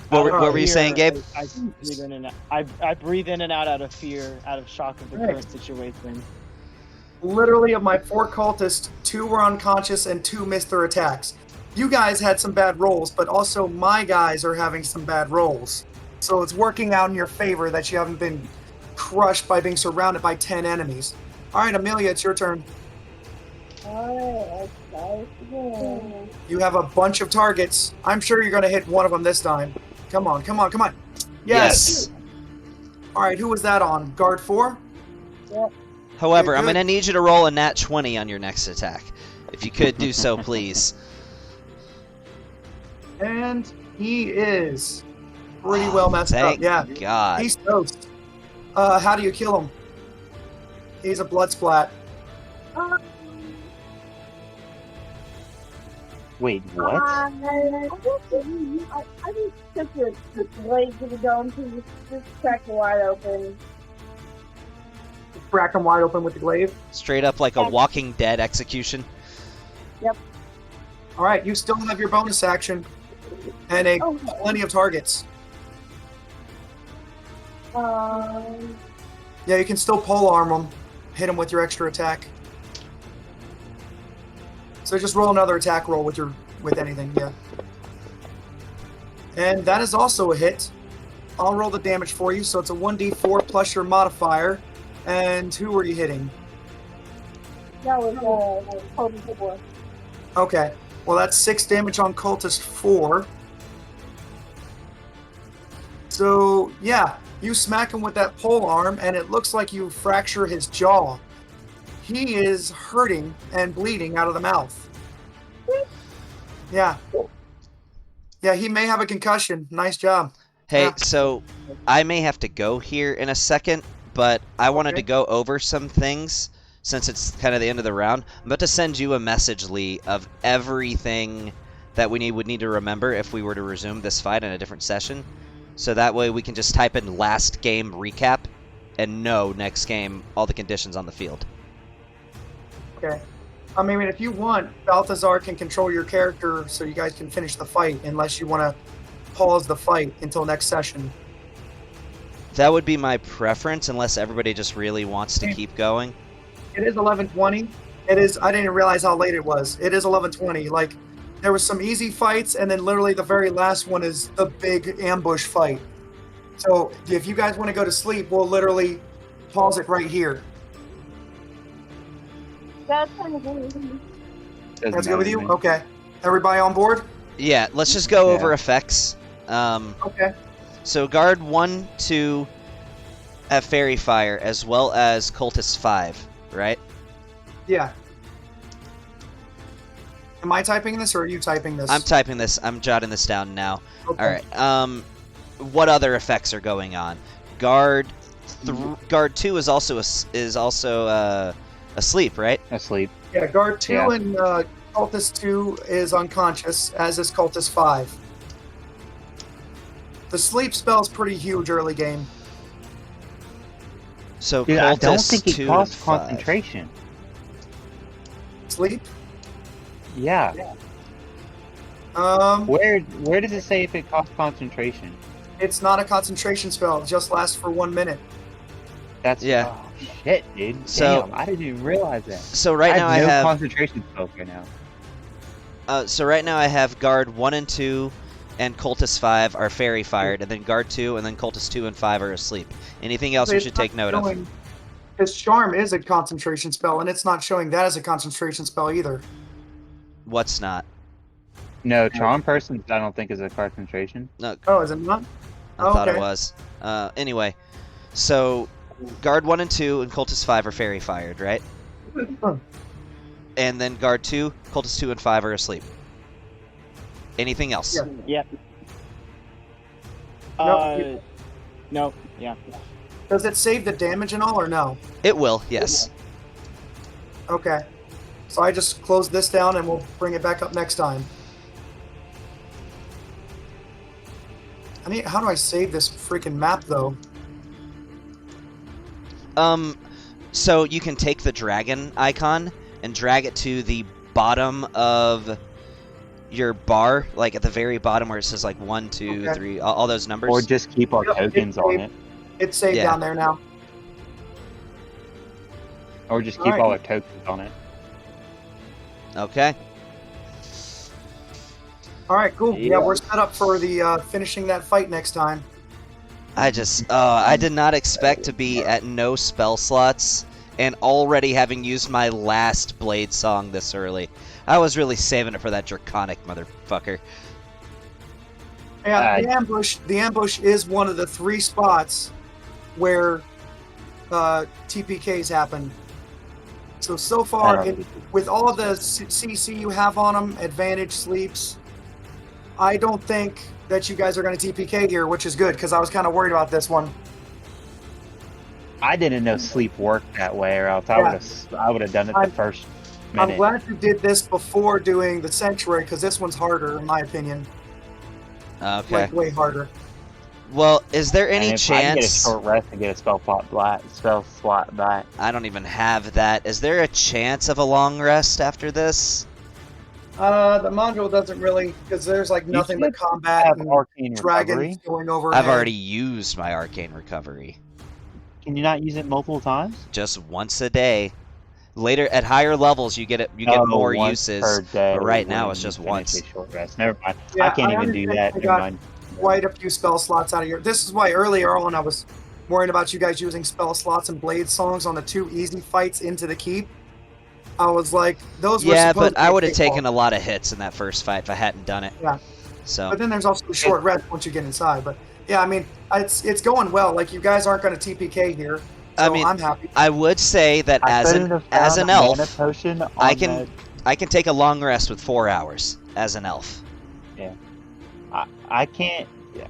What were you saying, Gabe? I breathe in and out. I breathe in and out of fear, out of shock of the Right. current situation. Literally, of my 4 cultists, 2 were unconscious and 2 missed their attacks. You guys had some bad rolls, but also my guys are having some bad rolls. So it's working out in your favor that you haven't been crushed by being surrounded by 10 enemies. All right, Amelia, it's your turn. Alright, let's go. You have a bunch of targets. I'm sure you're going to hit one of them this time. Come on, come on, come on. Yes. All right, who was that on? Guard 4? However, I'm good. going to need you to roll a nat 20 on your next attack. If you could do so, please. And he is pretty well messed up. Thank Yeah, God. he's toast. How do you kill him? He's a blood splat. Wait, what? I just took the blade to the dome to just crack it wide open. Crack him wide open with the glaive. Straight up like a Walking Dead execution. All right, you still have your bonus action and plenty of targets. Yeah, you can still pole arm them, hit them with your extra attack. So just roll another attack roll with anything, yeah. And that is also a hit. I'll roll the damage for you, so it's a 1d4 plus your modifier. And who were you hitting? That was Cultist 4. Okay, well that's 6 damage on Cultist 4. So, yeah, you smack him with that pole arm, and it looks like you fracture his jaw. He is hurting and bleeding out of the mouth. Yeah. Yeah, he may have a concussion. Nice job. Hey, Yeah. so I may have to go here in a second, but I wanted to go over some things since it's kind of the end of the round. I'm about to send you a message, Lee, of everything that we would need to remember if we were to resume this fight in a different session. So that way we can just type in last game recap and know next game all the conditions on the field. Okay. I mean, if you want, Balthazar can control your character so you guys can finish the fight, unless you want to pause the fight until next session. That would be my preference, unless everybody just really wants to keep going. It is 11:20. It is. I didn't realize how late it was. It is 11:20. Like, there was some easy fights, and then literally the very last one is the big ambush fight. So if you guys want to go to sleep, we'll literally pause it right here. That's kind of good. That's good with you? Okay. Everybody on board? Yeah, let's just go over Yeah. effects. Okay. So guard 1, 2 have Fairy Fire, as well as Cultist 5, right? Yeah. Am I typing this or are you typing this? I'm typing this. I'm jotting this down now. Okay. All right. What other effects are going on? Guard 2 is also asleep, right? Asleep. Yeah, guard 2 Yeah. and Cultist 2 is unconscious, as is Cultist 5. The sleep spell's pretty huge early game. So Dude, Cultist I don't think 2 it and costs 5. concentration. Sleep? Yeah. Where does it say if it costs concentration? It's not a concentration spell. It just lasts for 1 minute. That's Yeah. Oh, shit, dude. So- Damn, I didn't even realize that. So right now I no have concentration spells right now. so right now I have guard 1 and 2 and Cultist 5 are Fairy Fired, and then guard 2 and then Cultist 2 and 5 are asleep. Anything else we It's should not take note of? showing- His charm is a concentration spell, and it's not showing that as a concentration spell either. What's not? No, charm person I don't think is a concentration. No, Oh, is it not? I thought it okay. was. Anyway, so guard 1 and 2 and Cultist 5 are Fairy Fired, right? And then guard 2, Cultist 2 and 5 are asleep. Anything else? Yeah. Yep. No, No. Yeah. Does it save the damage and all, or no? It will, yes. Okay. So I just close this down, and we'll bring it back up next time. How do I save this freaking map, though? So you can take the dragon icon and drag it to the bottom of your bar, like at the very bottom where it says like 1, 2, Okay. 3, all those numbers. Or just keep our Yep, tokens it's on saved. it. It's saved Yeah. down there now. Or just keep Alright. all our tokens on it. Okay. All right, cool. Yeah, Yeah. we're set up for the finishing that fight next time. I did not expect to be at no spell slots and already having used my last Blade Song this early. I was really saving it for that draconic motherfucker. Yeah, the ambush is one of the 3 spots where TPKs happen. So far, with all of the CC you have on them, advantage sleeps, I don't think that you guys are going to TPK here, which is good, because I was kind of worried about this one. I didn't know sleep worked that way, or else Yeah. I would have done it the first I'm minute. glad you did this before doing the Sanctuary, because this one's harder, in my opinion. Okay. Like, way harder. Well, is there any And if I can get a chance... short rest and get a spell slot back. I don't even have that. Is there a chance of a long rest after this? The module doesn't really, because there's like nothing but combat have and arcane dragons recovery. going over. I've already used my arcane recovery. Can you not use it multiple times? Just once a day. Later at higher levels, you get it. You get more uses. Per day But right now, when it's just you finish once. a short rest. Never mind. Yeah, I can't even do understand that. I Never got mind. quite a few spell slots out of here. This is why earlier on I was worried about you guys using spell slots and blade songs on the 2 easy fights into the keep. I was like, those were Yeah, supposed but to be I would have cakewalk. taken a lot of hits in that first fight if I hadn't done it. Yeah. So. But then there's also a short rest once you get inside. But yeah, I mean, it's going well. Like, you guys aren't going to TPK here, so I mean, I'm happy. I would say that as an elf, I can take a long rest with 4 hours as an elf. Yeah, I can't.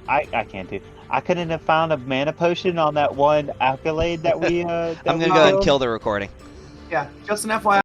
I can't do. I couldn't have found a mana potion on that one accolade that we. I'm gonna go ahead and kill the recording. Yeah, just an FYI.